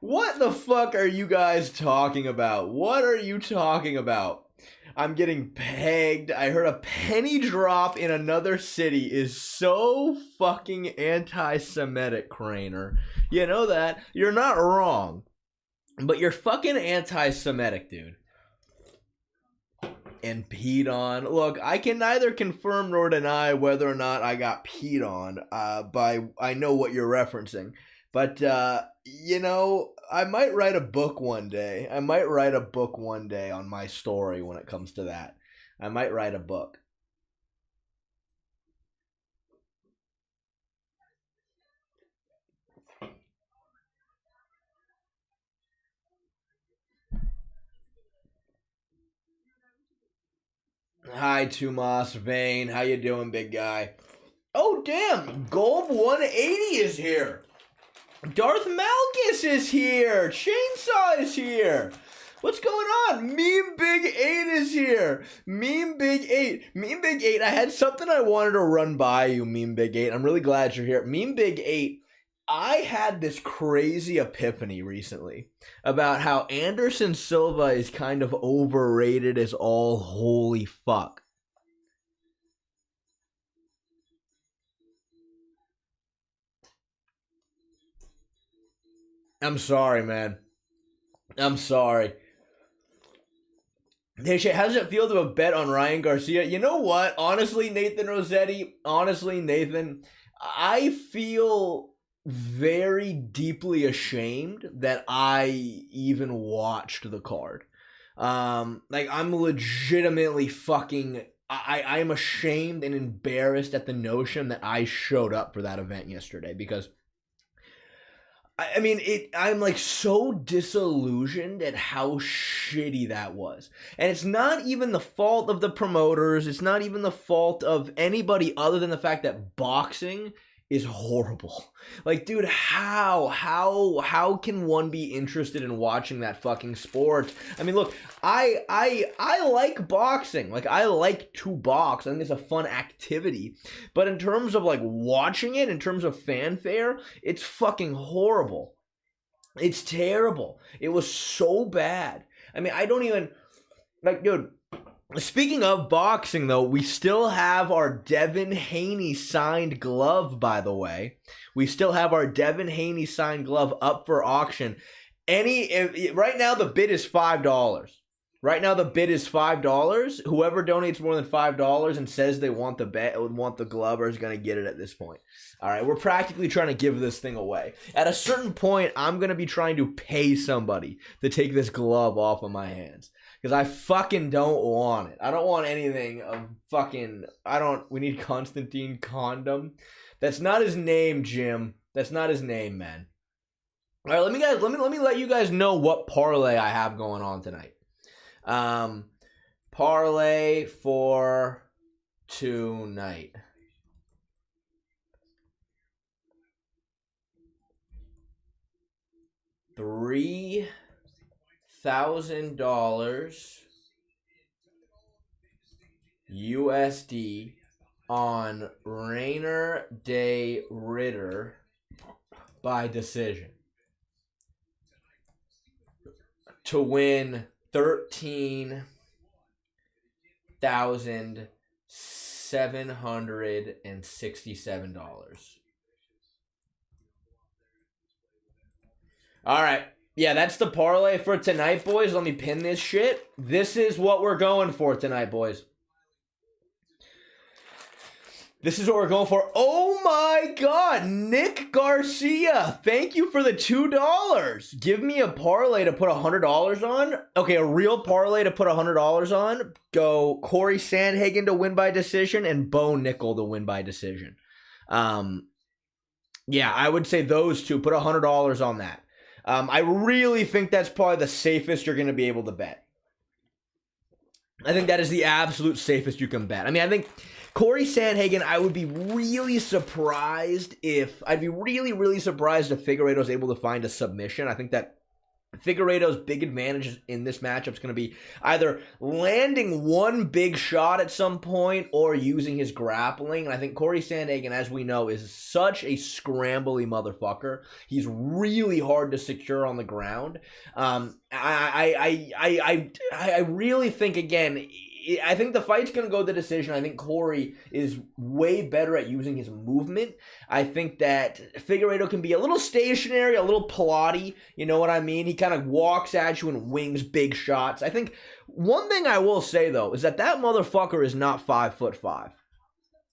What the fuck are you guys talking about? What are you talking about? I'm getting pegged. I heard a penny drop in another city is so fucking anti-Semitic, Reiner. You know that? You're not wrong. But you're fucking anti-Semitic, dude. And peed on. Look, I can neither confirm nor deny whether or not I got peed on. I know what you're referencing. But, you know, I might write a book one day. I might write a book one day on my story when it comes to that. I might write a book. Hi, Tomas Vane. How you doing, big guy? Oh, damn. Golb 180 is here. Darth Malgus is here. Chainsaw is here. What's going on? Meme Big 8 is here. Meme Big 8. Meme Big 8. I had something I wanted to run by you, Meme Big 8. I'm really glad you're here. Meme Big 8. I had this crazy epiphany recently about how Anderson Silva is kind of overrated as all holy fuck. I'm sorry, man. I'm sorry. Hey, Shay, how does it feel to have bet on Ryan Garcia? You know what? Honestly, Nathan Rossetti, Nathan, I feel very deeply ashamed that I even watched the card. Like, I'm legitimately fucking... I am ashamed and embarrassed at the notion that I showed up for that event yesterday because... I mean, I'm like so disillusioned at how shitty that was. And it's not even the fault of the promoters. It's not even the fault of anybody other than the fact that boxing is horrible. Like, dude, how can one be interested in watching that fucking sport? I mean, look, I like boxing. Like, I like to box. I think it's a fun activity. But in terms of, like, watching it, in terms of fanfare, it's fucking horrible. It's terrible. It was so bad. I mean, I don't even... Like, dude... Speaking of boxing, though, we still have our Devin Haney signed glove, by the way. We still have our Devin Haney signed glove up for auction. Right now, the bid is $5. Right now, the bid is $5. Whoever donates more than $5 and says they want the glove is going to get it at this point. All right, we're practically trying to give this thing away. At a certain point, I'm going to be trying to pay somebody to take this glove off of my hands. Because I fucking don't want it. I don't want anything of fucking... We need Constantine Condom. That's not his name, Jim. That's not his name, man. All right, let me let you guys know what parlay I have going on tonight. Parlay for tonight. $3,000 USD on Reiner de Ritter by decision to win $13,767. All right. Yeah, that's the parlay for tonight, boys. Let me pin this shit. This is what we're going for tonight, boys. This is what we're going for. Oh my God, Nick Garcia. Thank you for the $2. Give me a parlay to put $100 on. Okay, a real parlay to put $100 on. Go Corey Sandhagen to win by decision and Bo Nickal to win by decision. Yeah, I would say those two. Put $100 on that. I really think that's probably the safest you're going to be able to bet. I think that is the absolute safest you can bet. I mean, I think Corey Sandhagen, I would be really surprised if... I'd be really, really surprised if Figureido is able to find a submission. I think that Figueiredo's big advantage in this matchup is going to be either landing one big shot at some point or using his grappling. And I think Corey Sandhagen, as we know, is such a scrambly motherfucker. He's really hard to secure on the ground. I really think, again, I think the fight's going to go the decision. I think Corey is way better at using his movement. I think that Figueiredo can be a little stationary, a little plotty. You know what I mean? He kind of walks at you and wings big shots. I think one thing I will say, though, is that motherfucker is not 5'5".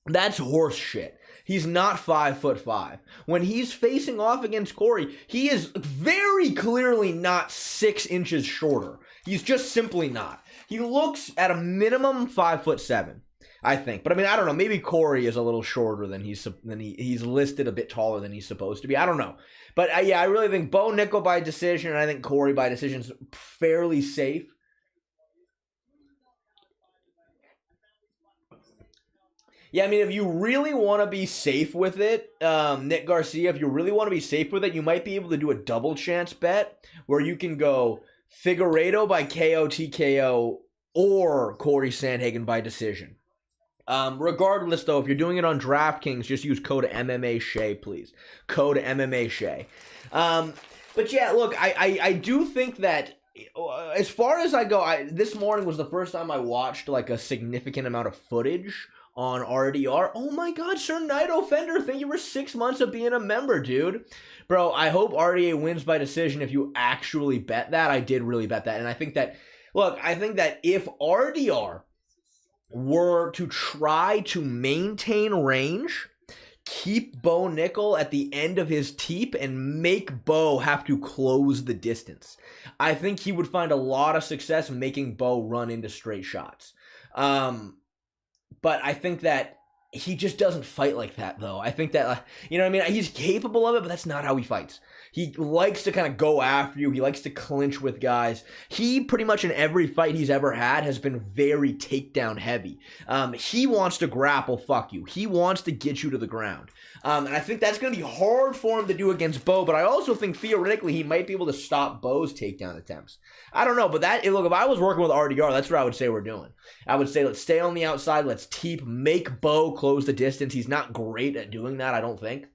That's horse shit. He's not 5'5". When he's facing off against Corey, he is very clearly not 6 inches shorter. He's just simply not. He looks at a minimum 5'7", I think. But I mean, I don't know. Maybe Corey is a little shorter than he's listed, a bit taller than he's supposed to be. I don't know. But yeah, I really think Bo Nickal by decision, and I think Corey by decision is fairly safe. Yeah, I mean, if you really want to be safe with it, Nick Garcia, if you really want to be safe with it, you might be able to do a double chance bet where you can go Figueiredo by KO, TKO, or Corey Sandhagen by decision. Regardless, though, if you're doing it on DraftKings, just use code MMA Shay, please. Code MMA Shay. But yeah, look, I do think that as far as I go, this morning was the first time I watched like a significant amount of footage on RDR. Oh my god, Sir Nido Fender, thank you for 6 months of being a member, dude. Bro, I hope RDA wins by decision if you actually bet that. I did really bet that. And I think that, look, I think that if RDR were to try to maintain range, keep Bo Nickal at the end of his teep, and make Bo have to close the distance, I think he would find a lot of success making Bo run into straight shots. But I think that he just doesn't fight like that, though. I think that, you know what I mean? He's capable of it, but that's not how he fights. He likes to kind of go after you. He likes to clinch with guys. He pretty much in every fight he's ever had has been very takedown heavy. He wants to grapple fuck you. He wants to get you to the ground. And I think that's going to be hard for him to do against Bo, but I also think theoretically he might be able to stop Bo's takedown attempts. I don't know, but look, if I was working with RDR, that's what I would say we're doing. I would say let's stay on the outside, let's teep, make Bo close the distance. He's not great at doing that, I don't think.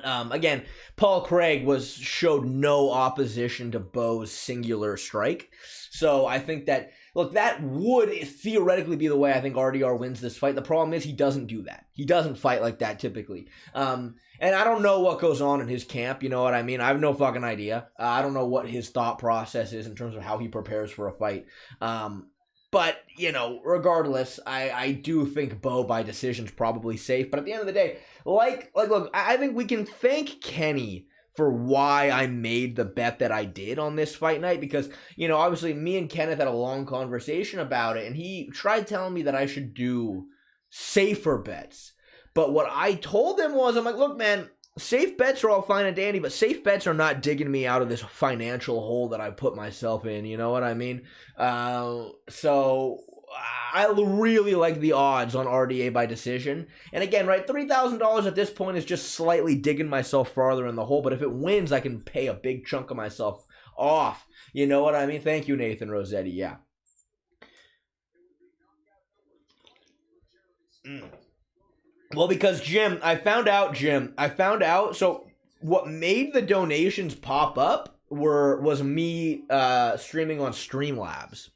Again, Paul Craig showed no opposition to Bo's singular strike. So I think that, look, that would theoretically be the way I think RDR wins this fight. The problem is he doesn't do that. He doesn't fight like that typically. And I don't know what goes on in his camp, you know what I mean? I have no fucking idea. I don't know what his thought process is in terms of how he prepares for a fight. But, you know, regardless, I do think Bo by decision's probably safe. But at the end of the day, look, I think we can thank Kenny for why I made the bet that I did on this fight night. Because, you know, obviously me and Kenneth had a long conversation about it. And he tried telling me that I should do safer bets. But what I told him was, I'm like, look, man, safe bets are all fine and dandy, but safe bets are not digging me out of this financial hole that I put myself in, you know what I mean? So I really like the odds on RDA by decision. And again, right, $3,000 at this point is just slightly digging myself farther in the hole, but if it wins, I can pay a big chunk of myself off. You know what I mean? Thank you, Nathan Rossetti, yeah. Well, because I found out, so what made the donations pop up was me streaming on Streamlabs.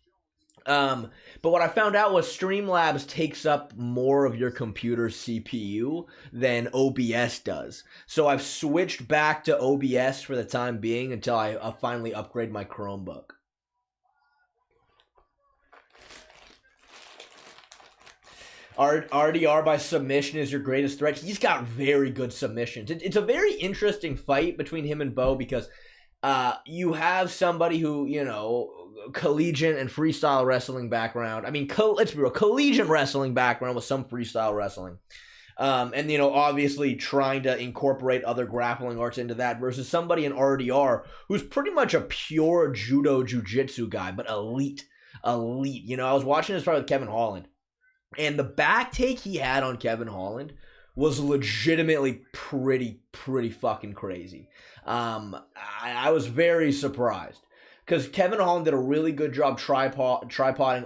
But what I found out was Streamlabs takes up more of your computer's CPU than OBS does. So I've switched back to OBS for the time being until I finally upgrade my Chromebook. RDR by submission is your greatest threat. He's got very good submissions. It's a very interesting fight between him and Bo because you have somebody who, you know, collegiate and freestyle wrestling background. I mean, let's be real, collegiate wrestling background with some freestyle wrestling. And, you know, obviously trying to incorporate other grappling arts into that versus somebody in RDR who's pretty much a pure judo jiu-jitsu guy, but elite. You know, I was watching this fight with Kevin Holland. And the back take he had on Kevin Holland was legitimately pretty fucking crazy. I was very surprised because Kevin Holland did a really good job tripoding.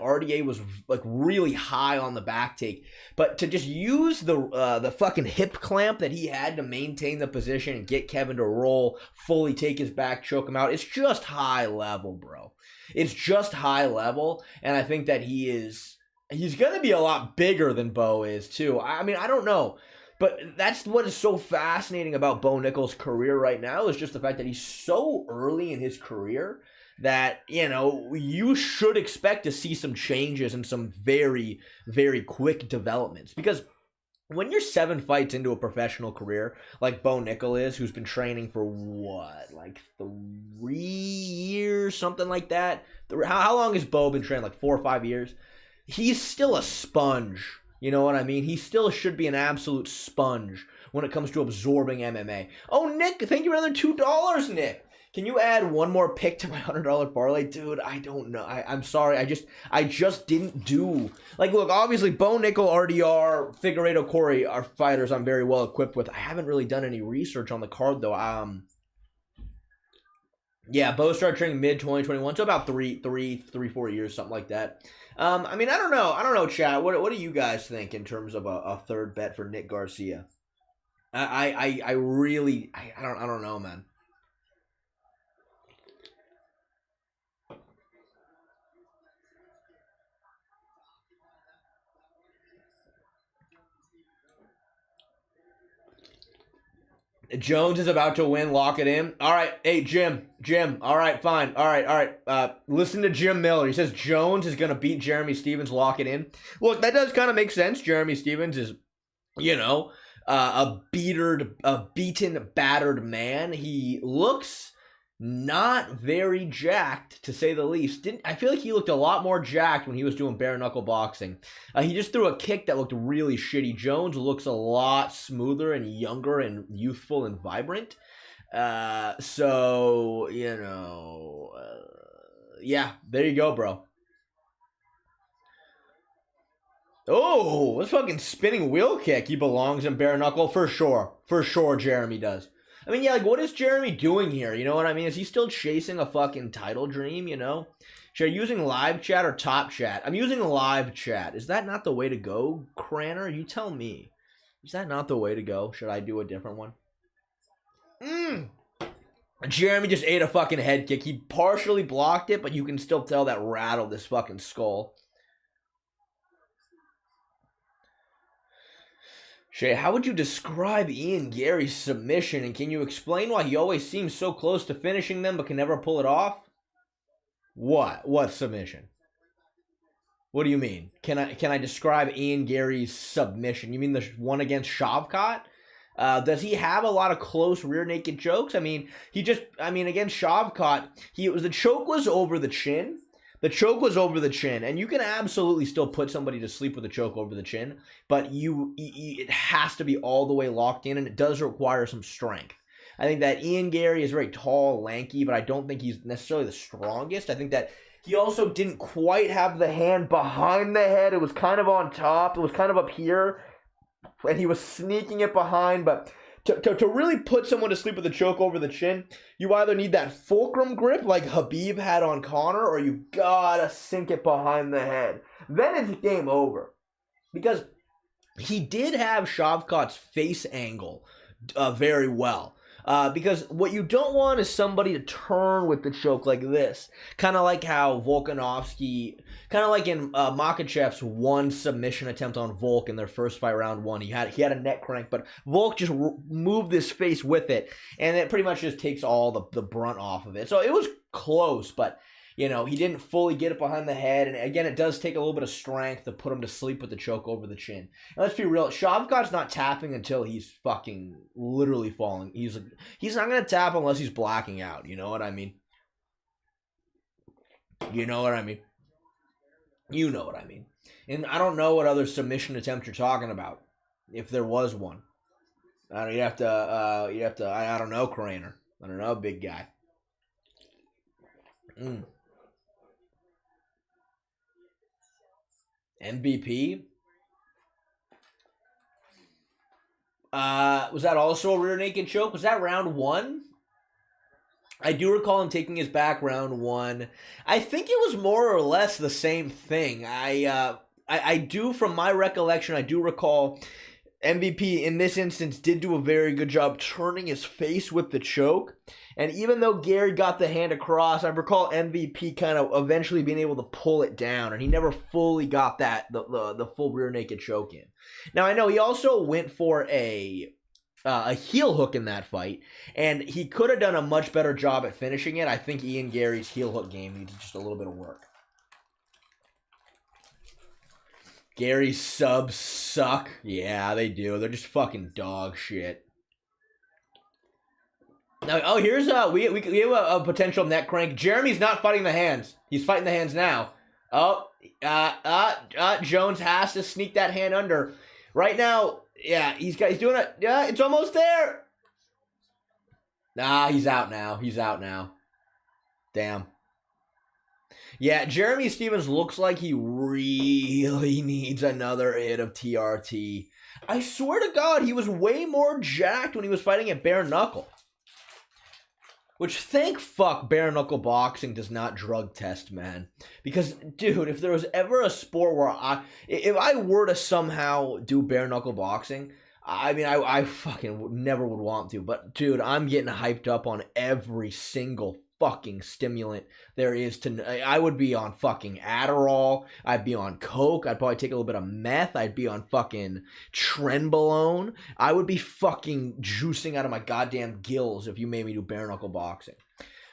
RDA was like really high on the back take, but to just use the fucking hip clamp that he had to maintain the position and get Kevin to roll, fully take his back, choke him out, it's just high level, bro. It's just high level, and I think that he's going to be a lot bigger than Bo is, too. I mean, I don't know. But that's what is so fascinating about Bo Nickal's career right now is just the fact that he's so early in his career that, you know, you should expect to see some changes and some very, very quick developments. Because when you're 7 fights into a professional career, like Bo Nickal is, who's been training for what, like 3 years, something like that? How long has Bo been training? Like 4 or 5 years? He's still a sponge. You know what I mean? He still should be an absolute sponge when it comes to absorbing MMA. Oh, Nick, thank you for another $2, Nick. Can you add one more pick to my $100 parlay? Dude, I don't know. I'm sorry. I just didn't do... Like, look, obviously, Bo Nickal, RDR, Figureido, Corey are fighters I'm very well equipped with. I haven't really done any research on the card, though. Yeah, Bo started training mid-2021, so about 4 years, something like that. I mean, I don't know, chat. What do you guys think in terms of a third bet for Nick Garcia? I really don't know, man. Jones is about to win. Lock it in. All right. Hey, Jim. All right, fine. All right. Listen to Jim Miller. He says Jones is going to beat Jeremy Stephens. Lock it in. Look, that does kind of make sense. Jeremy Stephens is, you know, a beaten, battered man. He looks not very jacked, to say the least. I feel like he looked a lot more jacked when he was doing bare knuckle boxing. He just threw a kick that looked really shitty. Jones looks a lot smoother and younger and youthful and vibrant. So, you know, yeah, there you go, bro. Oh, this fucking spinning wheel kick. He belongs in bare knuckle for sure. For sure, Jeremy does. I mean, yeah, like, what is Jeremy doing here? You know what I mean? Is he still chasing a fucking title dream, you know? Should I using live chat or top chat? I'm using live chat. Is that not the way to go, Cranner? You tell me. Is that not the way to go? Should I do a different one? Jeremy just ate a fucking head kick. He partially blocked it, but you can still tell that rattled his fucking skull. Shay, how would you describe Ian Gary's submission, and can you explain why he always seems so close to finishing them but can never pull it off? What? What submission? What do you mean? Can I describe Ian Gary's submission? You mean the one against Shavkat? Does he have a lot of close rear naked chokes? I mean, against Shavkat, the choke was over the chin. The choke was over the chin, and you can absolutely still put somebody to sleep with a choke over the chin, but it has to be all the way locked in, and it does require some strength. I think that Ian Gary is very tall, lanky, but I don't think he's necessarily the strongest. I think that he also didn't quite have the hand behind the head. It was kind of on top. It was kind of up here, and he was sneaking it behind, but to really put someone to sleep with a choke over the chin, you either need that fulcrum grip like Khabib had on Conor, or you gotta sink it behind the head. Then it's game over. Because he did have Shavkat's face angle very well. Because what you don't want is somebody to turn with the choke like this. Kind of like how Volkanovski, kind of like in Makhachev's one submission attempt on Volk in their first fight, round one. He had a neck crank, but Volk just moved his face with it, and it pretty much just takes all the brunt off of it. So it was close, but you know, he didn't fully get it behind the head, and again, it does take a little bit of strength to put him to sleep with the choke over the chin. And let's be real, Shavkat's not tapping until he's fucking literally falling. He's not gonna tap unless he's blacking out. You know what I mean? You know what I mean? You know what I mean. And I don't know what other submission attempt you're talking about, if there was one. You have to. I don't know, Craner. I don't know, big guy. MVP? Was that also a rear naked choke? Was that round 1? I do recall him taking his back round 1. I think it was more or less the same thing. I do, from my recollection, I do recall MVP in this instance did do a very good job turning his face with the choke. And even though Gary got the hand across, I recall MVP kind of eventually being able to pull it down, and he never fully got the full rear naked choke in. Now, I know he also went for a heel hook in that fight, and he could have done a much better job at finishing it. I think Ian Gary's heel hook game needs just a little bit of work. Gary's subs suck. Yeah, they do. They're just fucking dog shit. Now, oh, here's we have a potential neck crank. Jeremy's not fighting the hands. He's fighting the hands now. Oh, Jones has to sneak that hand under. Right now, yeah, he's doing it. Yeah, it's almost there. Nah, he's out now. He's out now. Damn. Yeah, Jeremy Stevens looks like he really needs another hit of TRT. I swear to God, he was way more jacked when he was fighting at bare knuckle. Which, thank fuck, bare knuckle boxing does not drug test, man. Because, dude, if there was ever a sport where if I were to somehow do bare knuckle boxing, I mean, I fucking never would want to. But, dude, I'm getting hyped up on every single fucking stimulant there is to. I would be on fucking Adderall. I'd be on coke. I'd probably take a little bit of meth. I'd be on fucking trenbolone. I would be fucking juicing out of my goddamn gills if you made me do bare knuckle boxing.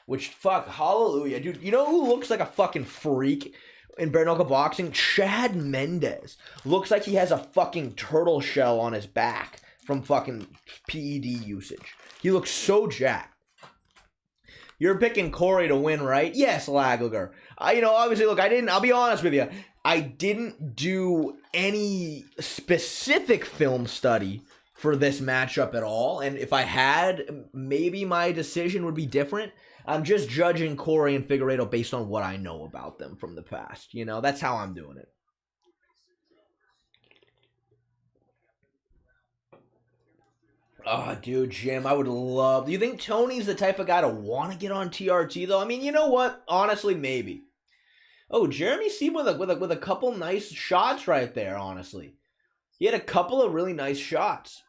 Which, fuck, hallelujah, dude. You know who looks like a fucking freak in bare knuckle boxing? Chad Mendez looks like he has a fucking turtle shell on his back from fucking PED usage. He looks so jacked. You're picking Corey to win, right? Yes, Laglager. Obviously, look, I'll be honest with you. I didn't do any specific film study for this matchup at all. And if I had, maybe my decision would be different. I'm just judging Corey and Figureido based on what I know about them from the past. That's how I'm doing it. Oh, dude, Jim, I would love. Do you think Tony's the type of guy to want to get on TRT though? I mean, you know what? Honestly, maybe. Oh, Jeremy Sieb with a couple nice shots right there. Honestly, he had a couple of really nice shots.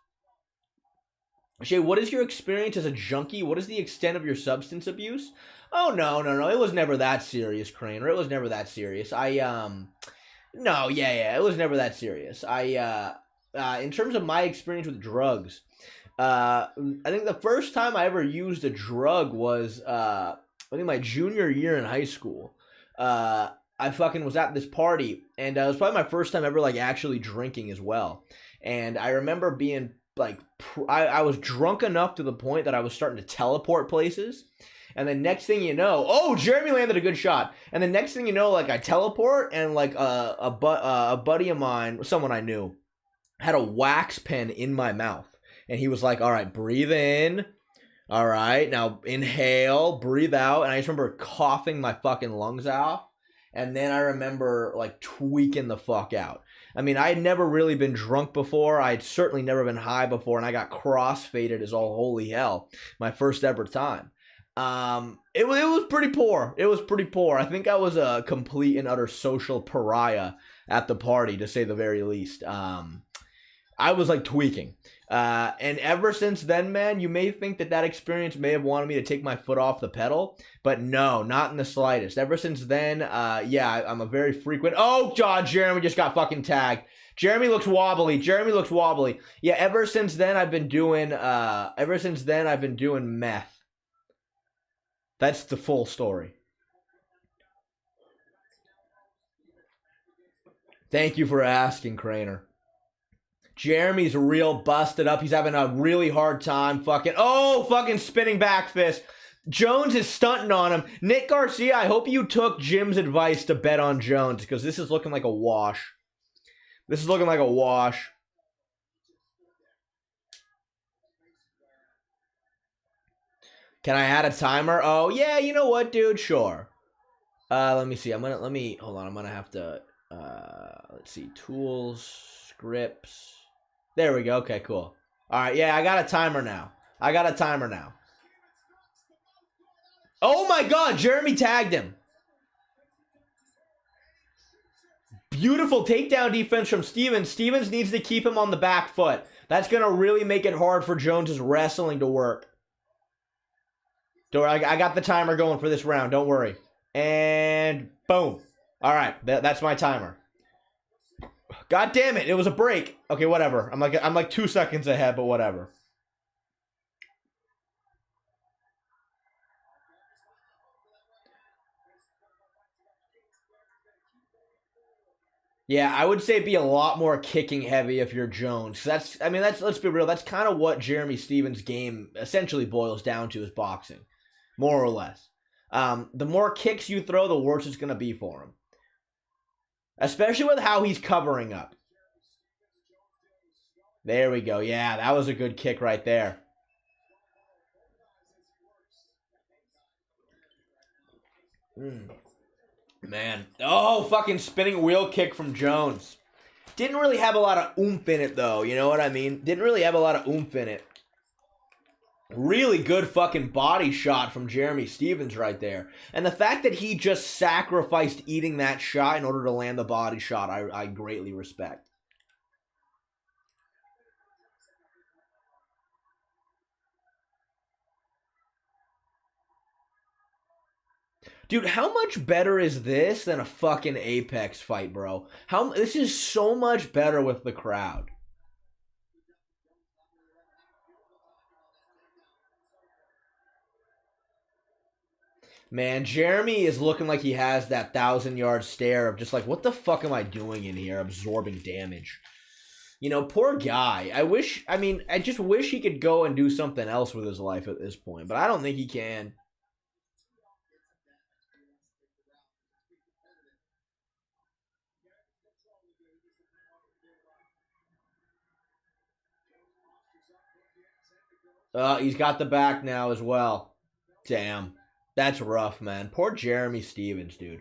Shay, what is your experience as a junkie? What is the extent of your substance abuse? Oh, no. It was never that serious, Craner. It was never that serious. No, yeah. It was never that serious. In terms of my experience with drugs, I think the first time I ever used a drug was, I think my junior year in high school. I fucking was at this party, and it was probably my first time ever, like, actually drinking as well. And I remember being, like, I was drunk enough to the point that I was starting to teleport places. And the next thing you know, oh, Jeremy landed a good shot. And the next thing you know, like, I teleport, and, like, a buddy of mine, someone I knew, had a wax pen in my mouth. And he was like, all right, breathe in. All right, now inhale, breathe out. And I just remember coughing my fucking lungs out. And then I remember, like, tweaking the fuck out. I mean, I had never really been drunk before. I had certainly never been high before. And I got cross-faded as all holy hell. My first ever time. It was pretty poor. It was pretty poor. I think I was a complete and utter social pariah at the party, to say the very least. I was, like, tweaking. And ever since then, man, you may think that experience may have wanted me to take my foot off the pedal, but no, not in the slightest. Ever since then, yeah, I'm a very frequent. Oh, God, Jeremy just got fucking tagged. Jeremy looks wobbly. Yeah, ever since then I've been doing meth. That's the full story. Thank you for asking, Craner. Jeremy's real busted up. He's having a really hard time. Fucking spinning back fist. Jones is stunting on him. Nick Garcia, I hope you took Jim's advice to bet on Jones, because this is looking like a wash. Can I add a timer? Oh, yeah, you know what, dude? Sure. Let me see. Hold on. I'm gonna have to, let's see. Tools, scripts. There we go. Okay, cool. All right, yeah, I got a timer now. Oh my God, Jeremy tagged him. Beautiful takedown defense from Stevens. Stevens needs to keep him on the back foot. That's going to really make it hard for Jones's wrestling to work. I got the timer going for this round. Don't worry. And boom. All right, that's my timer. God damn it! It was a break. Okay, whatever. I'm like 2 seconds ahead, but whatever. Yeah, I would say be a lot more kicking heavy if you're Jones. Let's be real. That's kind of what Jeremy Stevens' game essentially boils down to, is boxing, more or less. The more kicks you throw, the worse it's gonna be for him. Especially with how he's covering up. There we go. Yeah, that was a good kick right there. Man. Oh, fucking spinning wheel kick from Jones. Didn't really have a lot of oomph in it, though. You know what I mean? Didn't really have a lot of oomph in it. Really good fucking body shot from Jeremy Stevens right there. And the fact that he just sacrificed eating that shot in order to land the body shot, I greatly respect. Dude, how much better is this than a fucking Apex fight, bro? This is so much better with the crowd. Man, Jeremy is looking like he has that 1,000-yard stare of just like, what the fuck am I doing in here absorbing damage? You know, poor guy. I just wish he could go and do something else with his life at this point, but I don't think he can. He's got the back now as well. Damn. That's rough, man. Poor Jeremy Stevens, dude.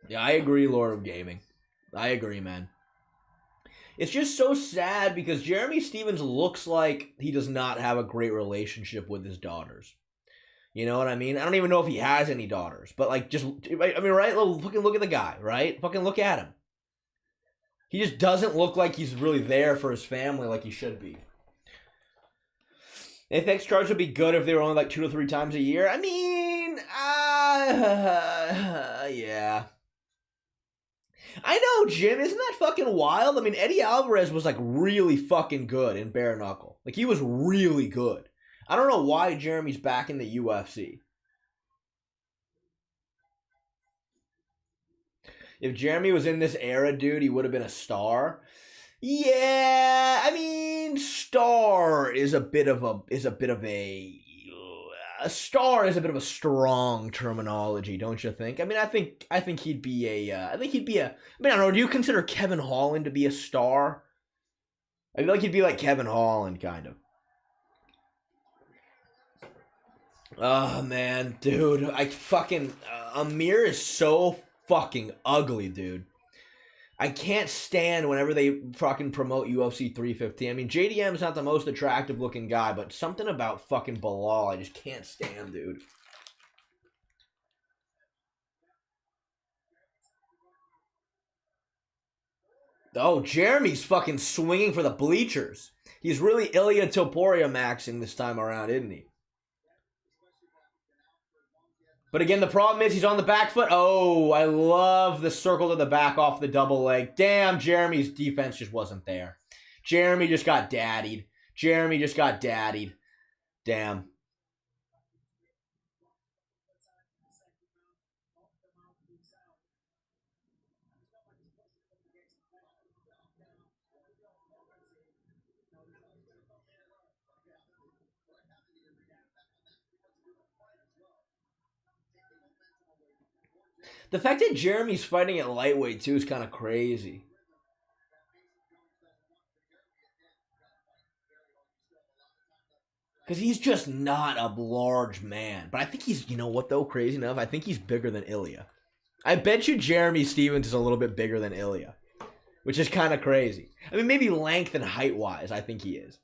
Yeah, I agree, Lord of Gaming. I agree, man. It's just so sad because Jeremy Stevens looks like he does not have a great relationship with his daughters. You know what I mean? I don't even know if he has any daughters, but like, just, I mean, right? Fucking look at the guy, right? Fucking look at him. He just doesn't look like he's really there for his family like he should be. Apex cards would be good if they were only like 2 to 3 times a year. I mean, yeah. I know, Jim. Isn't that fucking wild? I mean, Eddie Alvarez was like really fucking good in bare knuckle. Like, he was really good. I don't know why Jeremy's back in the UFC. If Jeremy was in this era, dude, he would have been a star. Yeah, I mean, star is a bit of a star is a bit of a strong terminology, don't you think? I mean, I think he'd be I mean, I don't know, do you consider Kevin Holland to be a star? I feel like he'd be like Kevin Holland, kind of. Oh, man, dude, Amir is so fucking ugly, dude. I can't stand whenever they fucking promote UFC 315. I mean, JDM's not the most attractive looking guy, but something about fucking Bilal I just can't stand, dude. Oh, Jeremy's fucking swinging for the bleachers. He's really Ilya Topuria maxing this time around, isn't he? But again, the problem is he's on the back foot. Oh, I love the circle to the back off the double leg. Damn, Jeremy's defense just wasn't there. Jeremy just got daddied. Damn. The fact that Jeremy's fighting at lightweight, too, is kind of crazy. Because he's just not a large man. But I think he's, you know what, though, crazy enough? I think he's bigger than Ilya. I bet you Jeremy Stevens is a little bit bigger than Ilya. which is kind of crazy. I mean, maybe length and height-wise, I think he is.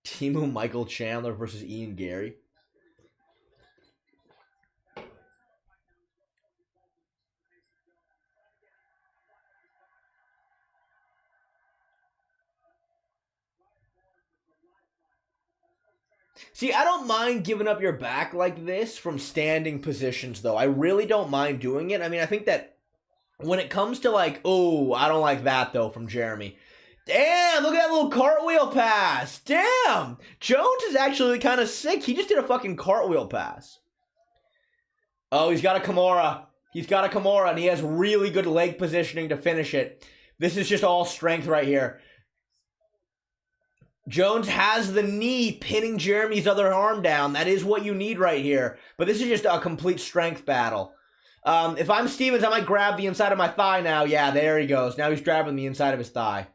Timu Michael Chandler versus Ian Gary. See, I don't mind giving up your back like this from standing positions, though. I really don't mind doing it. I mean, I think that when it comes to like, oh, I don't like that, though, from Jeremy. Damn, look at that little cartwheel pass. Damn. Jones is actually kind of sick. He just did a fucking cartwheel pass. Oh, he's got a Kimura. He's got a Kimura, and he has really good leg positioning to finish it. This is just all strength right here. Jones has the knee pinning Jeremy's other arm down. That is what you need right here. But this is just a complete strength battle. If I'm Stevens, I might grab the inside of my thigh now. Yeah, there he goes. Now he's grabbing the inside of his thigh.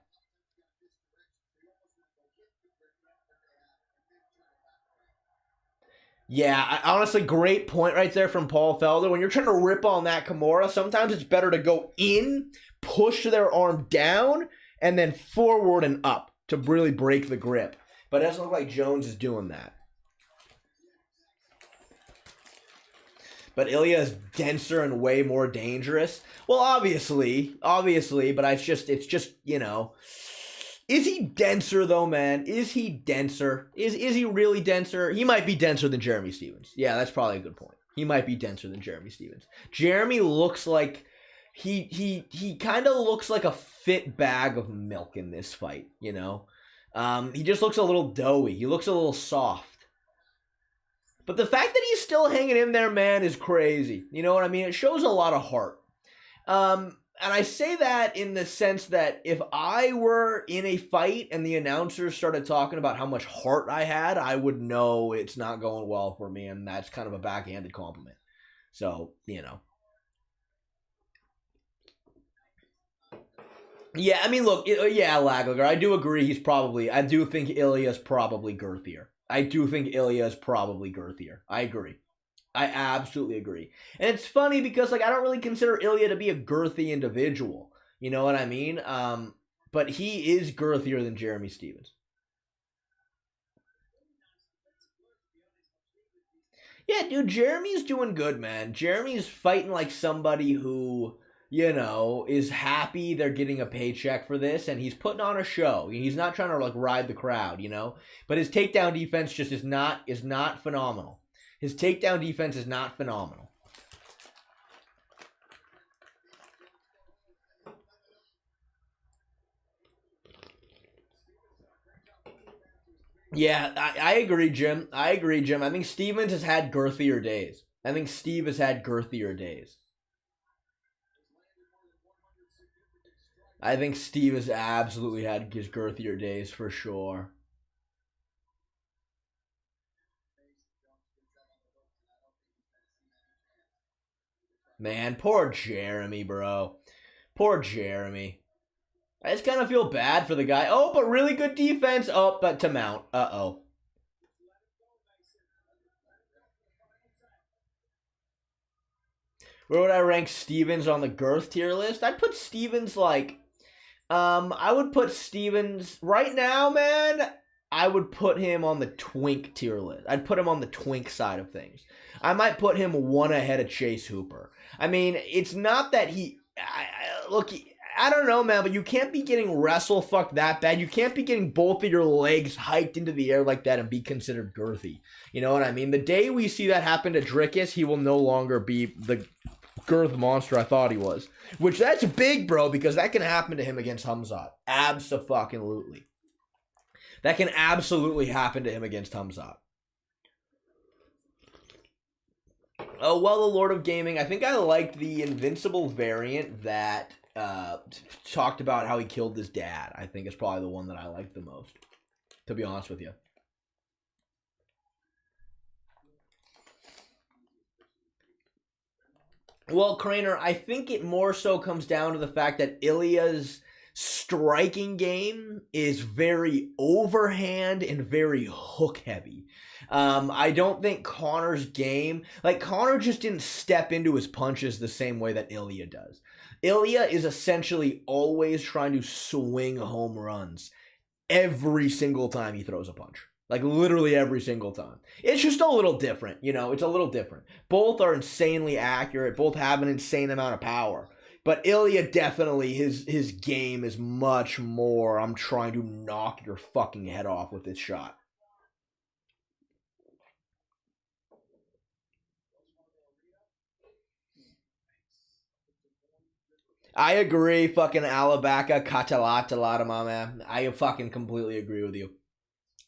Yeah, honestly, great point right there from Paul Felder. When you're trying to rip on that Kimura, sometimes it's better to go in, push their arm down, and then forward and up to really break the grip. But it doesn't look like Jones is doing that. But Ilya is denser and way more dangerous. Well, obviously, but it's just, you know. Is he denser, though, man? Is he denser? Is he really denser? He might be denser than Jeremy Stevens. Yeah, that's probably a good point. He might be denser than Jeremy Stevens. Jeremy looks like... He kind of looks like a fit bag of milk in this fight, you know? He just looks a little doughy. He looks a little soft. But the fact that he's still hanging in there, man, is crazy. You know what I mean? It shows a lot of heart. And I say that in the sense that if I were in a fight and the announcers started talking about how much heart I had, I would know it's not going well for me, and that's kind of a backhanded compliment. So, you know. Yeah, I mean, look, yeah, Laglager, I do agree I do think Ilya's probably girthier. I agree. I absolutely agree. And it's funny because, like, I don't really consider Ilya to be a girthy individual. You know what I mean? But he is girthier than Jeremy Stevens. Yeah, dude, Jeremy's doing good, man. Jeremy's fighting like somebody who, you know, is happy they're getting a paycheck for this, and he's putting on a show. He's not trying to, like, ride the crowd, you know? But his takedown defense just is not phenomenal. His takedown defense is not phenomenal. Yeah, I agree, Jim. I think Stevens has had girthier days. I think Steve has had girthier days. I think Steve has absolutely had his girthier days for sure. Man, poor Jeremy, bro. Poor Jeremy. I just kind of feel bad for the guy. Oh, but really good defense. Oh, but to mount. Uh-oh. Where would I rank Stevens on the girth tier list? I'd put Stevens like... I would put Stevens... Right now, man, I would put him on the twink tier list. I'd put him on the twink side of things. I might put him one ahead of Chase Hooper. I mean, it's not that he... Look, I don't know, man, but you can't be getting wrestle fucked that bad. You can't be getting both of your legs hiked into the air like that and be considered girthy. You know what I mean? The day we see that happen to Drickus, he will no longer be the girth monster I thought he was. Which, that's big, bro, because that can happen to him against Hamzat. Abso-fucking-lutely. That can absolutely happen to him against Hamzat. Oh, well, the Lord of Gaming. I think I liked the Invincible variant that talked about how he killed his dad. I think it's probably the one that I liked the most, to be honest with you. Well, Craner, I think it more so comes down to the fact that Ilya's striking game is very overhand and very hook heavy. I don't think Conor's game, like Conor just didn't step into his punches the same way that Ilya does. Ilya is essentially always trying to swing home runs every single time he throws a punch. Like literally every single time. It's just a little different, you know, it's a little different. Both are insanely accurate, both have an insane amount of power. But Ilya definitely, his game is much more, I'm trying to knock your fucking head off with this shot. I agree, fucking Alabaka, Catalata, my man. I fucking completely agree with you.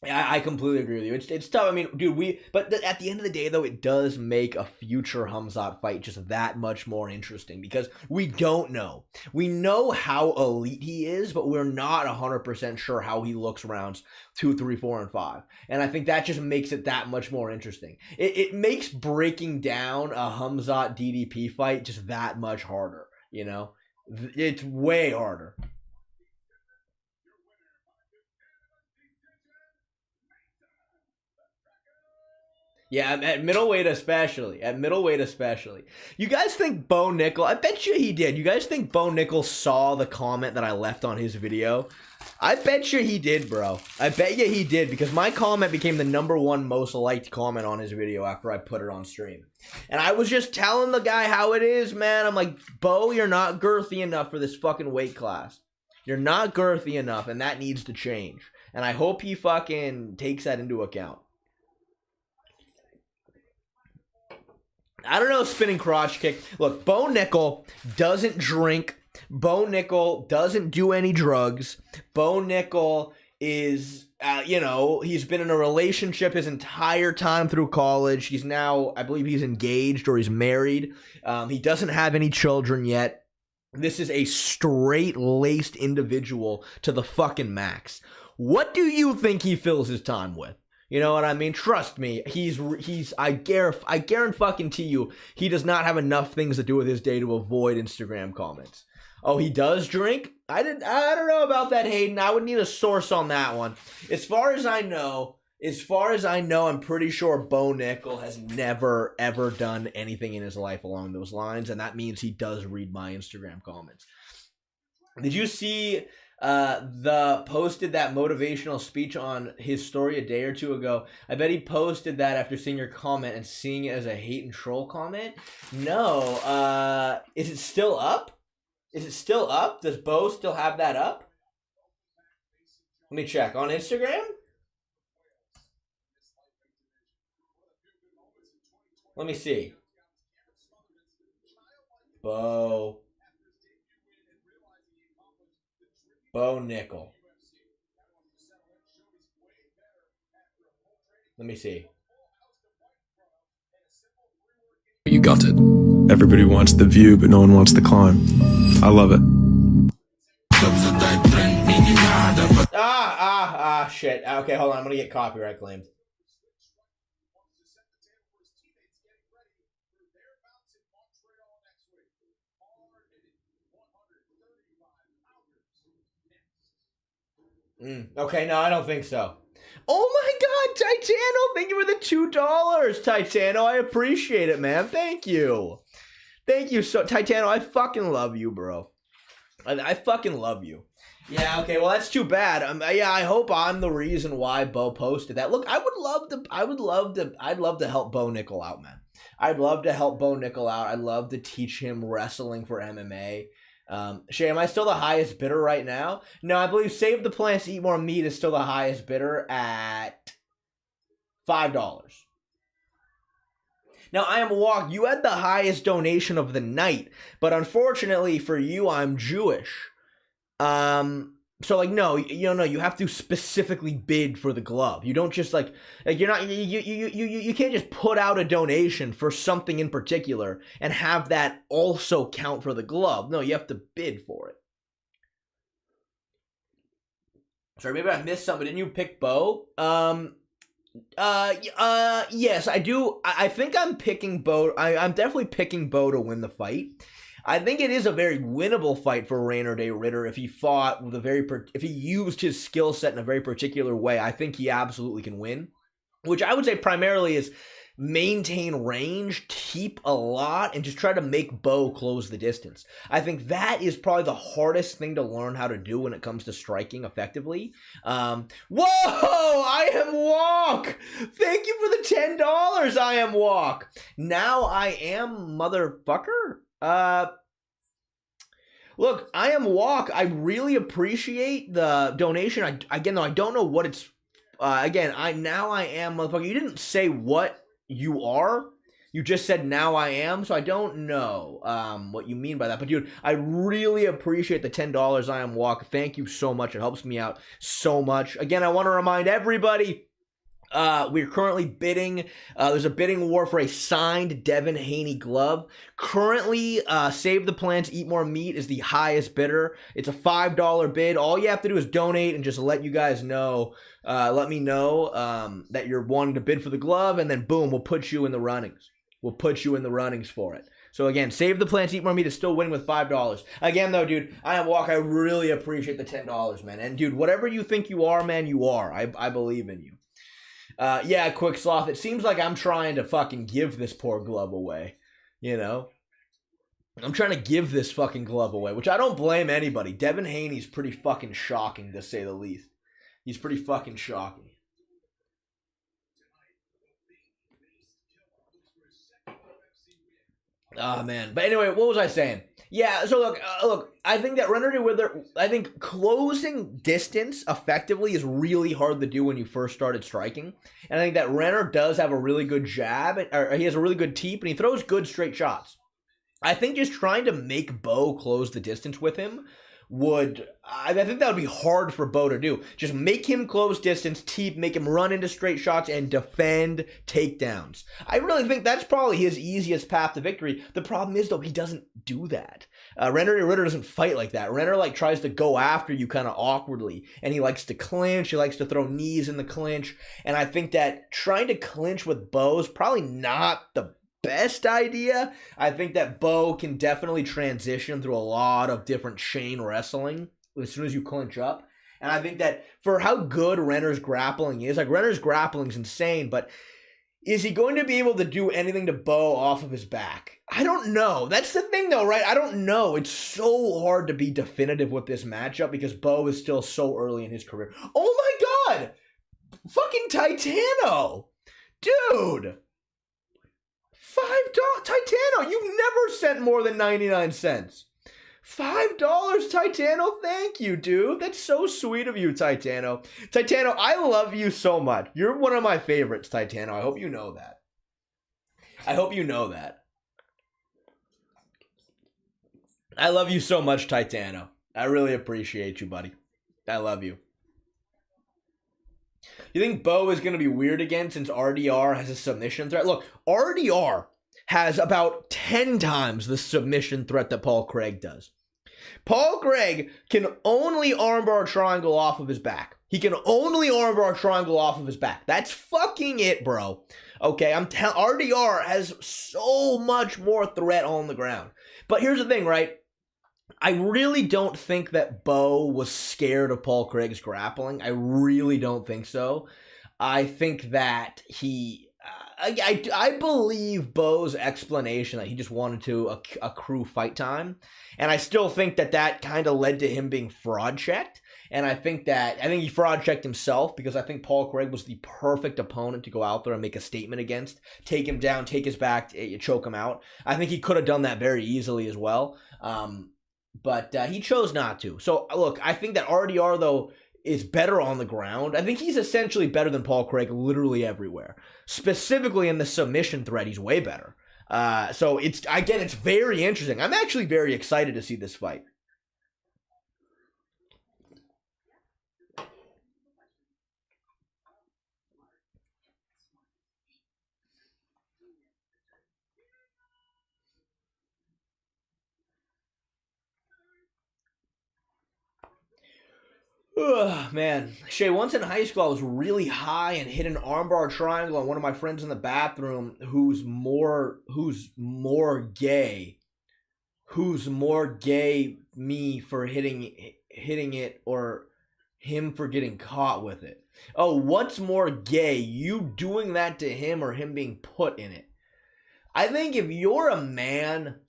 I completely agree with you. It's tough. I mean, dude, but at the end of the day, though, it does make a future Khamzat fight just that much more interesting because we don't know. We know how elite he is, but we're not 100% sure how he looks rounds 2, 3, 4, and 5. And I think that just makes it that much more interesting. It makes breaking down a Khamzat DDP fight just that much harder, you know? It's way harder. Yeah, at middleweight especially. At middleweight especially. You guys think Bo Nickal... I bet you he did. You guys think Bo Nickal saw the comment that I left on his video? I bet you he did, bro. I bet you he did because my comment became the #1 most liked comment on his video after I put it on stream. And I was just telling the guy how it is, man. I'm like, Bo, you're not girthy enough for this fucking weight class. You're not girthy enough, and that needs to change. And I hope he fucking takes that into account. I don't know, spinning crotch kick. Look, Bo Nickal doesn't drink. Bo Nickal doesn't do any drugs. Bo Nickal is, he's been in a relationship his entire time through college. He's now, I believe he's engaged or he's married. He doesn't have any children yet. This is a straight-laced individual to the fucking max. What do you think he fills his time with? You know what I mean? Trust me, I guarantee fucking to you, he does not have enough things to do with his day to avoid Instagram comments. Oh, he does drink? I don't know about that, Hayden. I would need a source on that one. As far as I know, I'm pretty sure Bo Nickal has never, ever done anything in his life along those lines, and that means he does read my Instagram comments. Did you see... posted that motivational speech on his story a day or two ago? I bet he posted that after seeing your comment and seeing it as a hate and troll comment. No, is it still up? Is it still up? Does Bo still have that up? Let me check. On Instagram? Let me see. Bo Nickal. Let me see. You got it. Everybody wants the view, but no one wants the climb. I love it. Shit. Okay, hold on. I'm gonna get copyright claimed. Okay, no, I don't think so. Oh my god, Titano, thank you for the $2, Titano. I appreciate it, man. Thank you. Thank you so, Titano, I fucking love you, bro. I fucking love you. Yeah, okay, well, that's too bad. I hope I'm the reason why Bo posted that. Look, I'd love to help Bo Nickal out, man. I'd love to help Bo Nickal out. I'd love to teach him wrestling for MMA. Shay, am I still the highest bidder right now? No, I believe Save the Plants Eat More Meat is still the highest bidder at $5. Now, I am walked. You had the highest donation of the night, but unfortunately for you, I'm Jewish. So like, no, you have to specifically bid for the glove. You don't just like you're not, you can't just put out a donation for something in particular and have that also count for the glove. No, you have to bid for it. Sorry, maybe I missed something. Didn't you pick Bo? Yes, I do. I think I'm picking Bo. I'm definitely picking Bo to win the fight. I think it is a very winnable fight for Reiner de Ritter if he fought with if he used his skill set in a very particular way. I think he absolutely can win, which I would say primarily is maintain range, keep a lot, and just try to make Bo close the distance. I think that is probably the hardest thing to learn how to do when it comes to striking effectively. Whoa! I am Walk! Thank you for the $10, I am Walk! Now I am motherfucker? Look, I am Walk. I really appreciate the donation. Again, though, I don't know what it's... I am motherfucker. You didn't say what you are. You just said now I am, so I don't know what you mean by that. But dude, I really appreciate the $10 I am Walk. Thank you so much. It helps me out so much. Again, I want to remind everybody, we're currently bidding. There's a bidding war for a signed Devin Haney glove. Currently, Save the Plants, Eat More Meat is the highest bidder. It's a $5 bid. All you have to do is donate and just let you guys know. Let me know that you're wanting to bid for the glove, and then boom, we'll put you in the runnings. We'll put you in the runnings for it. So again, Save the Plants, Eat More Meat is still winning with $5. Again, though, dude, I am Walk. I really appreciate the $10, man. And dude, whatever you think you are, man, you are. I believe in you. Yeah, Quick Sloth. It seems like I'm trying to fucking give this poor glove away. You know? I'm trying to give this fucking glove away, which I don't blame anybody. Devin Haney's pretty fucking shocking, to say the least. He's pretty fucking shocking. Oh, man. But anyway, what was I saying? Yeah, so look, I think that Reiner de Ritter, I think closing distance effectively is really hard to do when you first started striking. And I think that Reiner does have a really good jab, or he has a really good teep, and he throws good straight shots. I think just trying to make Bo close the distance with him I think that would be hard for Bo to do. Just make him close distance, teep, make him run into straight shots, and defend takedowns. I really think that's probably his easiest path to victory. The problem is, though, he doesn't do that. Reiner de Ritter doesn't fight like that. Reiner, tries to go after you kind of awkwardly, and he likes to clinch, he likes to throw knees in the clinch, and I think that trying to clinch with Bo is probably not the best idea. I think that Bo can definitely transition through a lot of different chain wrestling as soon as you clinch up. And I think that for how good Reiner's grappling is, Reiner's grappling is insane, but is he going to be able to do anything to Bo off of his back? I don't know. That's the thing, though, right? I don't know. It's so hard to be definitive with this matchup because Bo is still so early in his career. Oh my God! Fucking Titano! Dude! $5, Titano, you never sent more than 99 cents. $5, Titano, thank you, dude. That's so sweet of you, Titano. Titano, I love you so much. You're one of my favorites, Titano. I hope you know that. I hope you know that. I love you so much, Titano. I really appreciate you, buddy. I love you. You think Bo is going to be weird again since RDR has a submission threat? Look, RDR has about 10 times the submission threat that Paul Craig does. Paul Craig can only armbar triangle off of his back. He can only armbar triangle off of his back. That's fucking it, bro. Okay, RDR has so much more threat on the ground. But here's the thing, right? I really don't think that Bo was scared of Paul Craig's grappling. I really don't think so. I think that I believe Bo's explanation that he just wanted to accrue fight time. And I still think that kind of led to him being fraud checked. And I think he fraud checked himself because I think Paul Craig was the perfect opponent to go out there and make a statement against. Take him down, take his back, choke him out. I think he could have done that very easily as well. But he chose not to. So, look, I think that RDR, though, is better on the ground. I think he's essentially better than Paul Craig literally everywhere. Specifically in the submission threat, he's way better. So, it's very interesting. I'm actually very excited to see this fight. Ugh, man. Shay, once in high school, I was really high and hit an armbar triangle on one of my friends in the bathroom who's more gay. who's more gay, me for hitting it or him for getting caught with it? Oh, what's more gay, you doing that to him or him being put in it? I think if you're a man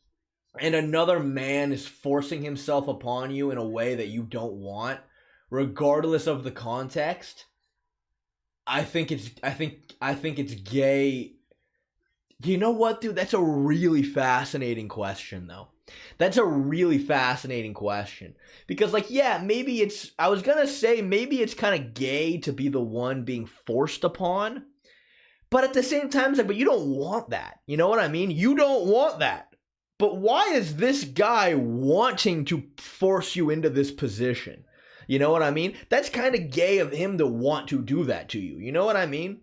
and another man is forcing himself upon you in a way that you don't want, regardless of the context, I think it's gay. You know what, dude? That's a really fascinating question, though. That's a really fascinating question. Because, like, yeah, maybe it's... I was gonna say maybe it's kind of gay to be the one being forced upon. But at the same time, it's like, but you don't want that. You know what I mean? You don't want that. But why is this guy wanting to force you into this position? You know what I mean? That's kind of gay of him to want to do that to you. You know what I mean?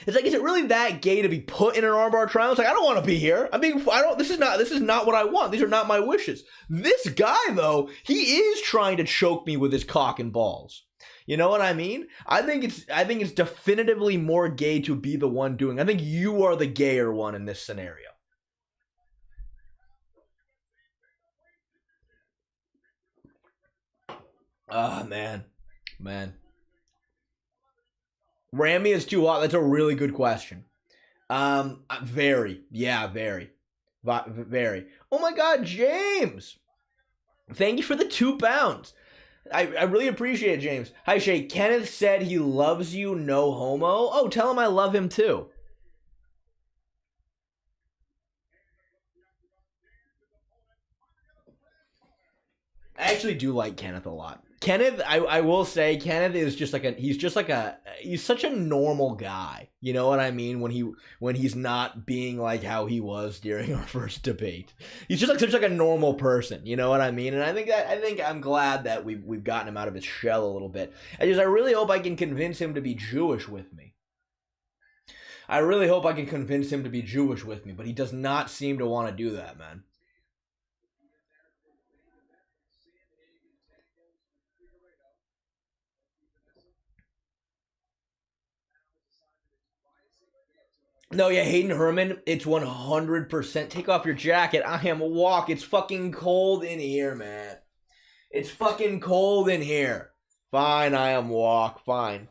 It's like, is it really that gay to be put in an armbar trial? It's like, I don't want to be here. This is not what I want. These are not my wishes. This guy, though, he is trying to choke me with his cock and balls. You know what I mean? I think it's definitively more gay to be the one doing. I think you are the gayer one in this scenario. Ah, man. Rami is too hot. That's a really good question. Very. Yeah, very. Very. Oh my God, James! Thank you for the £2. I really appreciate it, James. Hi, Shay. Kenneth said he loves you, no homo. Oh, tell him I love him too. I actually do like Kenneth a lot. Kenneth, I will say, Kenneth is just like he's such a normal guy. You know what I mean? When he's not being like how he was during our first debate. He's just like such like a normal person. You know what I mean? And I think I'm glad that we've gotten him out of his shell a little bit. I really hope I can convince him to be Jewish with me. I really hope I can convince him to be Jewish with me, but he does not seem to want to do that, man. No, yeah, Hayden Herman, it's 100%. Take off your jacket. I am a walk. It's fucking cold in here, man. It's fucking cold in here. Fine, I am walk. Fine.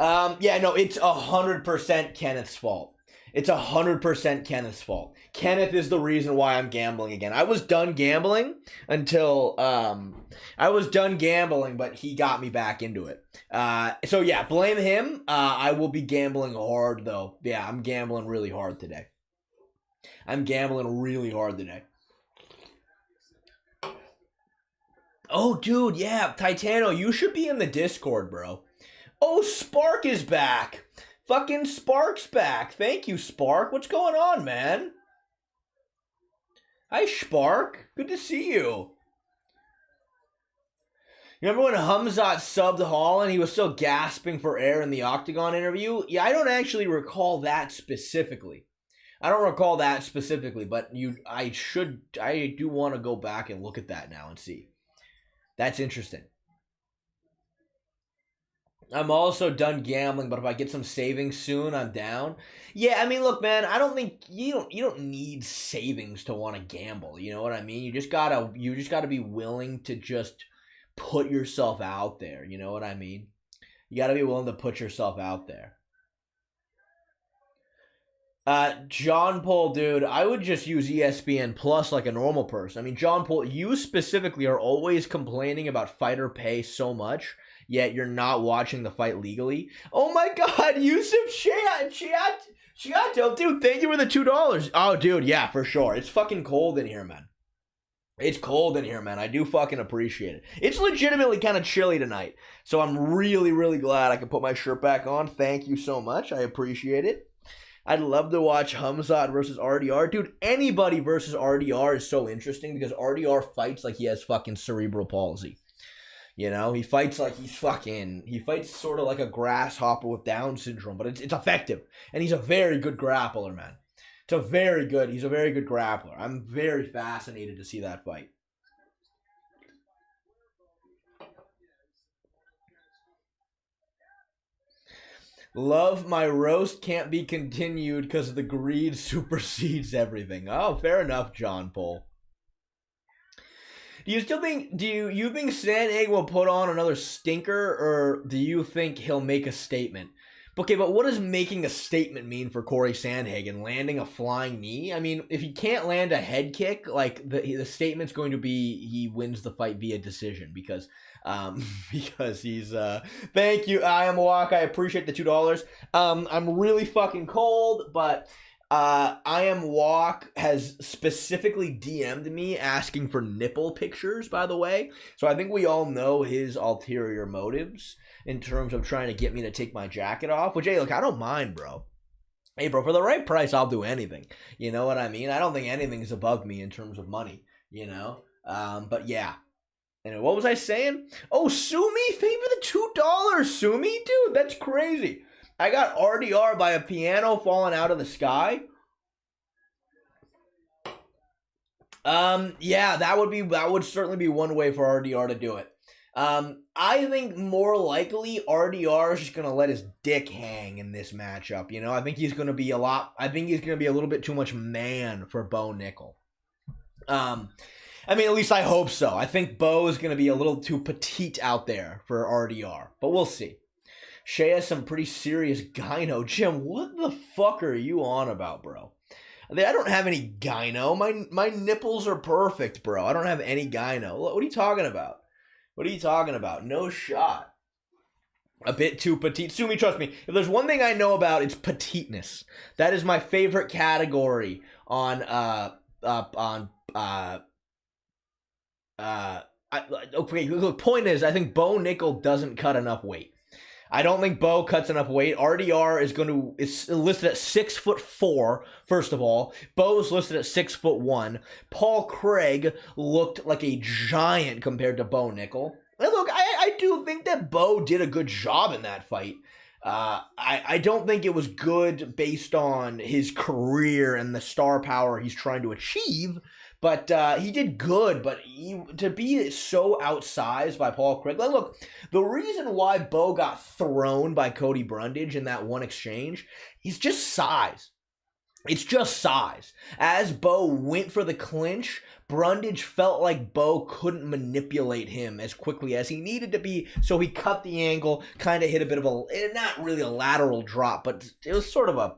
Yeah, no, it's 100% Kenneth's fault. It's 100% Kenneth's fault. Kenneth is the reason why I'm gambling again. I was done gambling until but he got me back into it. So yeah, blame him. I will be gambling hard though. Yeah, I'm gambling really hard today. Oh, dude, yeah, Titano, you should be in the Discord, bro. Oh, Spark is back. Fucking Spark's back. Thank you, Spark. What's going on, man? Hi, Spark. Good to see you. You remember when Hamzat subbed Holland? He was still gasping for air in the Octagon interview? Yeah, I don't actually recall that specifically. But I do want to go back and look at that now and see. That's interesting. I'm also done gambling, but if I get some savings soon, I'm down. Yeah, I mean, look, man, I don't think you don't need savings to want to gamble. You know what I mean? You just gotta be willing to just put yourself out there. You know what I mean? You gotta be willing to put yourself out there. John Paul, dude, I would just use ESPN Plus like a normal person. I mean, John Paul, you specifically are always complaining about fighter pay so much, yet you're not watching the fight legally. Oh my God, Yusuf Chiato, dude, thank you for the $2. Oh, dude, yeah, for sure. It's fucking cold in here, man. It's cold in here, man. I do fucking appreciate it. It's legitimately kind of chilly tonight, so I'm really, really glad I can put my shirt back on. Thank you so much. I appreciate it. I'd love to watch Hamzat versus RDR. Dude, anybody versus RDR is so interesting because RDR fights like he has fucking cerebral palsy. You know, he fights like he fights sort of like a grasshopper with Down syndrome, but it's effective. And he's a very good grappler, man. He's a very good grappler. I'm very fascinated to see that fight. Love, my roast can't be continued because the greed supersedes everything. Oh, fair enough, John Paul. Do you think Sandhagen will put on another stinker, or do you think he'll make a statement? Okay, but what does making a statement mean for Corey Sandhagen? Landing a flying knee? I mean, if he can't land a head kick, like the statement's going to be he wins the fight via decision because he's thank you, I am Walk. I appreciate the $2. I'm really fucking cold, but I am Walk has specifically DM'd me asking for nipple pictures, by the way. So I think we all know his ulterior motives in terms of trying to get me to take my jacket off, which, hey, look, I don't mind, bro. Hey, bro, for the right price, I'll do anything. You know what I mean? I don't think anything's above me in terms of money, you know? But yeah. And what was I saying? Oh, Sumi, thank you for the $2, Sumi. Dude, that's crazy. I got RDR by a piano falling out of the sky. Yeah, that would certainly be one way for RDR to do it. I think more likely RDR is just gonna let his dick hang in this matchup. You know, I think he's gonna be a little bit too much man for Bo Nickal. I mean, at least I hope so. I think Bo is gonna be a little too petite out there for RDR, but we'll see. Shay has some pretty serious gyno. Jim, what the fuck are you on about, bro? I don't have any gyno. My nipples are perfect, bro. I don't have any gyno. What are you talking about? What are you talking about? No shot. A bit too petite. Sumi, trust me. If there's one thing I know about, it's petiteness. That is my favorite category on okay, the point is, I think Bo Nickal doesn't cut enough weight. I don't think Bo cuts enough weight. RDR is listed at 6'4", first of all. Bo's listed at 6'1". Paul Craig looked like a giant compared to Bo Nickal. And look, I do think that Bo did a good job in that fight. I don't think it was good based on his career and the star power he's trying to achieve. But he did good, but to be so outsized by Paul Craig. Like, look, the reason why Bo got thrown by Cody Brundage in that one exchange is just size. It's just size. As Bo went for the clinch, Brundage felt like Bo couldn't manipulate him as quickly as he needed to be, so he cut the angle, kind of hit a bit of not really a lateral drop, but it was sort of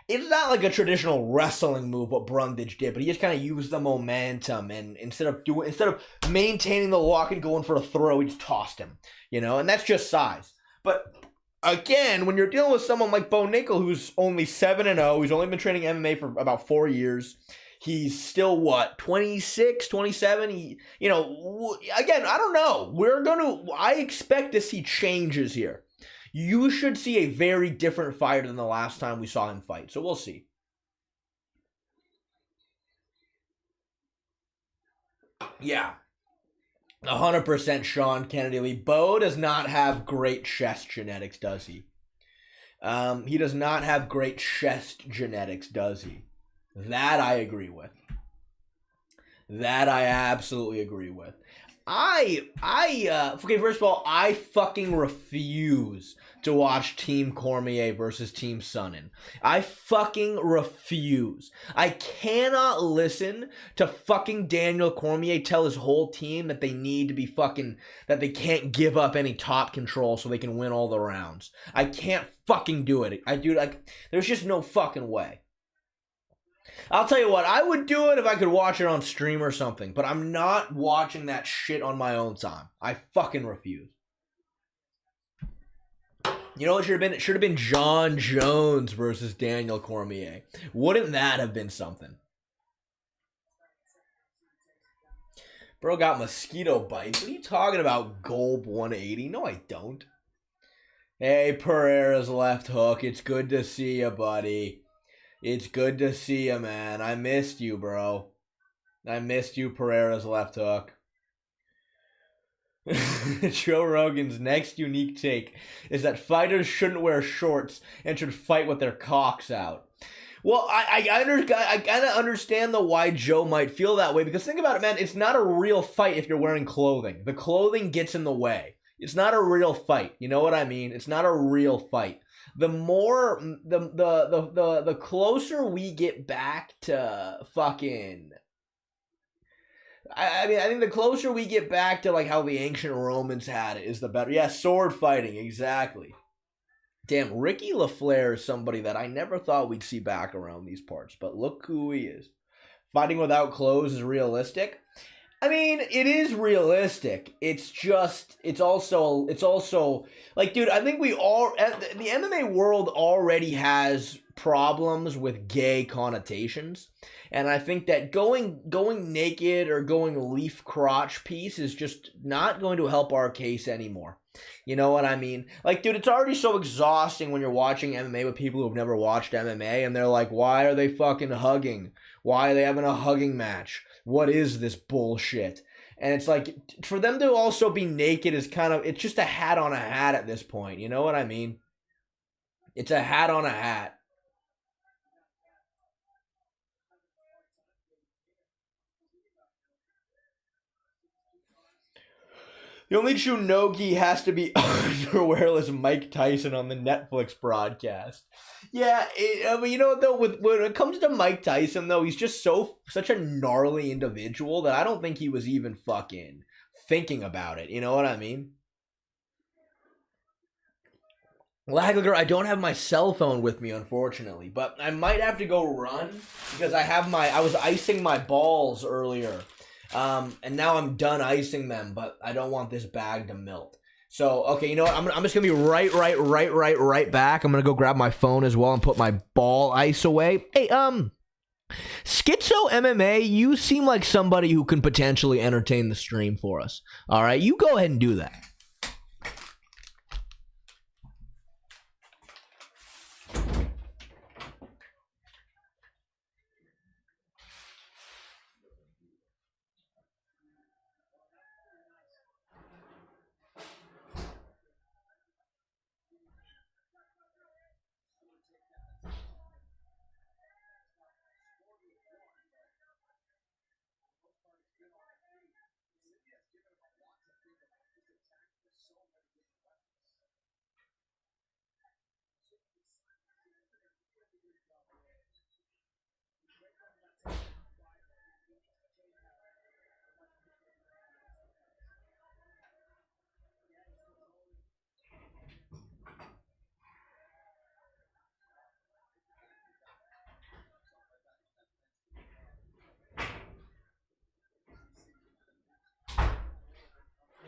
it's not like a traditional wrestling move what Brundage did, but he just kind of used the momentum, and instead of maintaining the lock and going for a throw, he just tossed him, you know, and that's just size. But again, when you're dealing with someone like Bo Nickal, who's only 7-0, he's only been training MMA for about 4 years. He's still, 26, 27? Again, I don't know. I expect to see changes here. You should see a very different fighter than the last time we saw him fight. So we'll see. Yeah. 100% Sean Kennedy Lee. Bo does not have great chest genetics, does he? He does not have great chest genetics, does he? That I agree with. That I absolutely agree with. Okay, first of all, I fucking refuse to watch Team Cormier versus Team Sonnen. I fucking refuse. I cannot listen to fucking Daniel Cormier tell his whole team that they need to be that they can't give up any top control so they can win all the rounds. I can't fucking do it. There's just no fucking way. I'll tell you what, I would do it if I could watch it on stream or something, but I'm not watching that shit on my own time. I fucking refuse. You know what should have been? It should have been John Jones versus Daniel Cormier. Wouldn't that have been something? Bro got mosquito bites. What are you talking about, Golb 180? No, I don't. Hey, Pereira's left hook. It's good to see you, buddy. It's good to see you, man. I missed you, bro. I missed you, Pereira's left hook. Joe Rogan's next unique take is that fighters shouldn't wear shorts and should fight with their cocks out. Well, I kind of understand why Joe might feel that way, because think about it, man. It's not a real fight if you're wearing clothing. The clothing gets in the way. It's not a real fight. You know what I mean? It's not a real fight. the more the closer we get back to fucking. I mean, I think the closer we get back to like how the ancient Romans had it is the better. Yeah, sword fighting, exactly. Damn, Ricky LaFleur is somebody that I never thought we'd see back around these parts, but look who he is. Fighting without clothes is realistic. I mean, it is realistic. It's also like, dude, I think the MMA world already has problems with gay connotations. And I think that going naked or going leaf crotch piece is just not going to help our case anymore. You know what I mean? Like, dude, it's already so exhausting when you're watching MMA with people who've never watched MMA and they're like, why are they fucking hugging? Why are they having a hugging match? What is this bullshit? And it's like, for them to also be naked is kind of, it's just a hat on a hat at this point. You know what I mean? It's a hat on a hat. The only true no-gi has to be underwearless Mike Tyson on the Netflix broadcast. Yeah, but you know what, though? When it comes to Mike Tyson, though, he's just such a gnarly individual that I don't think he was even fucking thinking about it. You know what I mean? Lagler, I don't have my cell phone with me, unfortunately, but I might have to go run because I was icing my balls earlier. And now I'm done icing them, but I don't want this bag to melt. So, okay, you know what? I'm just going to be right back. I'm going to go grab my phone as well and put my ball ice away. Hey, Schizo MMA, you seem like somebody who can potentially entertain the stream for us. All right, you go ahead and do that.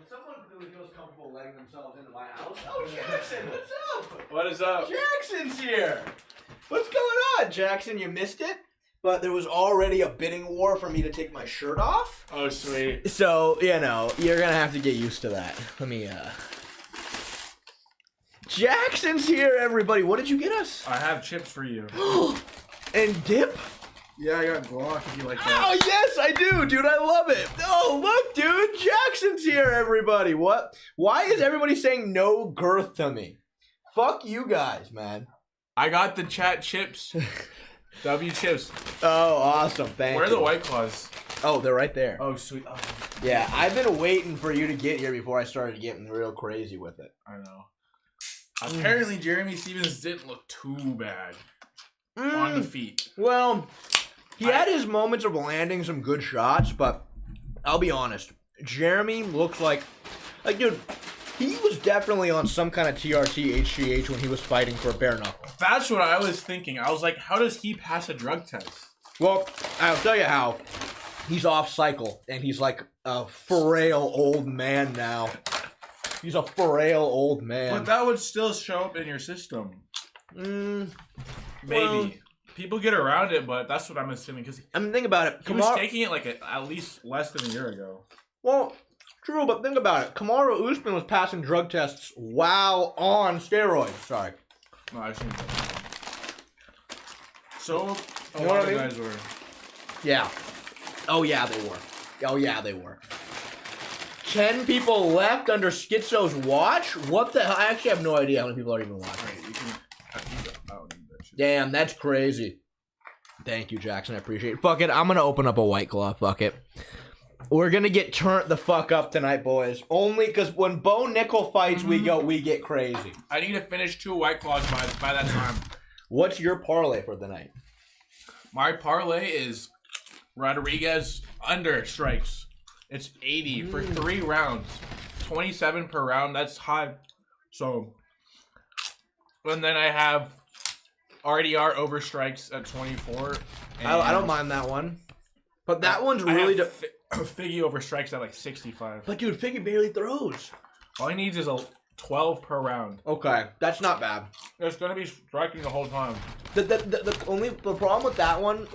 Someone really feels comfortable letting themselves into my house. Oh, Jackson, what's up? What is up? Jackson's here. What's going on, Jackson? You missed it? But there was already a bidding war for me to take my shirt off. Oh, sweet. So, you know, you're going to have to get used to that. Let me, Jackson's here, everybody. What did you get us? I have chips for you. And dip? Yeah, I got guac if you like that. Oh, yes, I do, dude. I love it. Oh, look, dude. Jackson's here, everybody. What? Why is everybody saying no girth to me? Fuck you guys, man. I got the chat chips. W chips. Oh, awesome. Thank you. Where are the White Claws? Oh, they're right there. Oh, sweet. Oh. Yeah, I've been waiting for you to get here before I started getting real crazy with it. I know. Apparently, Jeremy Stevens didn't look too bad on the feet. Well, he had his moments of landing some good shots, but I'll be honest. Jeremy looks like dude, he was definitely on some kind of TRT, HGH when he was fighting for a bare knuckle. That's what I was thinking. I was like, how does he pass a drug test? Well, I'll tell you how. He's off cycle, and he's like a frail old man now. He's a frail old man. But that would still show up in your system. Maybe. Well, people get around it, but that's what I'm assuming. Because I mean, think about it. He was taking it like at least less than a year ago. Well, true, but think about it. Kamaru Usman was passing drug tests while on steroids. Sorry. No, I've seen that. So, you know what I mean? Guys were. Yeah. Oh, yeah, they were. Oh, yeah, they were. 10 people left under Schizo's watch? What the hell? I actually have no idea how many people are even watching. Right, you can, I don't need that shit. Damn, that's crazy. Thank you, Jackson. I appreciate it. Fuck it. I'm going to open up a White Claw. Fuck it. We're gonna get turned the fuck up tonight, boys. Only because when Bo Nickal fights, we get crazy. I need to finish 2 White Claws by that time. What's your parlay for the night? My parlay is Rodriguez under strikes. It's 80 for 3 rounds. 27 per round. That's high. So, and then I have RDR over strikes at 24. I don't mind that one. But that one's really... Figgy over strikes at like 65. But dude, Figgy barely throws. All he needs is a 12 per round. Okay, that's not bad. It's gonna be striking the whole time. The problem with that one,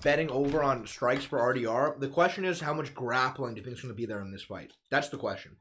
betting over on strikes for RDR, the question is how much grappling do you think is going to be there in this fight? That's the question.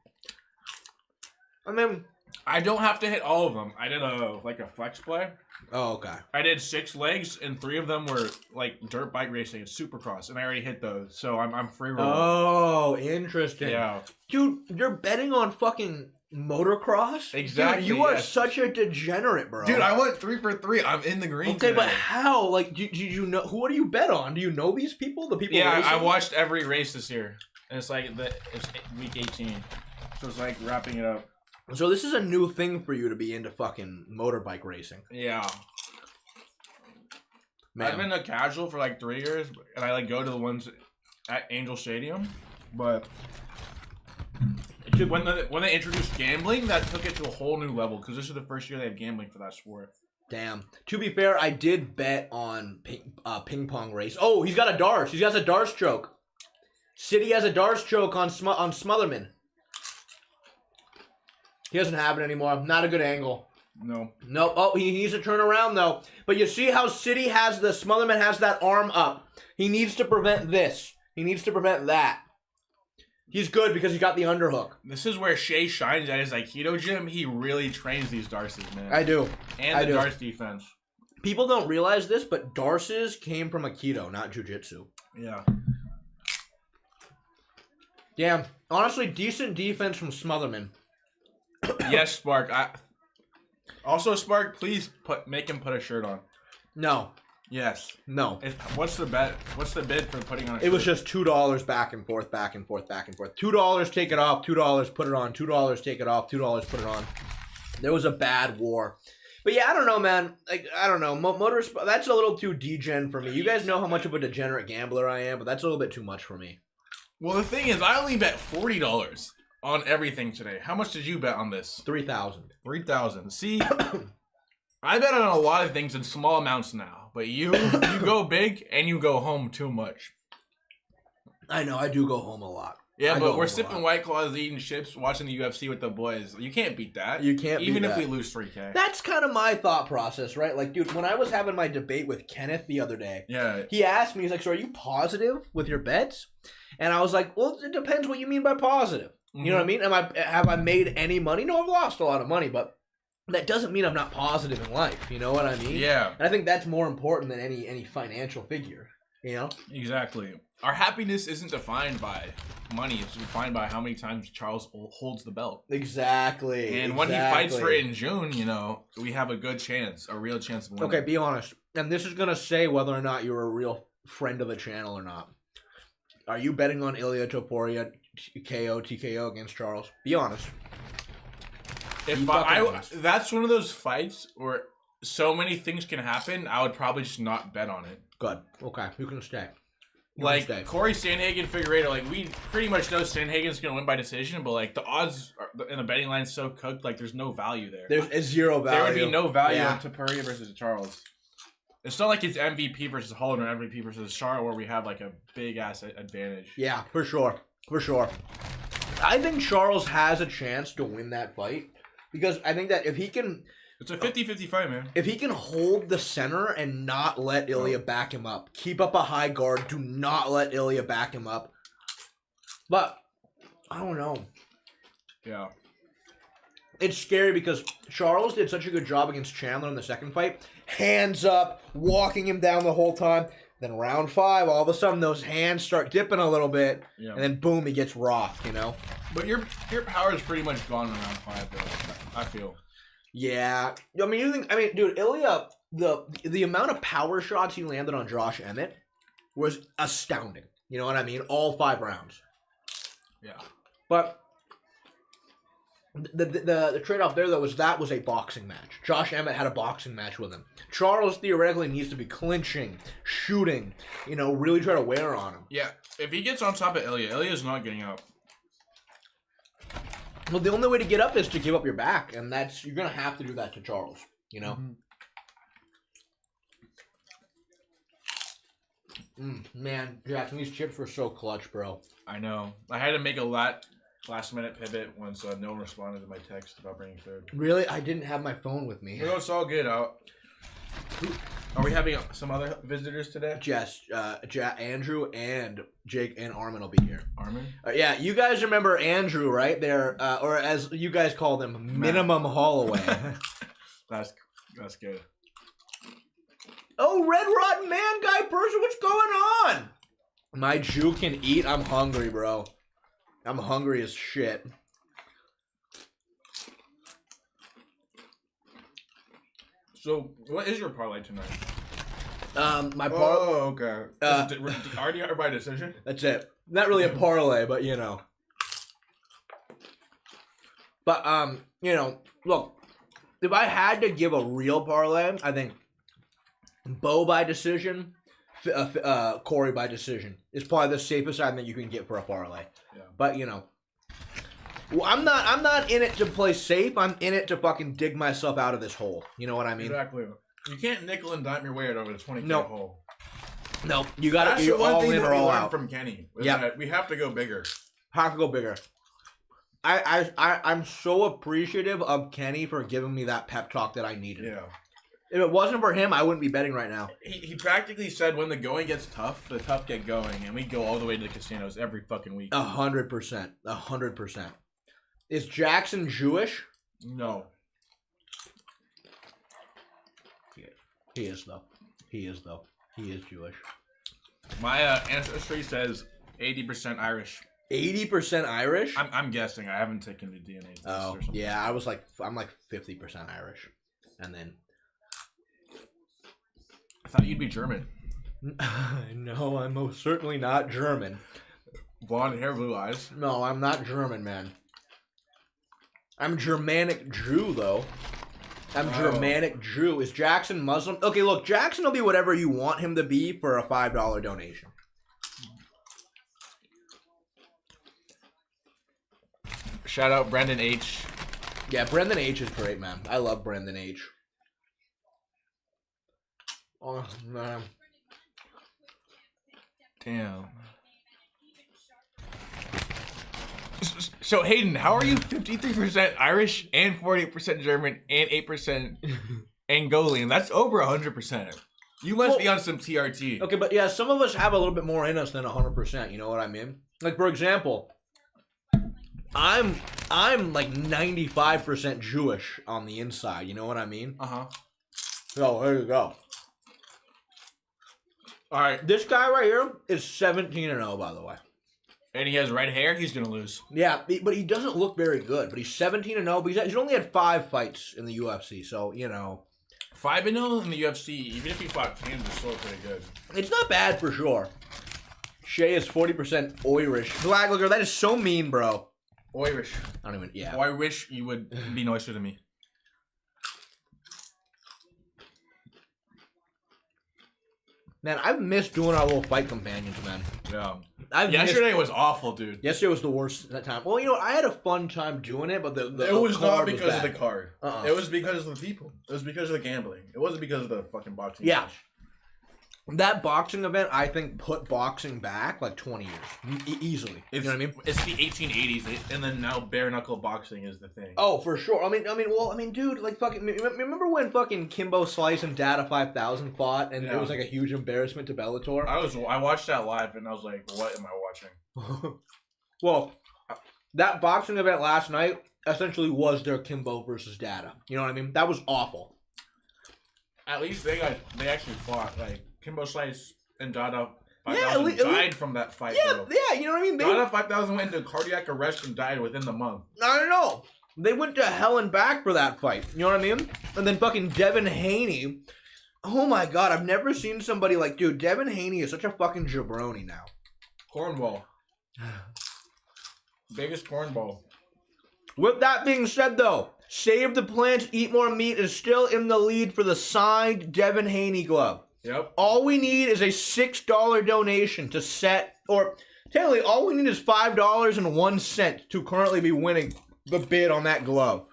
I mean, I don't have to hit all of them. I did a flex play. Oh, okay. I did 6 legs, and 3 of them were like dirt bike racing and supercross, and I already hit those, so I'm free rolling. Oh, interesting. Yeah, dude, you're betting on fucking motocross? Exactly. Dude, you are such a degenerate, bro. Dude, I went 3 for 3. I'm in the green. Okay, today. but how? Like, do you know who do you bet on? Do you know these people? The people? Yeah, racing? I watched every race this year, and it's like it's week 18, so it's like wrapping it up. So this is a new thing for you to be into fucking motorbike racing. Yeah. Man. I've been a casual for like 3 years, and I like go to the ones at Angel Stadium, but when they introduced gambling, that took it to a whole new level because this is the first year they have gambling for that sport. Damn. To be fair, I did bet on ping pong race. Oh, he's got a darts. He has a darts choke. City has a darts choke on Smotherman. He doesn't have it anymore. Not a good angle. No. Nope. Oh, he needs to turn around, though. But you see how City has the Smotherman has that arm up. He needs to prevent this. He needs to prevent that. He's good because he got the underhook. This is where Shay shines at his Aikido gym. He really trains these darces, man. I do. And the darts defense. People don't realize this, but darces came from Aikido, not jiu-jitsu. Yeah. Damn. Honestly, decent defense from Smotherman. Yes, Spark. Also, Spark, please make him put a shirt on. No. Yes. No. What's the bet? What's the bid for putting on a shirt? It was just $2 back and forth, back and forth, back and forth. $2, take it off. $2, put it on. $2, take it off. $2, put it on. There was a bad war. But yeah, I don't know, man. Like, I don't know. That's a little too degen for me. You guys know how much of a degenerate gambler I am, but that's a little bit too much for me. Well, the thing is, I only bet $40 on everything today. How much did you bet on this? 3,000. 3,000. See, I bet on a lot of things in small amounts now, but you go big and you go home too much. I know, I do go home a lot. Yeah, but we're sipping White Claws, eating chips, watching the UFC with the boys. You can't beat that. You can't even beat if that. we lose 3K. That's kind of my thought process, right? Like, dude, when I was having my debate with Kenneth the other day, yeah, he asked me, he's like, so are you positive with your bets? And I was like, well, it depends what you mean by positive. You know what I mean? Have I made any money? No, I've lost a lot of money, but that doesn't mean I'm not positive in life. You know what I mean? Yeah. And I think that's more important than any financial figure. You know? Exactly. Our happiness isn't defined by money. It's defined by how many times Charles holds the belt. Exactly. And when he fights for it in June, you know, we have a good chance, a real chance of winning. Okay, be honest. And this is going to say whether or not you're a real friend of the channel or not. Are you betting on Ilya Topuria TKO against Charles? Be honest. If that's one of those fights where so many things can happen, I would probably just not bet on it. Good. Okay, you can stay. Corey Sandhagen, Figureido, like we pretty much know Sandhagen's gonna win by decision, but like the odds in the betting line's so cooked, like there's no value there. There's zero value. There would be no value in Topuria versus Charles. It's not like it's MVP versus Holland or MVP versus Charles where we have like a big ass advantage. Yeah, for sure. For sure. I think Charles has a chance to win that fight because I think that if he can... It's a 50-50 fight, man. If he can hold the center and not let Ilya back him up, keep up a high guard, do not let Ilya back him up. But, I don't know. Yeah. It's scary because Charles did such a good job against Chandler in the second fight. Hands up, walking him down the whole time. Then round 5, all of a sudden those hands start dipping a little bit. Yeah. And then boom, he gets rocked, you know? But your power is pretty much gone in round 5, though, I feel. Yeah. I mean, dude, Ilya, the amount of power shots he landed on Josh Emmett was astounding. You know what I mean? All 5 rounds. Yeah. But the trade-off there, though, was that was a boxing match. Josh Emmett had a boxing match with him. Charles theoretically needs to be clinching, shooting, really try to wear on him. Yeah, if he gets on top of Ilya's not getting up. Well, the only way to get up is to give up your back, and you're going to have to do that to Charles, Mm-hmm. Man, Jackson, these chips were so clutch, bro. I know. I had to make a last-minute pivot once no one responded to my text about bringing food. Really? I didn't have my phone with me. No, it's all good. Are we having some other visitors today? Jess, Andrew, and Jake and Armin will be here. Armin? Yeah, you guys remember Andrew, right? They're, or as you guys call them, Minimum Holloway. That's good. Oh, Red Rotten Man Guy person, what's going on? My Jew can eat. I'm hungry, bro. I'm hungry as shit. So, what is your parlay tonight? My parlay. Oh, okay. Already by decision? That's it. Not really a parlay, but But look, if I had to give a real parlay, I think Bo by decision, Corey by decision is probably the safest item that you can get for a parlay. Yeah. But well, I'm not in it to play safe. I'm in it to fucking dig myself out of this hole. You know what I mean? Exactly. You can't nickel and dime your way out over the 20K hole. No, you got to That's do the one all thing in that or we all learned out. from Kenny. Yeah, we have to go bigger. Have to go bigger. I'm so appreciative of Kenny for giving me that pep talk that I needed. Yeah. If it wasn't for him, I wouldn't be betting right now. He practically said when the going gets tough, the tough get going, and we go all the way to the casinos every fucking week. 100%. 100%. Is Jackson Jewish? No. He is, though. He is Jewish. My ancestry says 80% Irish. 80% Irish? I'm guessing. I haven't taken the DNA test or something. Yeah, I'm like 50% Irish. And then... I thought you'd be German. No, I'm most certainly not German. Blonde hair, blue eyes. No, I'm not German, man. I'm Germanic Jew, though. I'm Germanic Jew. Is Jackson Muslim? Okay, look, Jackson will be whatever you want him to be for a $5 donation. Shout out Brendan H. Yeah, Brendan H is great, man. I love Brendan H. Oh, man. Damn. So, Hayden, how are you 53% Irish and 48% German and 8% Angolian? That's over 100%. You must be on some TRT. Okay, but yeah, some of us have a little bit more in us than 100%. You know what I mean? Like, for example, I'm like 95% Jewish on the inside. You know what I mean? Uh-huh. So, there you go. All right. This guy right here is 17-0, by the way. And he has red hair. He's going to lose. Yeah, but he doesn't look very good. But he's 17-0. But he's only had 5 fights in the UFC. So, 5-0 in the UFC, even if he fought Cam, is still pretty good. It's not bad for sure. Shay is 40% Irish. Blacklicker, that is so mean, bro. Irish. I don't even, yeah. Oh, I wish you would be nicer to me. Man, I've missed doing our little fight companions, man. Yeah. Yesterday was awful, dude. Yesterday was the worst that time. Well, I had a fun time doing it, but the it was not card because was of the card. It was because of the people. It was because of the gambling. It wasn't because of the fucking boxing. Yeah. Match. That boxing event, I think, put boxing back like 20 years. Easily. You know what I mean? It's the 1880s, and then now bare knuckle boxing is the thing. Oh, for sure. I mean, dude, like, fucking, remember when fucking Kimbo Slice and Data 5000 fought, and it was like a huge embarrassment to Bellator? I watched that live, and I was like, what am I watching? Well, that boxing event last night essentially was their Kimbo versus Data. You know what I mean? That was awful. At least they actually fought. Like, Kimbo Slice and Dada 5000 died from that fight. Yeah, bro. yeah, you know what I mean? Dada 5000 went into cardiac arrest and died within the month. I don't know. They went to hell and back for that fight. You know what I mean? And then fucking Devin Haney. Oh my god, I've never seen somebody like, dude, Devin Haney is such a fucking jabroni now. Cornwall. Biggest cornball. With that being said, though, Save the Plants, Eat More Meat is still in the lead for the signed Devin Haney glove. Yep. All we need is a $6 donation to set, or technically all we need is $5.01 to currently be winning the bid on that glove.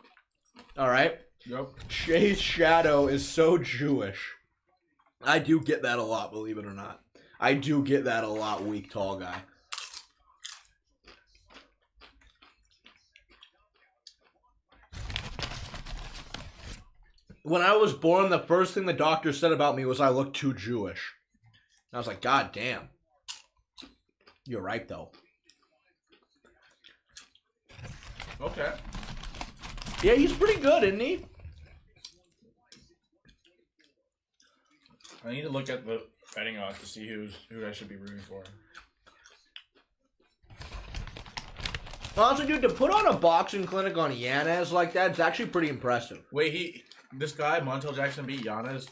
All right? Yep. Shay's shadow is so Jewish. I do get that a lot, believe it or not. I do get that a lot, weak, tall guy. When I was born, the first thing the doctor said about me was I looked too Jewish. And I was like, God damn. You're right, though. Okay. Yeah, he's pretty good, isn't he? I need to look at the betting odds to see who I should be rooting for. Honestly, dude, to put on a boxing clinic on Yanez like that, it's actually pretty impressive. Wait, this guy, Montel Jackson, beat Yanez?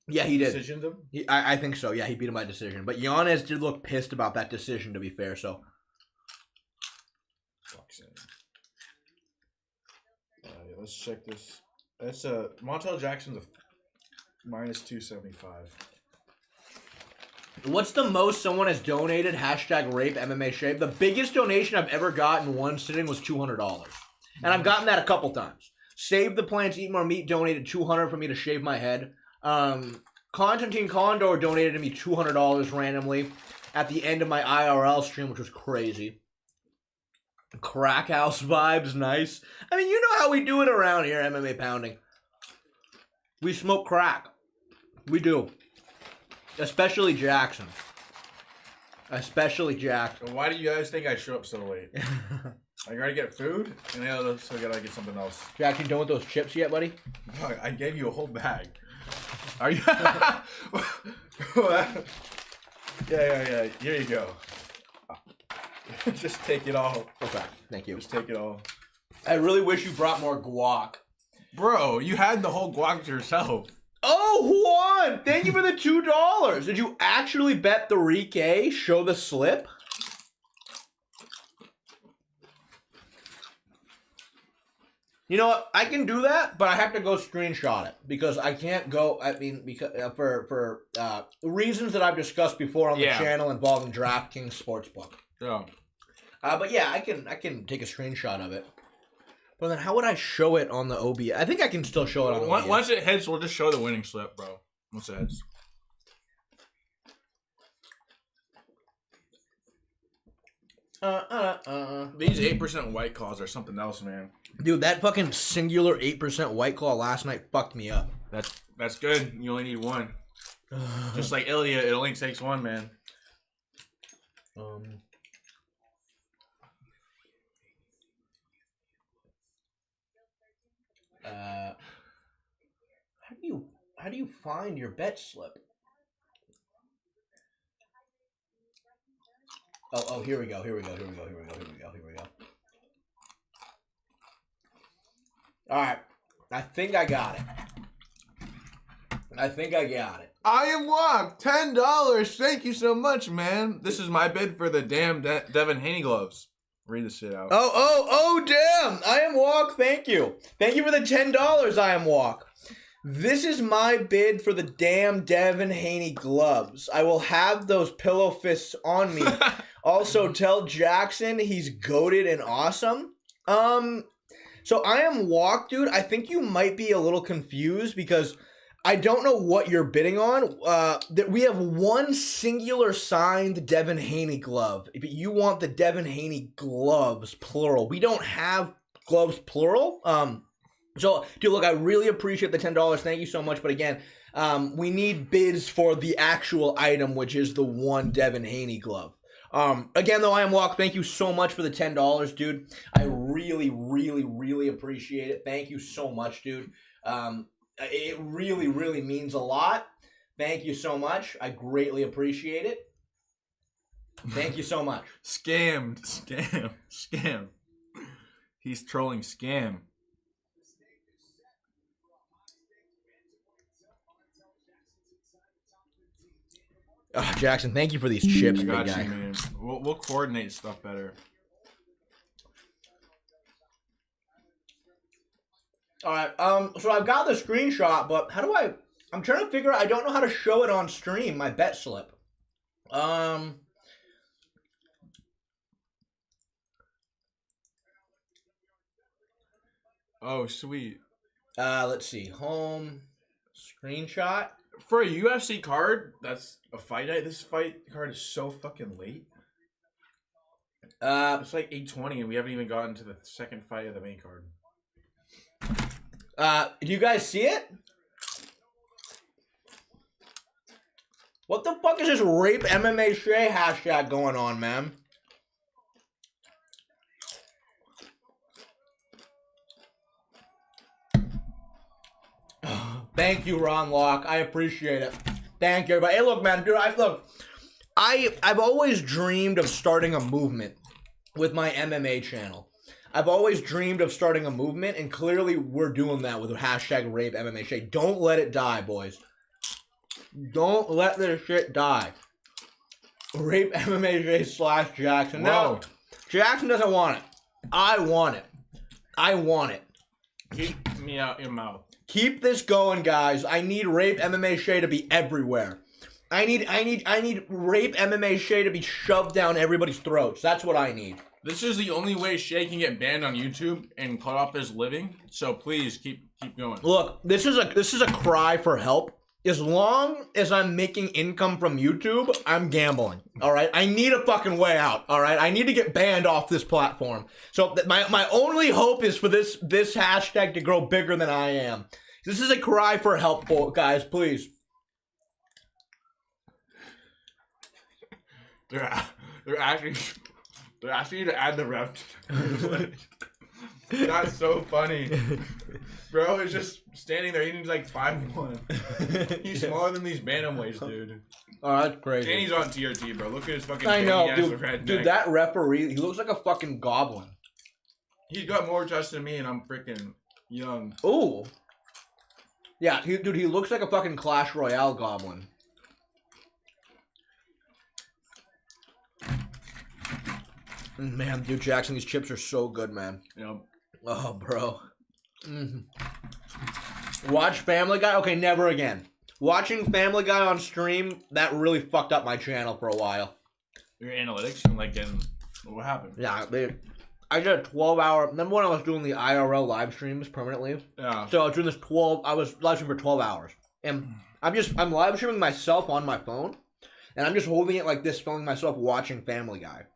Yeah, he did. Decisioned him? I think so. Yeah, he beat him by decision. But Yanez did look pissed about that decision, to be fair, so. Boxing. Yeah, let's check this. That's Montel Jackson's a minus 275. What's the most someone has donated? Hashtag rape MMA shape. The biggest donation I've ever gotten in one sitting was $200. And I've gotten that a couple times. Save the Plants, Eat More Meat donated $200 for me to shave my head. Constantine Condor donated to me $200 randomly at the end of my IRL stream, which was crazy. Crack house vibes, nice. I mean, you know how we do it around here, MMA Pounding. We smoke crack. We do. Especially Jackson. Especially Jackson. Why do you guys think I show up so late? I gotta get food, and I also gotta get something else. Jackson, done with those chips yet, buddy? Dog, I gave you a whole bag. Are you? Yeah. Here you go. Just take it all. Okay, thank you. Just take it all. I really wish you brought more guac. Bro, you had the whole guac to yourself. Oh, Juan! Thank you for the $2. Did you actually bet the Rike? Show the slip? You know what? I can do that, but I have to go screenshot it because I can't go. I mean, because for reasons that I've discussed before on the channel involving DraftKings Sportsbook. Yeah. But yeah, I can take a screenshot of it. But then how would I show it on the OBS? I think I can still show it on OBS. Once it hits, we'll just show the winning slip, bro. Once it hits. These 8% White Claws are something else, man. Dude, that fucking singular 8% White Claw last night fucked me up. That's good. You only need one. Just like Ilya, it only takes one, man. How do you find your bet slip? Oh, here we go. All right. I think I got it. I am Wog. $10. Thank you so much, man. This is my bid for the damn Devin Haney gloves. Read this shit out. Oh, damn. I am Walk. Thank you. Thank you for the $10, I am Walk. This is my bid for the damn Devin Haney gloves. I will have those pillow fists on me. Also, tell Jackson he's goated and awesome. So I am Walk, dude. I think you might be a little confused because I don't know what you're bidding on. That we have one singular signed Devin Haney glove. But you want the Devin Haney gloves, plural. We don't have gloves, plural. So, dude, look, I really appreciate the $10. Thank you so much. But again, we need bids for the actual item, which is the one Devin Haney glove. Again, though, I am Walk. Thank you so much for the $10, dude. I really, really, really appreciate it. Thank you so much, dude. It really, really means a lot. Thank you so much. I greatly appreciate it. Thank you so much. Scam. He's trolling Scam. Jackson, thank you for these chips, I got big guy. you, man. We'll coordinate stuff better. All right. So I've got the screenshot, but how do I? I'm trying to figure out. I don't know how to show it on stream. My bet slip. Oh, sweet. Let's see. Home screenshot. For a UFC card, that's a fight night. This fight card is so fucking late. It's like 8:20, and we haven't even gotten to the second fight of the main card. Do you guys see it? What the fuck is this rape MMA Shay hashtag going on, man? Thank you, Ron Locke. I appreciate it. Thank you, everybody. Hey, look, man, dude. I've always dreamed of starting a movement with my MMA channel. I've always dreamed of starting a movement, and clearly we're doing that with hashtag rape MMA Shay. Don't let it die, boys. Don't let this shit die. Rape MMA Shay / Jackson. No, Jackson doesn't want it. I want it. I want it. Keep me out your mouth. Keep this going, guys. I need Rape MMA Shay to be everywhere. I need Rape MMA Shay to be shoved down everybody's throats. That's what I need. This is the only way Shay can get banned on YouTube and cut off his living. So please keep going. Look, this is a cry for help. As long as I'm making income from YouTube, I'm gambling. All right, I need a fucking way out. All right, I need to get banned off this platform. So my only hope is for this hashtag to grow bigger than I am. This is a cry for help, guys. Please. They're asking you to add the rep. That's so funny. Bro is just standing there eating like 5'1". He's smaller than these bantamweights, dude. Oh, that's crazy. And he's on TRT, bro. Look at his fucking I know, red dude. neck. That referee, he looks like a fucking goblin. He's got more chest than me, and I'm freaking young. Ooh. Yeah, he looks like a fucking Clash Royale goblin. Man, dude, Jackson, these chips are so good, man. Yep. Oh, bro. Watch Family Guy? Okay, never again. Watching Family Guy on stream, that really fucked up my channel for a while. Your analytics, and like, what happened? Yeah, I did a 12-hour. Remember when I was doing the IRL live streams permanently? Yeah. So I was doing this I was live streaming for 12 hours. And I'm live streaming myself on my phone. And I'm just holding it like this, filming myself watching Family Guy.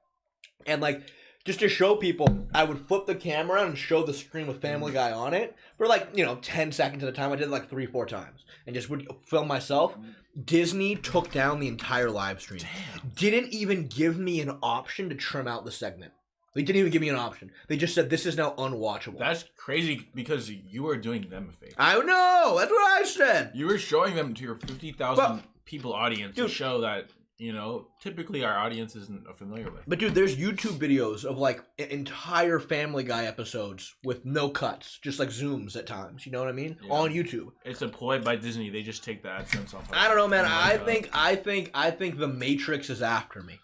And like, just to show people, I would flip the camera and show the screen with Family Guy on it for like, 10 seconds at a time. I did it like 3-4 times. And just would film myself. Disney took down the entire live stream. Damn. Didn't even give me an option to trim out the segment. They didn't even give me an option. They just said, this is now unwatchable. That's crazy because you were doing them a favor. I know. That's what I said. You were showing them to your 50,000 people audience to show that, typically our audience isn't familiar with. But dude, there's YouTube videos of like entire Family Guy episodes with no cuts, just like zooms at times. You know what I mean? Yeah. On YouTube. It's employed by Disney. They just take the AdSense off. I don't know, man. I think the Matrix is after me.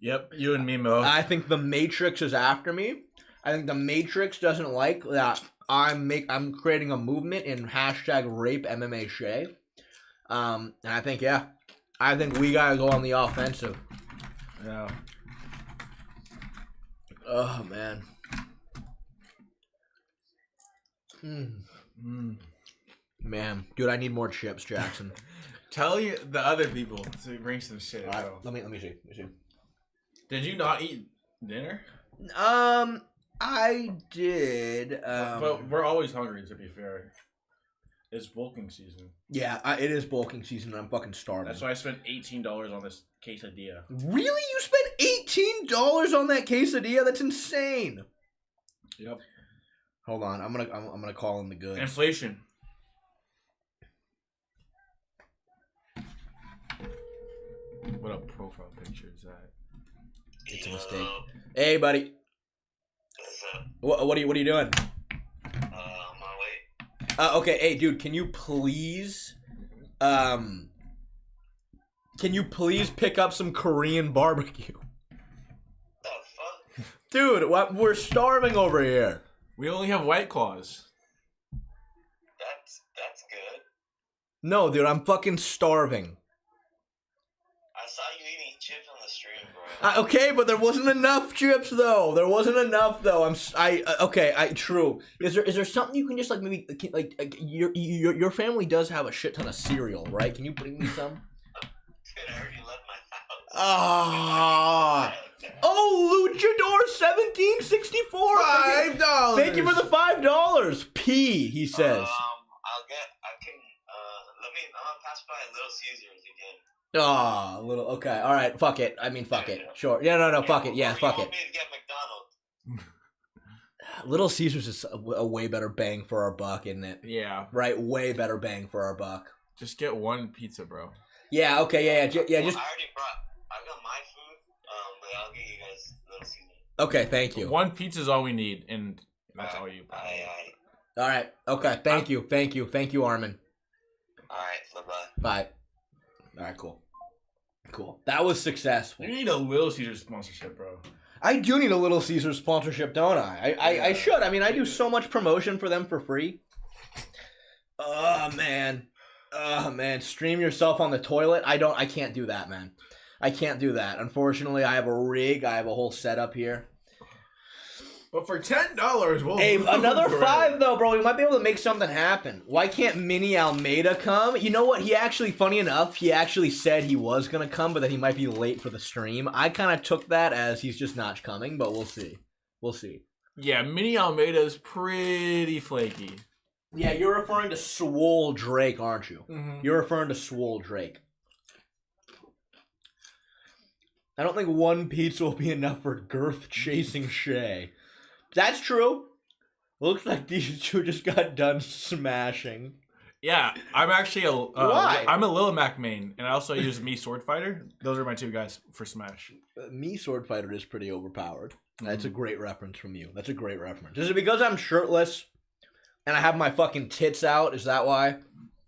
Yep, you and me, Mo. I think the Matrix is after me. I think the Matrix doesn't like that I'm creating a movement in hashtag rape MMA Shay. And I think we gotta go on the offensive. Yeah. Oh man. Man, dude, I need more chips, Jackson. Tell you the other people to bring some shit. All right, let me see. Did you not eat dinner? I did. But we're always hungry, to be fair. It's bulking season. Yeah, it is bulking season, and I'm fucking starving. That's why I spent $18 on this quesadilla. Really? You spent $18 on that quesadilla? That's insane. Yep. Hold on, I'm gonna call in the goods. Inflation. What a profile picture is that? It's a mistake. Hey, buddy. What's up? What are you doing? On my way. Okay. Hey, dude. Can you please pick up some Korean barbecue? The fuck? Dude, we're starving over here. We only have White Claws. No, dude, I'm fucking starving. I saw you eating chips on the stream, bro. Okay, but there wasn't enough chips though. There wasn't enough though. True. Is there something you can just like maybe like your family does have a shit ton of cereal, right? Can you bring me some? Dude, I already left my house. Ah. Oh, Luchador 1764. $5. Thank you for the $5. P, he says. I'm gonna pass by Little Caesars again. Ah, little. Okay, all right. Fuck it. I mean, fuck it. Sure. Yeah, no. Fuck it. Yeah, fuck it. You want me to get McDonald's? Little Caesars is a way better bang for our buck, isn't it? Yeah. Right, way better bang for our buck. Just get one pizza, bro. Yeah. Okay. Yeah. Just. I got my food. But I'll get you guys Little Caesars. Okay. Thank you. One pizza is all we need, and that's all you. All right. Okay. Thank you. Thank you, Armin. All right. Bye-bye. Bye. All right. Cool. That was successful. You need a Little Caesars sponsorship, bro. I do need a Little Caesars sponsorship, don't I? I should. I mean, I do so much promotion for them for free. Oh man. Stream yourself on the toilet. I can't do that, man. I can't do that. Unfortunately, I have a rig. I have a whole setup here. But for $10, we'll Hey, another $5 though, bro. We might be able to make something happen. Why can't Mini Almeida come? You know what? He actually, funny enough, he actually said he was gonna come, but that he might be late for the stream. I kind of took that as he's just not coming, but we'll see. Yeah, Mini Almeida is pretty flaky. Yeah, you're referring to Swole Drake, aren't you? Mm-hmm. You're referring to Swole Drake. I don't think one pizza will be enough for girth chasing Shay. That's true. Looks like these two just got done smashing. Yeah, I'm actually Why? I'm a Lil Mac main, and I also use Me Sword Fighter. Those are my two guys for Smash. Me Sword Fighter is pretty overpowered. That's a great reference from you. That's a great reference. Is it because I'm shirtless and I have my fucking tits out? Is that why?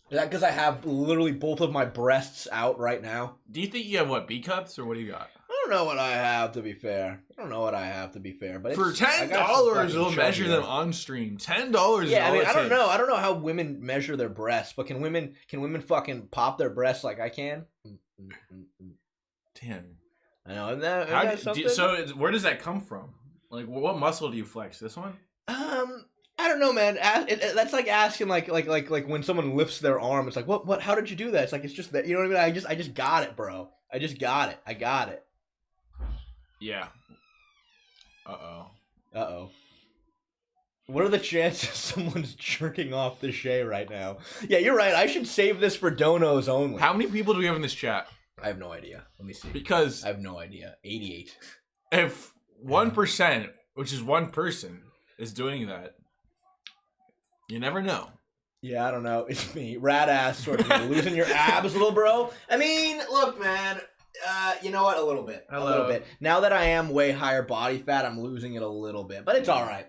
Is that because I have literally both of my breasts out right now? Do you think you have what, B cups or what do you got? I don't know what I have, to be fair. But For $10, we'll measure them on stream. $10. Yeah, I mean, I don't know. I don't know how women measure their breasts, but can women fucking pop their breasts like I can? Damn. I know. Isn't that something? So where does that come from? Like, what muscle do you flex? This one? I don't know, man. That's like asking, like when someone lifts their arm. It's like, what? How did you do that? It's like it's just that. You know what I mean? I just got it, bro. I got it. Yeah. Uh-oh. What are the chances someone's jerking off the Shay right now? Yeah, you're right. I should save this for donos only. How many people do we have in this chat? I have no idea. Let me see. Because I have no idea. 88. If 1%, which is one person, is doing that, you never know. Yeah, I don't know. It's me. Rat ass sort of losing your abs, little bro. I mean, look, man. You know what? A little bit. Now that I am way higher body fat, I'm losing it a little bit. But it's all right.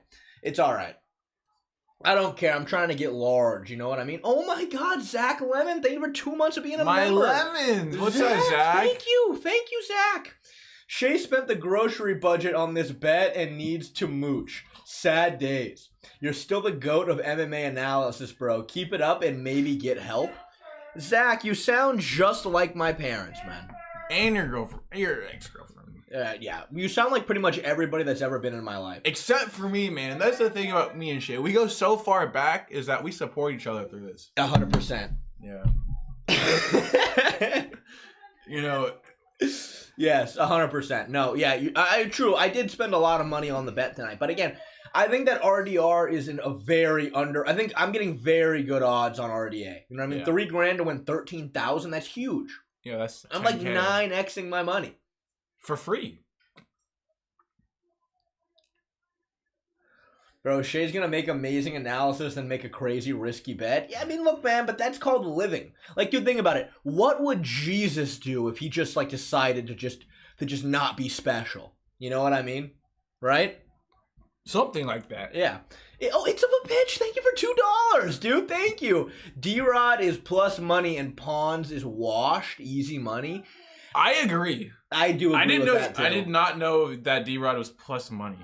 I don't care. I'm trying to get large. You know what I mean? Oh my God, Zach Lemon. Thank you for 2 months of being a member. My lemons. What's up, Zach? Thank you, Zach. Shay spent the grocery budget on this bet and needs to mooch. Sad days. You're still the GOAT of MMA analysis, bro. Keep it up and maybe get help. Zach, you sound just like my parents, man. And your ex-girlfriend. Yeah. You sound like pretty much everybody that's ever been in my life. Except for me, man. That's the thing about me and Shay. We go so far back is that we support each other through this. 100%. Yeah. You know. Yes, 100%. No, yeah, true. I did spend a lot of money on the bet tonight. But again, I think that RDR is in a very I think I'm getting very good odds on RDA. You know what I mean? Yeah. $3,000 to win 13,000. That's huge. Yeah, that's. I'm like 9xing my money for free. Bro, Shay's gonna make amazing analysis and make a crazy risky bet. Yeah, I mean, look, man, but that's called living. Like, dude, think about it. What would Jesus do if he just like decided to just not be special? You know what I mean? Right? Something like that. Yeah. It's of a pitch. Thank you for $2, dude. Thank you. D-Rod is plus money and Pawns is washed. Easy money. I agree. I do agree with that too. I did not know that D-Rod was plus money.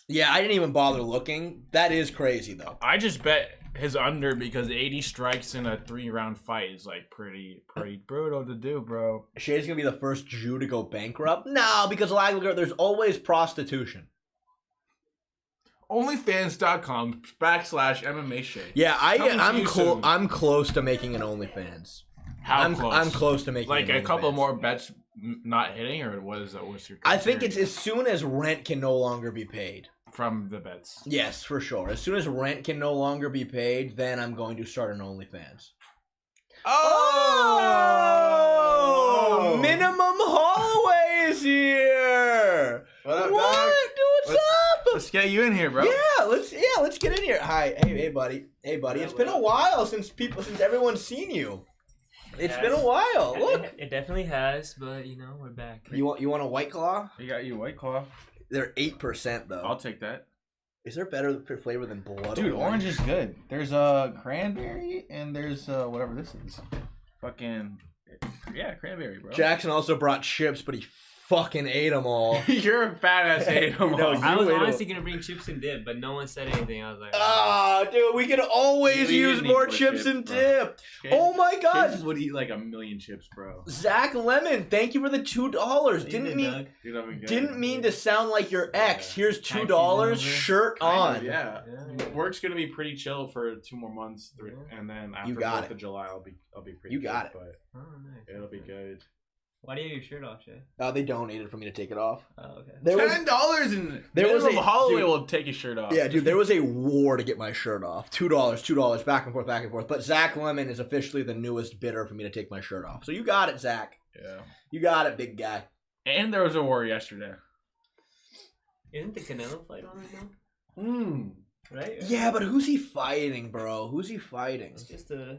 Yeah, I didn't even bother looking. That is crazy, though. I just bet his under because 80 strikes in a 3-round fight is like pretty brutal to do, bro. Shay's gonna be the first Jew to go bankrupt. No, because there's always prostitution. Onlyfans.com/MMA Shay. Yeah, Coming to you soon. I'm close to making an OnlyFans. How close? I'm close to making like an a couple OnlyFans. more bets not hitting, or what's your? I think it's criteria? as soon as rent can no longer be paid. From the bets. Yes, for sure. As soon as rent can no longer be paid, then I'm going to start an OnlyFans. Oh! Minimum Holloway is here. What up, What? dog? Dude, what's up? Let's get you in here, bro. Yeah, let's get in here. Hi, hey, buddy. Hey, buddy. It's been a while since everyone's seen you. It's been a while. Look. It definitely has, but we're back. You want a White Claw? We got you White Claw. They're 8% though. I'll take that. Is there better flavor than blood? Dude, orange is good. There's cranberry and there's whatever this is. Fucking yeah, cranberry, bro. Jackson also brought chips, but he fucking ate them all. You're a fat ass ate them No, all. you I was ate 'em. honestly gonna bring chips and dip, but no one said anything. I was like, Ah, dude, we could always We use didn't more eat chips chips, and bro. dip. Oh my Kids god. would eat like 1,000,000 chips, bro. Zach Lemon, thank you for the $2. Didn't mean didn't mean to sound like your ex. Here's $2, shirt on. Yeah. Yeah. Work's gonna be pretty chill for 2 more months, and then after got 4th it. of July, I'll be pretty. You got good, Oh, nice. but it'll be good. Why do you have your shirt off, Shay? They donated for me to take it off. Oh, okay. There was $10 and there was minimum a- Holloway dude. will take his shirt off. Yeah, dude, there was a war to get my shirt off. $2, back and forth. But Zach Lemon is officially the newest bidder for me to take my shirt off. So you got it, Zach. Yeah. You got it, big guy. And there was a war yesterday. Isn't the Canelo fight on right now? Right? Yeah, but who's he fighting, bro? Who's he fighting? It's just a.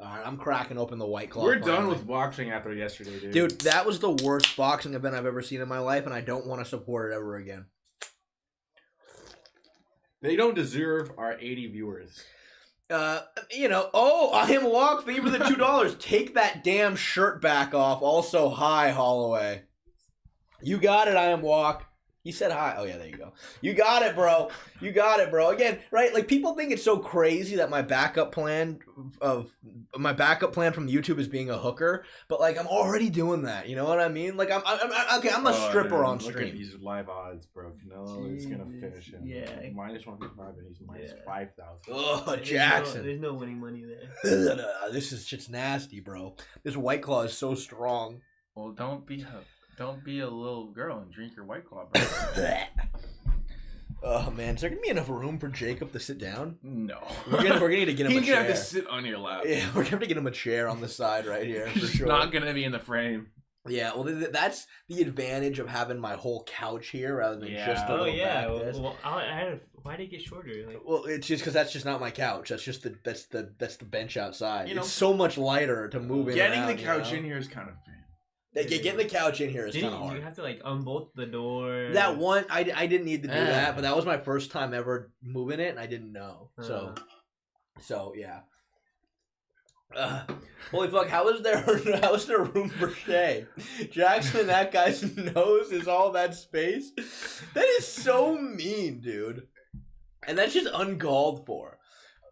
All right, I'm cracking open the White Claw. We're done finally. with boxing after yesterday, dude. Dude, that was the worst boxing event I've ever seen in my life, and I don't want to support it ever again. They don't deserve our 80 viewers. I am locked. Thank you for the $2. Take that damn shirt back off. Also, hi, Holloway. You got it, I am walk. He said hi. Oh, yeah, there you go. You got it, bro. You got it, bro. Again, right? Like, people think it's so crazy that my backup plan from YouTube is being a hooker, but, like, I'm already doing that. You know what I mean? Like, I'm a stripper on Look at stream. these live odds, bro. Canelo is going to finish him. Yeah. Minus 155, and he's minus Yeah. 5,000. Oh, Jackson. There's no winning money there. This is shit's nasty, bro. This White Claw is so strong. Well, don't be a little girl and drink your White Claw, bro. Oh man, is there gonna be enough room for Jacob to sit down? No. We're gonna need to get him He's a gonna chair. have to sit on your lap. Yeah, we're gonna have to get him a chair on the side right here for He's sure. not gonna be in the frame. Yeah, well, that's the advantage of having my whole couch here rather than Yeah. just a Oh little yeah. back desk. Well, why did it get shorter? Like, Well, it's just because that's just not my couch. That's just that's the bench outside. You know, it's so much lighter to move in. Getting around, the couch you know? in here is kind of pain. Getting the couch in here is kind of do hard. you have to like unbolt the door? That one, I didn't need to do Ah. that, but that was my first time ever moving it, and I didn't know. Uh. So yeah. Holy fuck! How is there room for Shay? Jackson, that guy's nose is all that space. That is so mean, dude. And that's just uncalled for.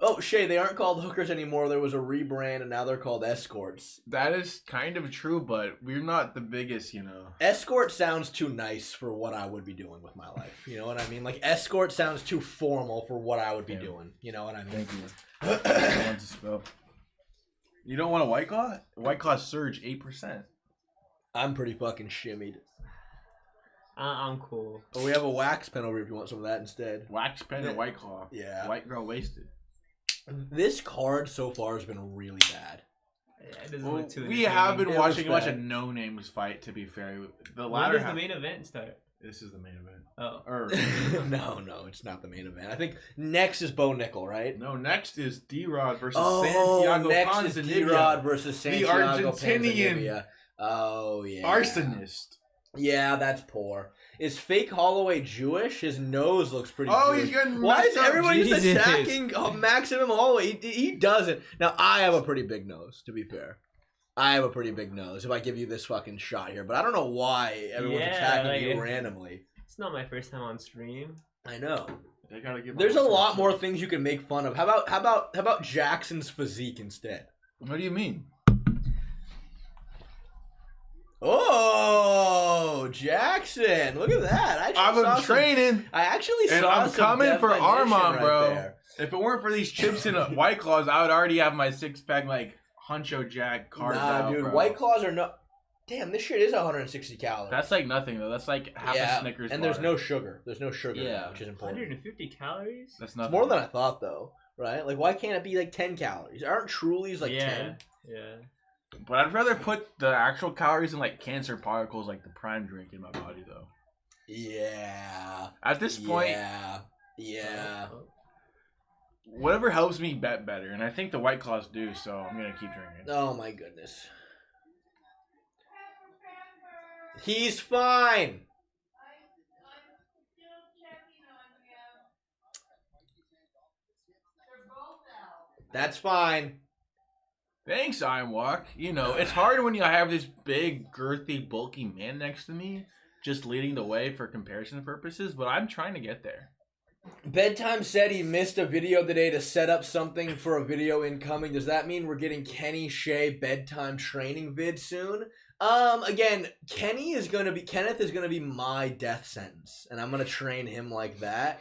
Oh, Shay, they aren't called hookers anymore. There was a rebrand, and now they're called escorts. That is kind of true, but we're not the biggest, you know. Escort sounds too nice for what I would be doing with my life. You know what I mean? Like, escort sounds too formal for what I would be doing. You know what I mean? Thank you. I want to spell. You don't want a White Claw? White Claw Surge 8%. I'm pretty fucking shimmied. I'm cool. Oh, we have a wax pen over here if you want some of that instead. Wax pen or White Claw? Yeah. White girl wasted. This card so far has been really bad. Yeah, it doesn't Well, look too we have been It watching a was bunch bad. of no-names fight, to be fair. The When latter does the half... main event start? This is the main event. Oh. Or... No, it's not the main event. I think next is Bo Nickal, right? No, next is D-Rod versus Oh, Santiago next is D-Rod versus Santiago Argentinian Panzanibia. Oh, yeah. arsonist. Yeah, that's poor. Is Fake Holloway Jewish? His nose looks pretty Oh, Jewish. he's getting Why is messed up. everybody just Jesus. attacking Maximum Holloway? He doesn't. Now, I have a pretty big nose, to be fair. I have a pretty big nose if I give you this fucking shot here. But I don't know why everyone's Yeah, attacking like you it- randomly. It's not my first time on stream. I know. They gotta give. There's a lot more things you can make fun of. How about Jackson's physique instead? What do you mean? Oh, Jackson! Look at that. I've been training. I actually and saw I'm some coming for definition Armand, right bro. there. If it weren't for these chips and White Claws, I would already have my 6-pack like Huncho Jack cards out, dude. bro. White Claws are no. Damn, this shit is 160 calories. That's like nothing though. That's like half a Snickers. And bar. there's no sugar. There's no sugar, Yeah. which is important. 150 calories? That's nothing. It's more than I thought, though. Right? Like, why can't it be like 10 calories? Aren't Trulies like 10? Yeah. But I'd rather put the actual calories in like cancer particles, like the prime drink, in my body though. Yeah. At this point, Yeah. whatever helps me bet better, and I think the White Claws do, so I'm gonna keep drinking. Oh my goodness. He's fine. That's fine. Thanks, Ironwalk. You know, it's hard when you have this big, girthy, bulky man next to me, just leading the way for comparison purposes, but I'm trying to get there. Bedtime said he missed a video today to set up something for a video incoming. Does that mean we're getting Kenny Shea bedtime training vid soon? Again, Kenneth is gonna be my death sentence, and I'm gonna train him like that.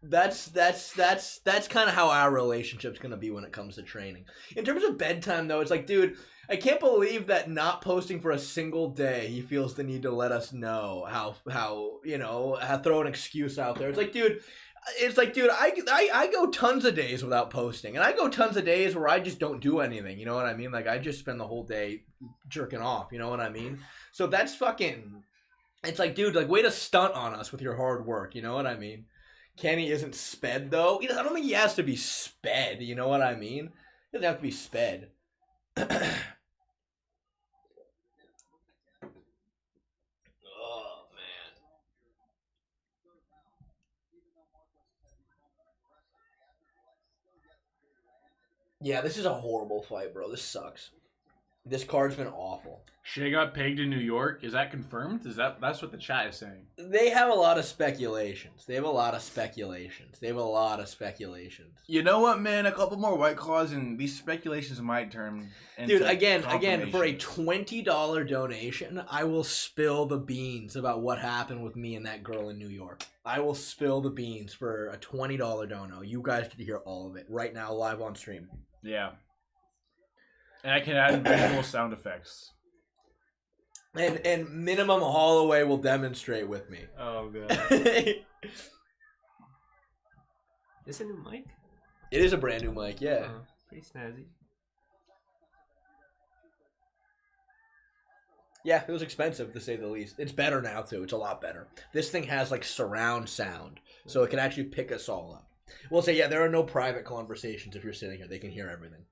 That's kind of how our relationship's gonna be when it comes to training. In terms of bedtime, though, it's like, dude, I can't believe that not posting for a single day, he feels the need to let us know how throw an excuse out there. It's like, dude, I go tons of days without posting, and I go tons of days where I just don't do anything. You know what I mean? Like, I just spend the whole day jerking off. You know what I mean? So that's fucking. It's like, dude, like, way to stunt on us with your hard work. You know what I mean? Kenny isn't sped though. I don't think he has to be sped. You know what I mean? He doesn't have to be sped. Oh man. Yeah, this is a horrible fight, bro. This sucks. This card's been awful. Shea got pegged in New York. Is that confirmed? That's what the chat is saying? They have a lot of speculations. You know what, man? A couple more White Claws and these speculations might turn into Dude, again, for a confirmation. $20 donation, I will spill the beans about what happened with me and that girl in New York. I will spill the beans for a $20 dono. You guys get to hear all of it right now, live on stream. Yeah. And I can add visual sound effects. And minimum Holloway will demonstrate with me. Oh, God. Is it a new mic? It is a brand new mic, yeah. Oh, pretty snazzy. Yeah, it was expensive to say the least. It's better now too. It's a lot better. This thing has like surround sound, so it can actually pick us all up. We'll say, yeah, there are no private conversations if you're sitting here. They can hear everything.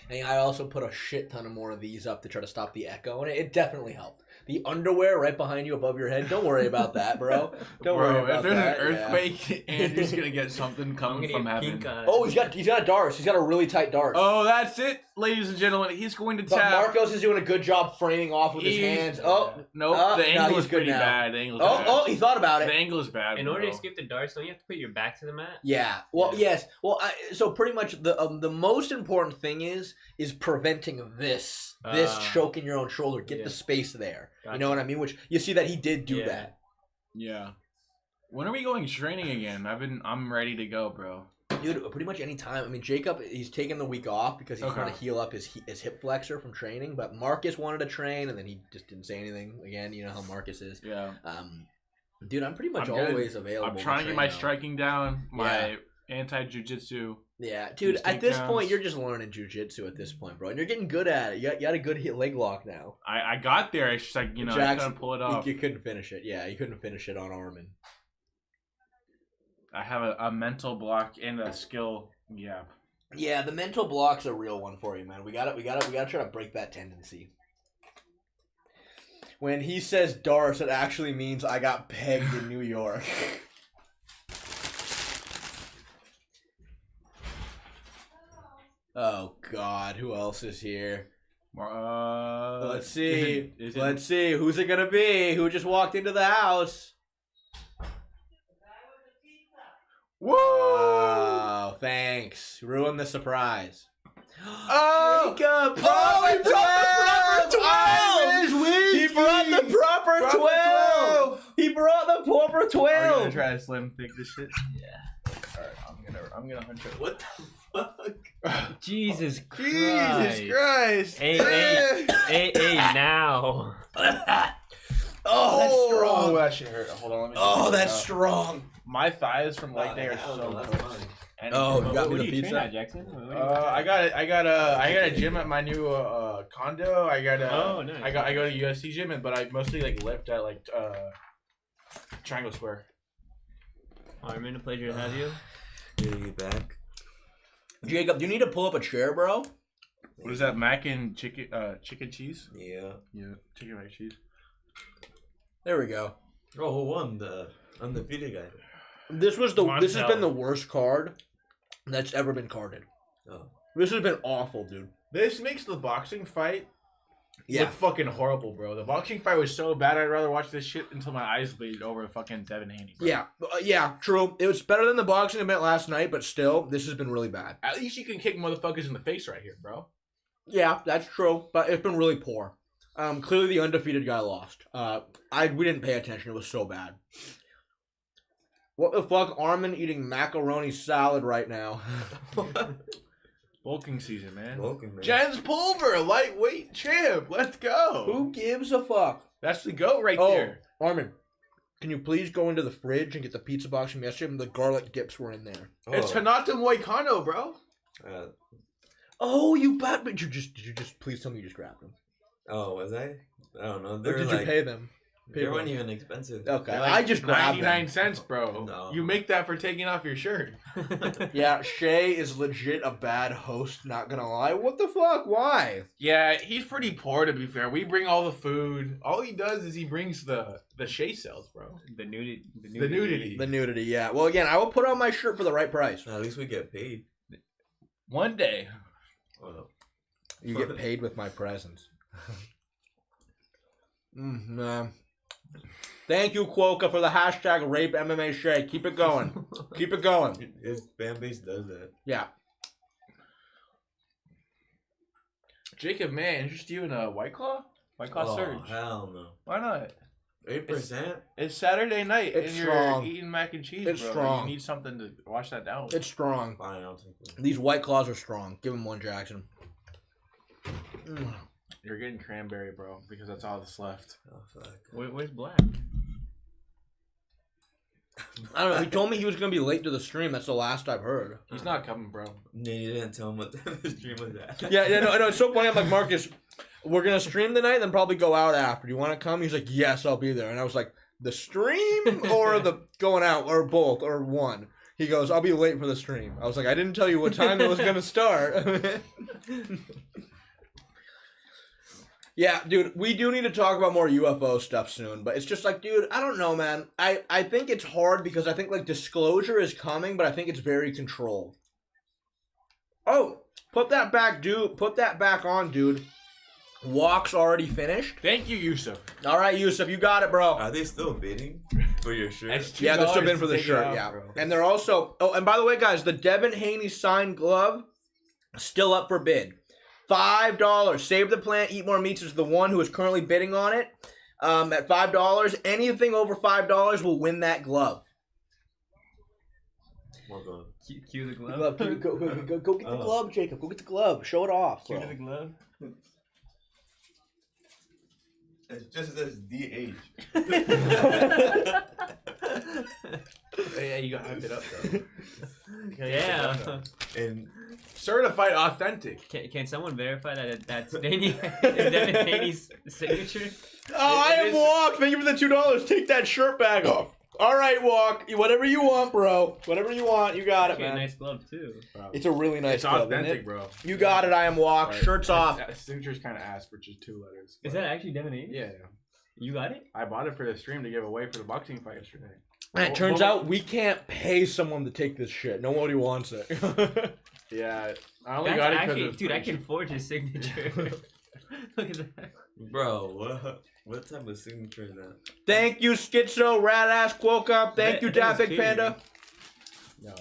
And I also put a shit ton of more of these up to try to stop the echo, and it definitely helped. The underwear right behind you above your head, don't worry about that, bro. Don't worry about that. If there's an earthquake, Andrew's going to get something coming from heaven. Oh, he's got a Darce. He's got a really tight Darce. Oh, that's it, ladies and gentlemen. He's going to But tap. Marcos is doing a good job framing off with his hands. Oh, nope. The angle he's is good pretty now. bad. The angle's bad. Oh, he thought about The it. angle is bad. In order bro. to skip the darts, don't you have to put your back to the mat? Yeah. Well, yes. Well, so pretty much the most important thing is preventing this choke in your own shoulder. Get the space there. Gotcha. You know what I mean? Which you see that he did do that. Yeah. When are we going training again? I'm ready to go, bro. Dude, pretty much any time. I mean, Jacob, he's taking the week off because he's trying to heal up his hip flexor from training. But Marcus wanted to train, and then he just didn't say anything. Again, you know how Marcus is. Yeah. Dude, I'm pretty much I'm good. always available. I'm trying to get my now. striking down, my anti-jiu-jitsu. Yeah, dude, Just at this takedowns. point, you're just learning jiu-jitsu at this point, bro. And you're getting good at it. You got a good leg lock now. I got there. It's just like, I couldn't pull it off. You couldn't finish it. Yeah, you couldn't finish it on Armin. I have a mental block and a skill gap. Yeah, the mental block's a real one for you, man. We gotta try to break that tendency. When he says Darce, it actually means I got pegged in New York. Oh God, who else is here? Let's see. Let's see. Who's it gonna be? Who just walked into the house? Woo! Oh, thanks. Ruined the surprise. Oh! Jacob! Oh, he brought the proper 12! He brought the proper 12! He brought the proper Are you 12! gonna try to slim thick this shit? Yeah. Alright, I'm gonna hunch it. What the fuck? Jesus Christ. Jesus Christ! Hey, now. Oh, that's Oh, strong. that shit hurt. Hold on, let me Oh, check that's it out. strong. My thighs from leg day are Hell so no, that's cooked. mine. And Oh, you got What me do the you train pizza? at, Jackson? What do you I got a gym at my new condo. I got a Oh, nice. I go to UFC gym, but I mostly like lift at like Triangle Square. Armin, a pleasure to have you. Good to get back. Jacob, do you need to pull up a chair, bro? What is that? Mac and chicken cheese? Yeah. Yeah, chicken mac and cheese. There we go. Oh, who won? The undefeated guy. This has Montel. been the worst card that's ever been carded. Oh. This has been awful, dude. This makes the boxing fight Yeah. look fucking horrible, bro. The boxing fight was so bad. I'd rather watch this shit until my eyes bleed over fucking Devin Haney. Bro. Yeah, true. It was better than the boxing event last night, but still, this has been really bad. At least you can kick motherfuckers in the face right here, bro. Yeah, that's true, but it's been really poor. Clearly the undefeated guy lost. We didn't pay attention. It was so bad. What the fuck? Armin eating macaroni salad right now. Bulking season, man. Welcome, man. Jens Pulver, lightweight champ. Let's go. Who gives a fuck? That's the goat right Oh, there. Armin, can you please go into the fridge and get the pizza box from yesterday? The garlic dips were in there. Oh. It's Hanata Moicano, bro. Oh, you bad! But did you just please tell me you just grabbed them? Oh, was I? I don't know. Or They're did like, you pay them? they weren't even expensive. Okay, They're like I just grabbed 99 them. cents, bro. No. You make that for taking off your shirt. Yeah, Shay is legit a bad host. Not gonna lie. What the fuck? Why? Yeah, he's pretty poor, to be fair. We bring all the food. All he does is he brings the Shea cells, bro. The nudity. The nudity. The nudity. Yeah. Well, again, I will put on my shirt for the right price. At least we get paid. One day. Oh, no. You get paid with my presence. Man. Thank you, Quokka, for the hashtag rape MMA Shay. Keep it going. Keep it going. His fan base does that. Yeah. Jacob, man, interest you in a White Claw? White Claw Surge. Hell no. Why not? 8%? It's Saturday night It's and strong. you're eating mac and cheese, It's bro. strong. You need something to wash that down with. It's strong. Fine, I'll take it. These White Claws are strong. Give him one, Jackson. You're getting cranberry, bro, because that's all that's left. Oh, fuck. Where's Black? I don't know. He told me he was going to be late to the stream. That's the last I've heard. He's not coming, bro. No, you didn't tell him what the stream was at. Yeah, I know. It's so funny. I'm like, Marcus, we're going to stream tonight, then probably go out after. Do you want to come? He's like, yes, I'll be there. And I was like, the stream or the going out or both or one? He goes, I'll be late for the stream. I was like, I didn't tell you what time it was going to start. Yeah, dude, we do need to talk about more UFO stuff soon, but it's just like, dude, I don't know, man. I think it's hard because I think, like, disclosure is coming, but I think it's very controlled. Oh, put that back, dude. Put that back on, dude. Walk's already finished. Thank you, Yusuf. All right, Yusuf, you got it, bro. Are they still bidding for your shirt? That's Yeah, they're still bidding $2 for to the take it shirt, off, yeah. bro. And they're also, oh, and by the way, guys, the Devin Haney signed glove, still up for bid. $5. Save the plant, eat more meats is the one who is currently bidding on it. At $5. Anything over $5 will win that glove. Well done. Cue the glove. Go get the Oh. glove, Jacob. Go get the glove. Show it off. Cue Bro. the glove. It just says DH. Yeah, you got to hype it up, though. Yeah. And Certified authentic. Can someone verify that that's Devin Haney's signature? Oh, I am Walk. Thank you for the $2. Take that shirt back off. All right, Walk. Whatever you want, bro. Whatever you want. You got it, Get a man. nice glove too. It's a really nice It's glove, isn't authentic, it? bro. You got it. I am Walk. Right. Shirts off. That signature's kind of ass for just 2 letters. Is that actually Devin Haney? Yeah. You got it? I bought it for the stream to give away for the boxing fight yesterday. And it turns out we can't pay someone to take this shit. Nobody wants it. Yeah, I only That's got it actually, because dude, I can forge his signature. Look at that. bro, what type of signature is that? Thank you, Schizo, Rat Ass Quokka. Thank you, That is Daffy cheating. Panda. No.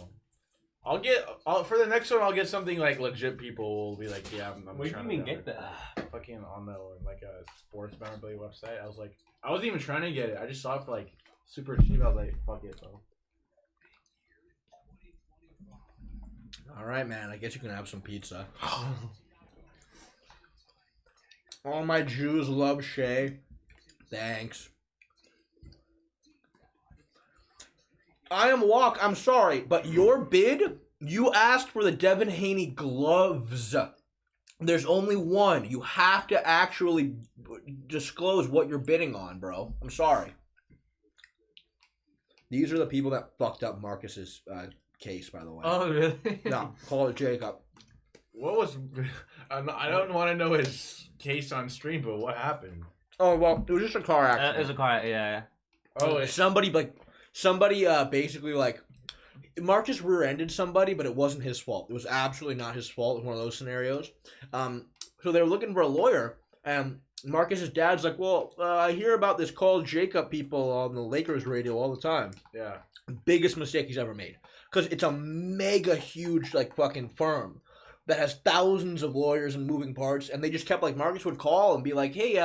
I'll for the next one. I'll get something like legit. People will be like, yeah, I'm Where do you trying even to get that? Fucking on the like a sports memorabilia website. I was like, I wasn't even trying to get it. I just saw it for like super cheap. I was like, fuck it, bro. All right, man. I guess you can have some pizza. All my Jews love Shay. Thanks. I am Walk. I'm sorry, but your bid, you asked for the Devin Haney gloves. There's only one. You have to actually disclose what you're bidding on, bro. I'm sorry. These are the people that fucked up Marcus's case, by the way. Oh, really? No, call it Jacob. What was? I don't want to know his case on stream, but what happened? Oh well, it was just a car accident. It was a car, yeah. Oh, somebody basically like Marcus rear-ended somebody, but it wasn't his fault. It was absolutely not his fault. It was one of those scenarios. So they were looking for a lawyer, and Marcus's dad's like, "Well, I hear about this Call Jacob people on the Lakers radio all the time." Yeah. Biggest mistake he's ever made, because it's a mega huge like fucking firm that has thousands of lawyers and moving parts, and they just kept like Marcus would call and be like, "Hey,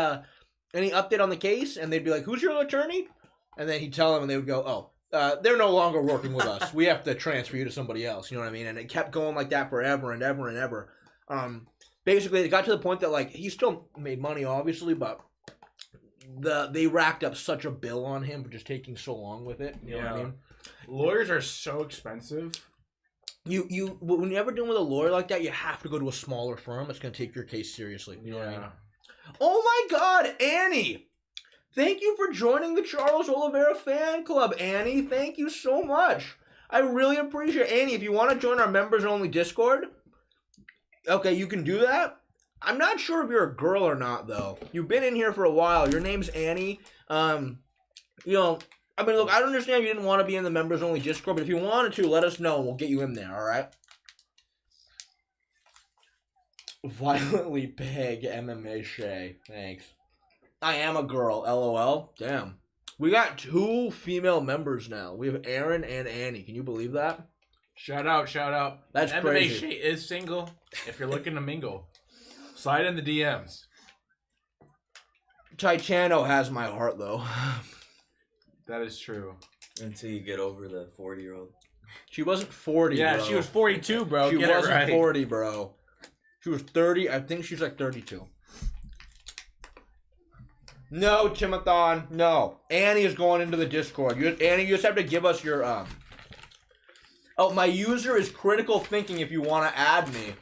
any update on the case?" And they'd be like, "Who's your attorney?" And then he'd tell them, and they would go, "Oh, they're no longer working with us. We have to transfer you to somebody else." You know what I mean? And it kept going like that forever and ever and ever. Basically, it got to the point that like he still made money, obviously, but they racked up such a bill on him for just taking so long with it. You know what I mean? Lawyers are so expensive. You when you're ever dealing with a lawyer like that, you have to go to a smaller firm that's going to take your case seriously. You know what I mean? Oh my God, Annie! Thank you for joining the Charles Oliveira fan club, Annie. Thank you so much. I really appreciate it. Annie, if you want to join our members-only Discord, okay, you can do that. I'm not sure if you're a girl or not, though. You've been in here for a while. Your name's Annie. You know, I mean, look, I don't understand if you didn't want to be in the members-only Discord, but if you wanted to, let us know, and we'll get you in there, all right? Violently peg MMA Shay. Thanks. I am a girl, LOL. Damn. We got 2 female members now. We have Aaron and Annie. Can you believe that? Shout out. That's MMA crazy. Shay is single. If you're looking to mingle, slide in the DMs. Titano has my heart, though. That is true. Until you get over the 40-year-old. She wasn't 40, Yeah, bro. she was 42, bro. She Get it wasn't right. 40, bro. She was 30. I think she's like 32. No, Timothon. No. Annie is going into the Discord. Annie, you just have to give us your... Oh, my user is critical thinking if you want to add me.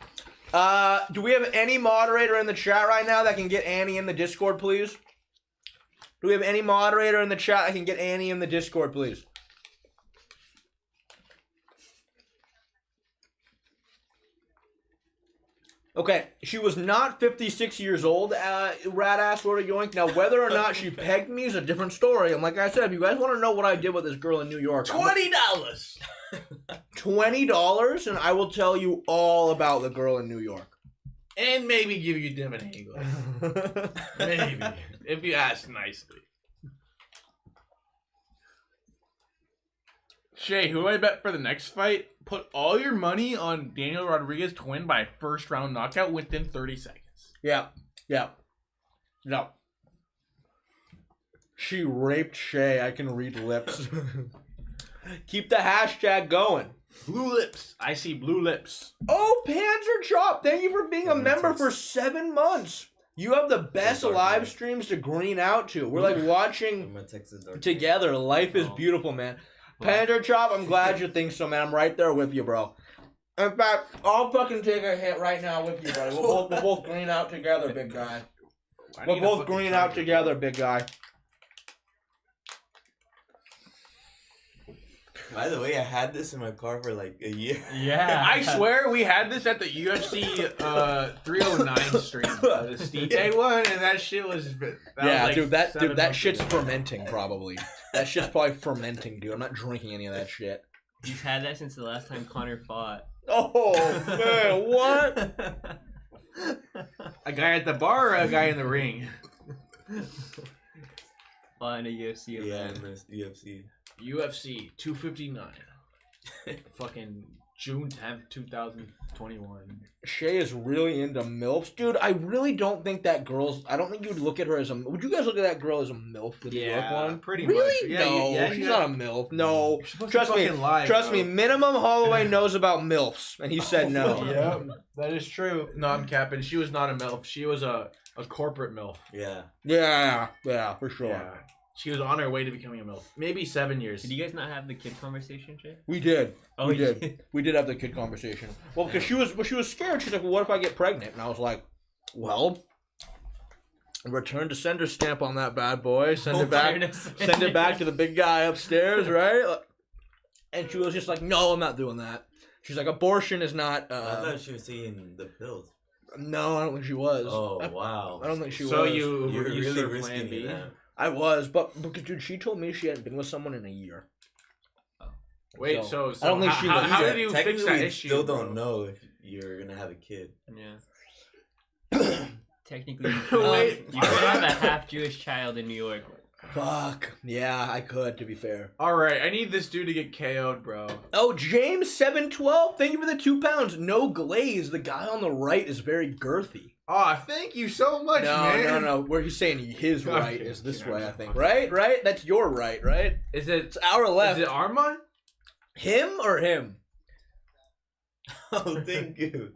Do we have any moderator in the chat right now that can get Annie in the Discord, please? Do we have any moderator in the chat that can get Annie in the Discord, please? Okay, she was not 56 years old, rat-ass Lord of Yoink. Now, whether or not she pegged me is a different story. And like I said, if you guys want to know what I did with this girl in New York... $20! $20, and I will tell you all about the girl in New York. And maybe give you Devin Haney. Maybe. If you ask nicely. Shay, who do I bet for the next fight? Put all your money on Daniel Rodriguez to win by first round knockout within 30 seconds. Yeah. No. She raped Shay. I can read lips. Keep the hashtag going. Blue lips. I see blue lips. Oh, Panzer Chop, thank you for being a member for 7 months. You have the best live streams to green out to. We're like watching together. Life is beautiful, man. Panzer Chop, I'm glad you think so, man. I'm right there with you, bro. In fact, I'll fucking take a hit right now with you, buddy. We'll both green out together, big guy. We'll both green out together, big guy. By the way, I had this in my car for like a year. Yeah. I swear we had this at the UFC 309 stream. The Steve one, and that shit was... That shit's fermenting, probably. That shit's probably fermenting, dude. I'm not drinking any of that shit. He's had that since the last time Connor fought. Oh, man, what? A guy at the bar or a guy in the ring? Fought in a UFC event. Yeah, in the UFC. UFC 259. Fucking June 10th, 2021. Shay is really into MILFs. Dude, I really don't think that girl's... I don't think you'd look at her as a... Would you guys look at that girl as a MILF, the New York one? pretty Really? much. No, she's not a MILF. No. Trust me. Lie, Trust bro. me, Minimum Holloway knows about MILFs, and he said no. Yep, that is true. No, I'm capping. She was not a MILF. She was a corporate MILF. Yeah. Yeah, for sure. Yeah. She was on her way to becoming a MILF. Maybe 7 years. Did you guys not have the kid conversation, Jay? We did. Oh, we you did. did? We did have the kid conversation. Well, because she was scared. She's like, well, what if I get pregnant? And I was like, well, return to sender stamp on that bad boy. Send it back. Send it back to the big guy upstairs, right? And she was just like, no, I'm not doing that. She's like, abortion is not... I thought she was taking the pills. No, I don't think she was. Oh, wow. I don't think she was. So You're you really served risking Plan B? that. I was, but because, dude, she told me she hadn't been with someone in a year. Wait, So, so I don't think she was how either. did you Technically, fix that we issue? still bro? don't know if you're gonna have a kid. Yeah. Technically, Wait. you could have a half Jewish child in New York. Fuck. Yeah, I could, to be fair. All right, I need this dude to get KO'd, bro. Oh, James712, thank you for the 2 pounds. No glaze. The guy on the right is very girthy. Oh, thank you so much, man. No. Where he's saying his right Okay, is this okay, way, I okay. think. Right? That's your right, right? Is it It's our left. Is it Armand? Him or him? Oh, thank you.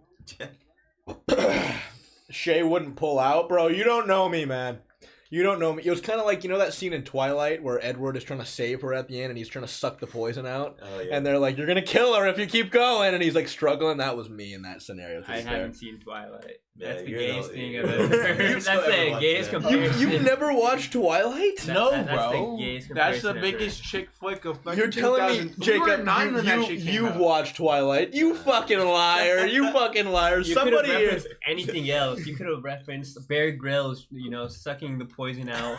Shay wouldn't pull out, bro. You don't know me, man. You don't know me. It was kind of like, you know that scene in Twilight where Edward is trying to save her at the end and he's trying to suck the poison out? Oh, yeah. And they're like, you're going to kill her if you keep going. And he's like struggling. That was me in that scenario. to I be fair. haven't seen Twilight. Yeah, That's the you're gayest no- thing you're- I've ever heard. You've That's never the watched gayest that. comparison. You've never watched Twilight? That- No, that's bro. the gayest That's the comparison I've biggest chick flick of fucking You're telling me, 2000. Jacob, we were 9 when that shit came you've out. watched Twilight. You fucking liar. You fucking liar. You Somebody could have here. referenced anything else. You could have referenced Bear Grylls, sucking the poison out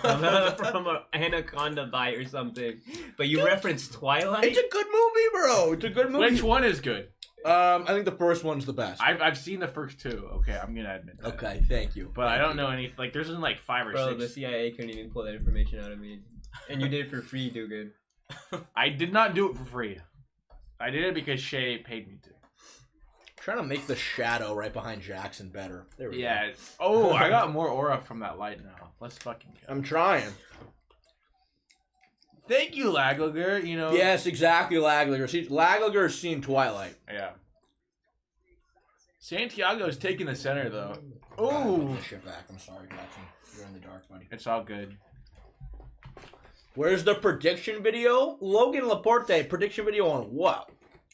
from an anaconda bite or something. But you referenced Twilight? It's a good movie, bro. It's a good movie. Which one is good? I think the first one's the best. I've seen the first 2. Okay, I'm gonna admit that. Okay, thank you. But I don't know any. Like, there's like 5 or Bro, 6. the CIA couldn't even pull that information out of me. And you did it for free, Dugan. I did not do it for free. I did it because Shay paid me to. Trying to make the shadow right behind Jackson better. There we go. Yeah. Oh, I got more aura from that light now. Let's fucking go. I'm trying. Thank you, Laglager. You know. Yes, exactly, Laglager. See, Laglager's seen Twilight. Yeah. Santiago's taking the center though. Oh, Ooh. shit back. I'm sorry, Jackson. You're in the dark, buddy. It's all good. Where's the prediction video? Logan Laporte, prediction video on what?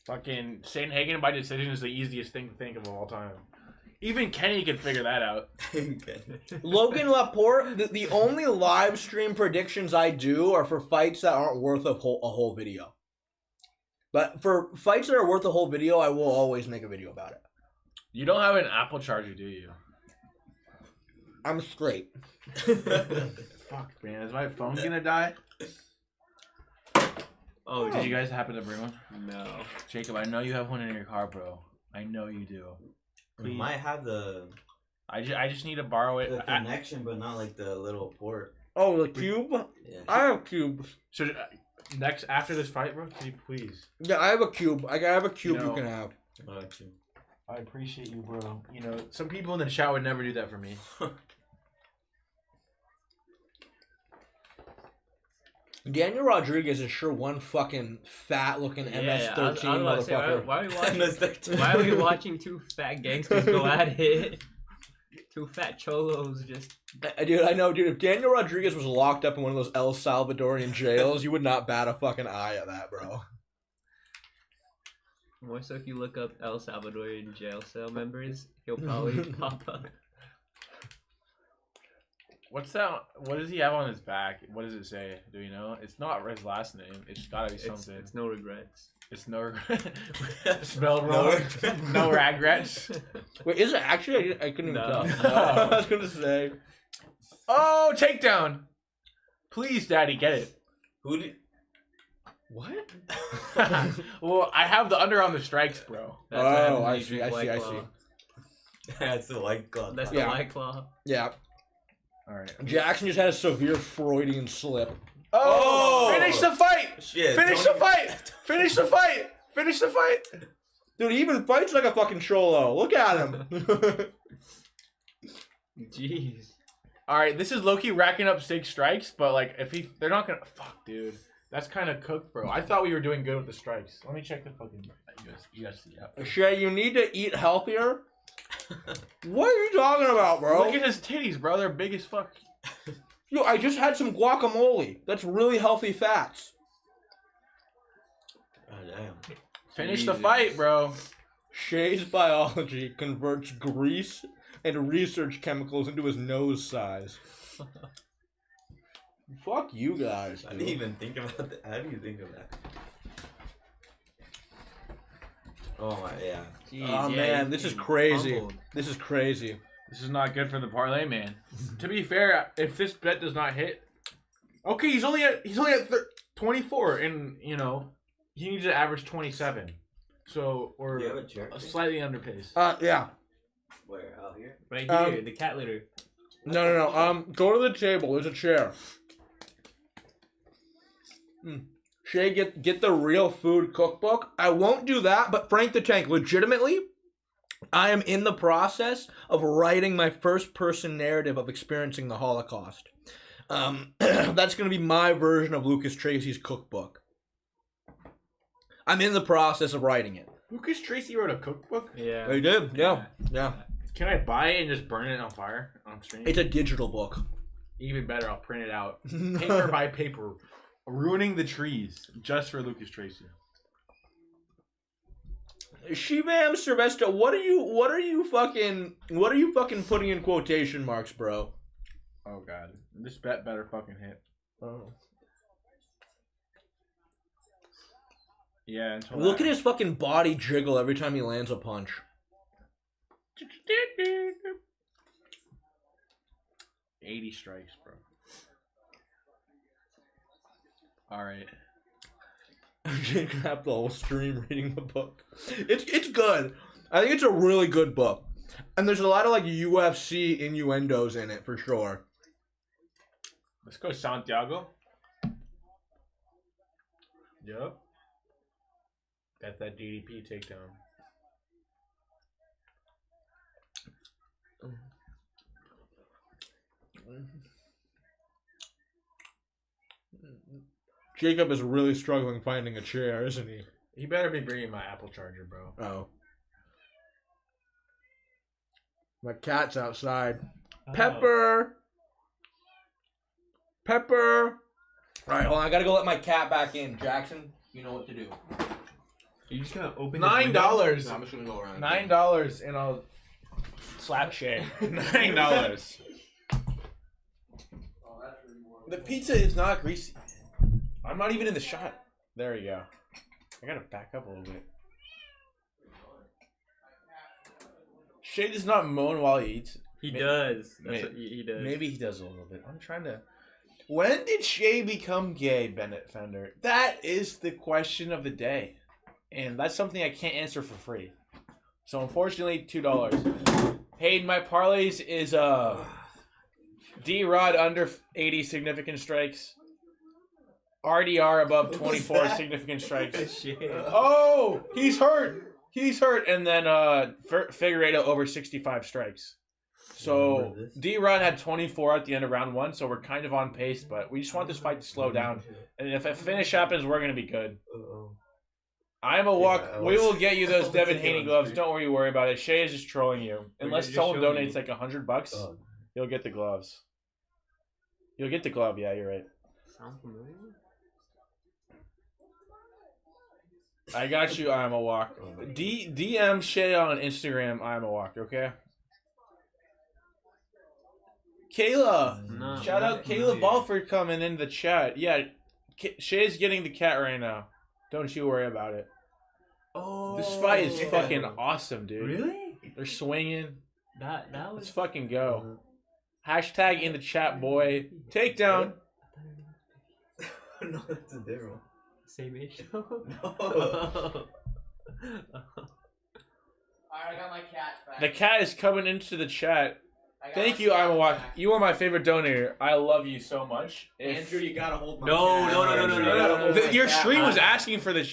Fucking Sandhagen by decision is the easiest thing to think of all time. Even Kenny can figure that out. Logan Laporte, the only live stream predictions I do are for fights that aren't worth a whole video. But for fights that are worth a whole video, I will always make a video about it. You don't have an Apple charger, do you? I'm straight. Fuck, man. Is my phone gonna die? Oh, Did you guys happen to bring one? No. Jacob, I know you have one in your car, bro. I know you do. We might have the I just need to borrow it. connection, but not like the little port. Oh, the cube? Yeah. I have cubes. So next after this fight, bro, can you please? Yeah, I have a cube. I have a cube You know- you can have. I appreciate you, bro. You know, some people in the chat would never do that for me. Daniel Rodriguez is sure one fucking fat-looking MS-13 I was about to say, motherfucker. why are we watching two fat gangsters go at it? Two fat cholos just... Dude, I know, dude. If Daniel Rodriguez was locked up in one of those El Salvadorian jails, you would not bat a fucking eye at that, bro. More so if you look up El Salvadorian jail cell members, he'll probably pop up. What's that? What does he have on his back? What does it say? Do you know? It's not his last name. It's gotta be something. It's no regrets. It's no spelled wrong. No regrets. Wait, is it actually? I couldn't even No. tell. I was gonna say. Oh, takedown! Please, Daddy, get it. Who did? What? Well, I have the under on the strikes, bro. That's what happens when I you see, drink I see, White I Claw. see. That's the white claw. That's Yeah. the White Claw. Yeah. All right. Jackson just had a severe Freudian slip. Oh! Finish the fight! Shit. Finish the fight! Finish the fight! Finish the fight. Dude, he even fights like a fucking cholo. Look at him. Jeez. All right, this is Loki racking up 6 strikes, but like if they're not gonna fuck, dude. That's kind of cooked, bro. I thought we were doing good with the strikes. Let me check the fucking UFC app. Shay, you need to eat healthier. What are you talking about, bro? Look at his titties, bro. They're big as fuck. Yo, I just had some guacamole. That's really healthy fats. Oh, damn. Finish the fight, bro. Shay's biology converts grease and research chemicals into his nose size. Fuck you guys, I dude. didn't even think about that. How do you think of that? Oh my, yeah. Jeez, Oh yeah, man, he's this is getting crazy. pummeled. This is crazy. This is not good for the parlay, man. To be fair, if this bet does not hit, okay, he's only at 24, and you know he needs to average 27. So Do you have we're a chair? slightly underpaced. Yeah. Where? Out here? Right here, the cat litter. No. Go to the table. There's a chair. Shay, get the real food cookbook. I won't do that, but Frank the Tank, legitimately, I am in the process of writing my first-person narrative of experiencing the Holocaust. That's going to be my version of Lucas Tracy's cookbook. I'm in the process of writing it. Lucas Tracy wrote a cookbook. Yeah. I did, yeah. Can I buy it and just burn it on fire on stream? It's a digital book. Even better. I'll print it out, paper by paper, ruining the trees just for Lucas Tracy. Shivam Sylvester, what are you fucking putting in quotation marks, bro? Oh god, this bet better fucking hit. Oh. Yeah. Until Look at his fucking body jiggle every time he lands a punch. 80 strikes, bro. All right. Jake can have the whole stream reading the book. It's good. I think it's a really good book, and there's a lot of like UFC innuendos in it for sure. Let's go, Santiago. Yep. Got that DDP takedown. Jacob is really struggling finding a chair, isn't he? He better be bringing my Apple charger, bro. Oh. My cat's outside. Oh. Pepper! Alright, hold on. I gotta go let my cat back in. Jackson, you know what to do. You just gonna open $9. No, I'm just gonna go around. $9 and I'll slap Shay. $9. The pizza is not greasy. I'm not even in the shot. There you go. I gotta back up a little bit. Shay does not moan while he eats. He does. That's Maybe- what he does. Maybe he does a little bit. I'm trying to. When did Shay become gay, Bennett Fender? That is the question of the day. And that's something I can't answer for free. So unfortunately, $2. Hey, my parlays is D-Rod under 80 significant strikes. RDR above 24 significant strikes. Shit. Oh, he's hurt. And then Figureido over 65 strikes. So D-Rod had 24 at the end of round 1, so we're kind of on pace, but we just want this fight to slow down. And if a finish happens, we're going to be good. I'm a walk. Yeah, We will get you those was Devin thinking Haney on gloves. stream. Don't worry about it. Shay is just trolling you. Unless just someone showing donates you. like $100, you'll get the gloves. You'll get the glove. Yeah, you're right. Sound familiar? I got you. I'm a walk. DM Shay on Instagram. I'm a walk. Okay. Kayla, No, shout not out Kayla familiar. Balford coming in the chat. Yeah, Shay's getting the cat right now. Don't you worry about it. Oh, This fight is yeah. fucking awesome, dude. Really? They're swinging. That Let's was. fucking go. Hashtag in the chat, boy. Takedown. No, that's a different one. Same issue. No. Alright, I got my cat back. The cat is coming into the chat. Thank you, Iowa. You are my favorite donor. I love you so much. Andrew, you gotta hold my No, cat. no, no, no, no, no, no, no. Your stream was asking for the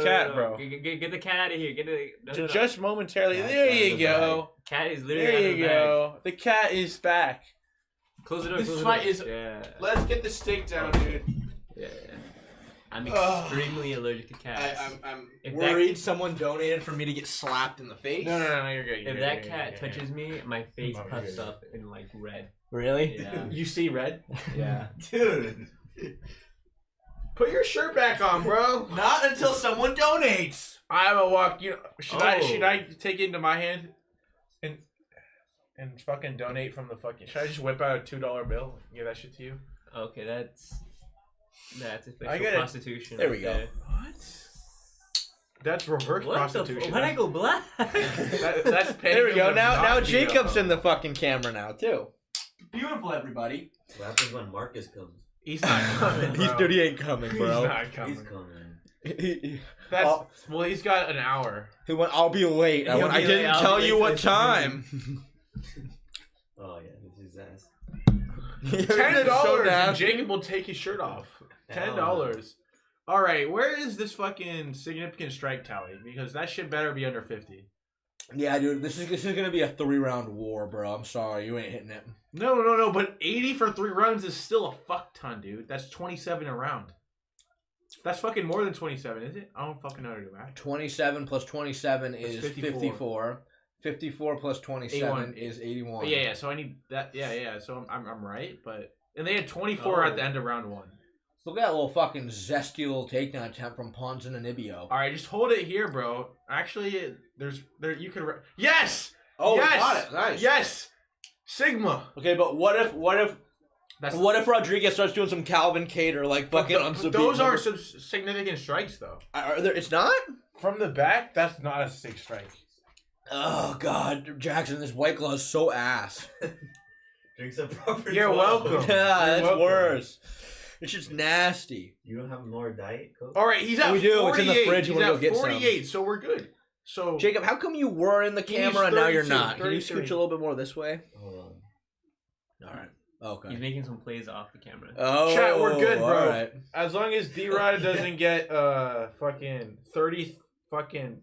cat, bro. Get the cat out of here. Get the Just momentarily. Cat's There out you of the go. cat is literally There out of you the bag. go. The cat is back. Close the door. This close the fight door. is- Yeah. Let's get the steak down, dude. Yeah. I'm extremely allergic to cats. I'm If worried someone donated for me to get slapped in the face. No, you're good. If that cat touches me, my face Oh, puffs yeah. up in like red. Really? Yeah. You see red? Yeah. Dude. Put your shirt back on, bro. Not until someone donates. I'm a walk. You know, should Oh. I take it into my hand and fucking donate from the fucking? Should I just whip out a $2 bill and give that shit to you? Okay, that's official I get it. prostitution. There we right go. there. What? That's reverse What the? prostitution. Why'd I go black? That's paying There we go. them to Now not be Jacob's a- in the fucking camera now too. Beautiful, everybody. What happens when Marcus comes? He's not coming. Bro. He ain't coming, He's bro. not coming. He's coming. That's Oh. well. He's got an hour. He went, I'll be late. He'll I be didn't late. I'll tell be you late what to the stream. time. Oh yeah, this is his ass. $10, and nasty. Jacob will take his shirt off. Hell $10. All right, where is this fucking significant strike tally? Because that shit better be under 50. Yeah, dude, this is gonna be a 3-round war, bro. I'm sorry, you ain't hitting it. No, but 80 for 3 rounds is still a fuck ton, dude. That's 27 a round. That's fucking more than 27, is it? I don't fucking know how to do math. 27 plus 27 is 54. 54. 54 plus 27 81. is 81. Yeah. So I need that. Yeah. So I'm right, but and they had 24 at the end of round 1. Look at that little fucking zesty little takedown attempt from Pons and Anibio. All right, just hold it here, bro. Actually, there you could. Yes. Oh, yes! got it. Nice. Yes. Sigma. Okay, but what if That's Rodriguez starts doing some Calvin Cater like fucking on But those are some significant strikes, though. Are there? It's not. From the back, that's not a 6 strike. Oh God, Jackson, this White Claw is so ass. Drink some proper. You're 12. welcome. Yeah, that's welcome. worse. It's just nasty. You don't have more diet coke? All right, he's at We do. 48. It's in the fridge. You He's wanna at go get some. 48, so we're good. So Jacob, how come you were in the He's camera and now you're 32, not? Can you 33. scooch a little bit more this way? Hold on. All right. Okay. He's making some plays off the camera. Oh, Chat, we're good, bro. All right. as long as D-Rod doesn't get fucking 30 fucking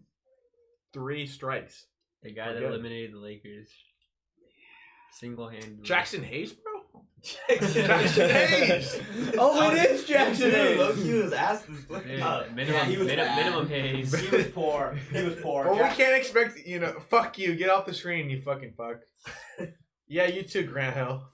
3 strikes. The guy We're that good. eliminated the Lakers. Single-handedly. Jackson Hayes, bro? Jackson Hayes. Oh, it is Jackson Hayes. Loki was asked this play. Yeah, minimum, he was bad. minimum haze. He was poor. He was poor. Well, we can't expect, fuck you. Get off the screen, you fucking fuck. Yeah, you too, Grant Hill.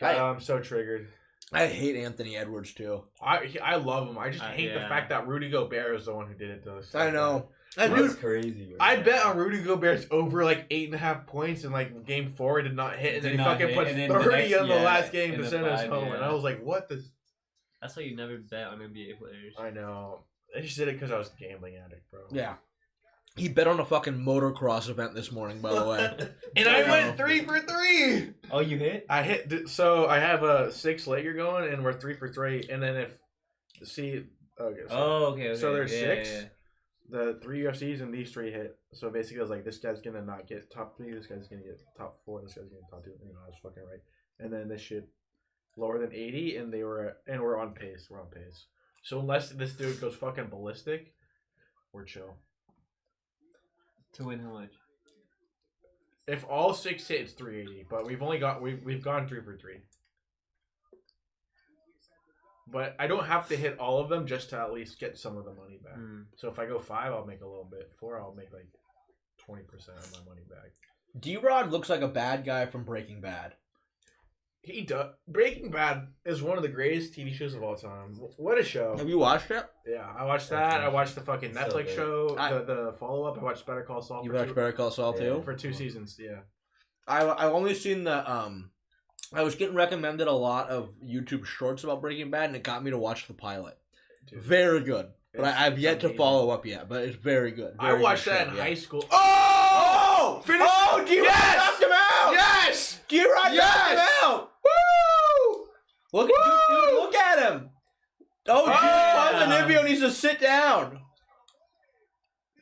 God, I'm so triggered. I hate Anthony Edwards too. I love him. I just hate the yeah. fact that Rudy Gobert is the one who did it to us. I know. That's Dude, crazy, bro. I bet on Rudy Gobert's over like 8.5 points in like game 4. It did not hit, and then Did he not fucking hit, puts and 30 then the next- in the yeah, last game in to the send us 5, home. yeah. And I was like, what the? That's why you never bet on NBA players. I know. I just did it because I was a gambling addict, bro. yeah. He bet on a fucking motocross event this morning, by the way. And I went 3 for 3. Oh, you hit? I hit. So I have a 6-legger going, and we're 3 for 3. And then if okay, so, Oh, okay. so there's yeah, 6. yeah. The 3 UFCs and these 3 hit. So basically, I was like, this guy's gonna not get top 3. This guy's gonna get top 4. This guy's gonna get top 2. I was fucking right. And then this shit lower than 80, and we're on pace. We're on pace. So unless this dude goes fucking ballistic, we're chill. To win how much? If all 6 hit, it's 380. But we've gone 3 for 3. But I don't have to hit all of them just to at least get some of the money back. So if I go 5, I'll make a little bit. 4, I'll make like 20% of my money back. D-Rod looks like a bad guy from Breaking Bad. He does. Breaking Bad is one of the greatest TV shows of all time. What a show! Have you watched it? Yeah, I watched that. I watched the fucking So Netflix good. show, the follow up. I watched Better Call Saul. You for watched two- Better Call Saul too? for 2 seasons. Yeah. I've only seen the I was getting recommended a lot of YouTube shorts about Breaking Bad, and it got me to watch the pilot. Dude. Very good, but I've It's yet to amazing. follow up yet. But it's very good. I Very watched good that show, in yeah. high school. Oh! Finish- Oh! D-Rod Yes! knocked him out! Yes! D-Rod knocked him out! Woo! Look at dude, look at him! Oh, yeah. Ponzinibbio needs to sit down.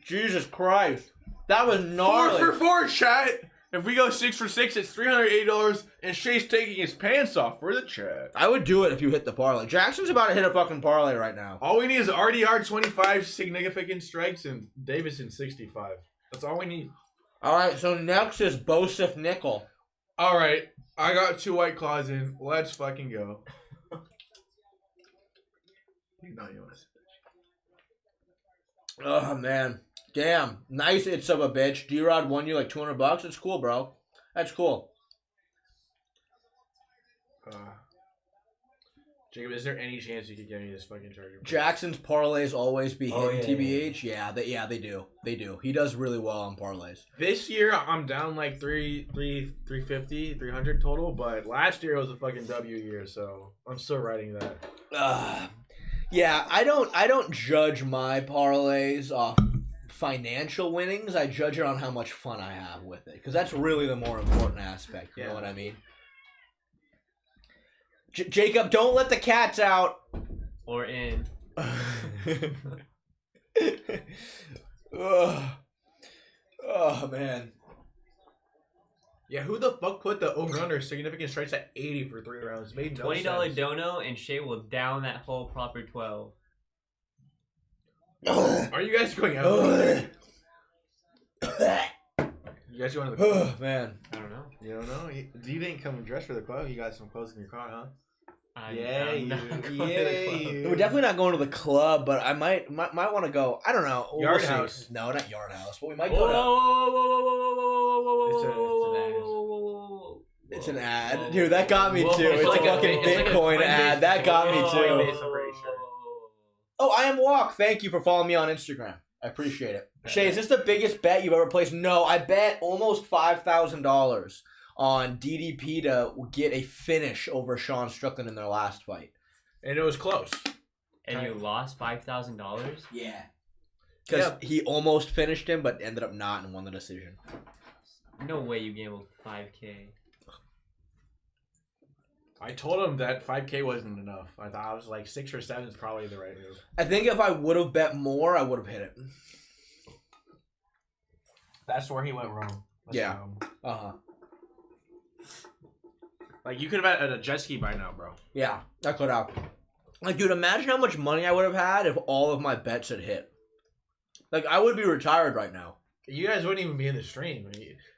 Jesus Christ, that was 4 gnarly. for 4, chat. If we go 6 for 6, it's $380, and Shay's taking his pants off for the chat. I would do it if you hit the parlay. Jackson's about to hit a fucking parlay right now. All we need is RDR 25 significant strikes and Davison 65. That's all we need. All right, so next is Bosif Nickal. All right, I got 2 White Claws in. Let's fucking go. You know you want to. Oh, man. Damn. Nice it's of a bitch. D-Rod won you like $200. It's cool, bro. That's cool. Jacob, is there any chance you could get me this fucking charger? Jackson's parlays always be Oh, hitting yeah, TBH. Yeah, they do. They do. He does really well on parlays. This year, I'm down like 350, 300 total, but last year was a fucking W year, so I'm still riding that. Yeah, I don't judge my parlays off financial winnings. I judge it on how much fun I have with it, because that's really the more important aspect. You know what I mean? Jacob, don't let the cats out. Or in. Oh man. Yeah, who the fuck put the over-under significant strikes at 80 for 3 rounds? Made no $20 sense. dono, and Shay will down that whole proper 12. Are you guys going out? You guys going to the club? Oh man. I don't know. You don't know? You didn't come dressed for the club. You got some clothes in your car, huh? I'm Yeah, not going to the club. We're definitely not going to the club, but I might want to go. I don't know. Yard see. House. No, not Yard House, but we might Whoa, go whoa, to. whoa, whoa, whoa, whoa, whoa, It's It's an ad, dude. That got me too. Whoa, It's like a fucking Bitcoin ad. That got me too. Coinbase, I'm pretty sure. Oh, I am Walk. Thank you for following me on Instagram. I appreciate it. Shay, is this the biggest bet you've ever placed? No, I bet almost $5,000 on DDP to get a finish over Sean Strickland in their last fight. And it was close. And you lost $5,000? Yeah. Because he almost finished him, but ended up not and won the decision. No way you gambled 5K. I told him that 5K wasn't enough. I thought I was like 6 or 7 is probably the right move. I think if I would have bet more, I would have hit it. That's where he went wrong. Yeah. Uh-huh. Like, you could have had a jet ski by now, bro. Yeah, I could have. Like, dude, imagine how much money I would have had if all of my bets had hit. Like, I would be retired right now. You guys wouldn't even be in the stream.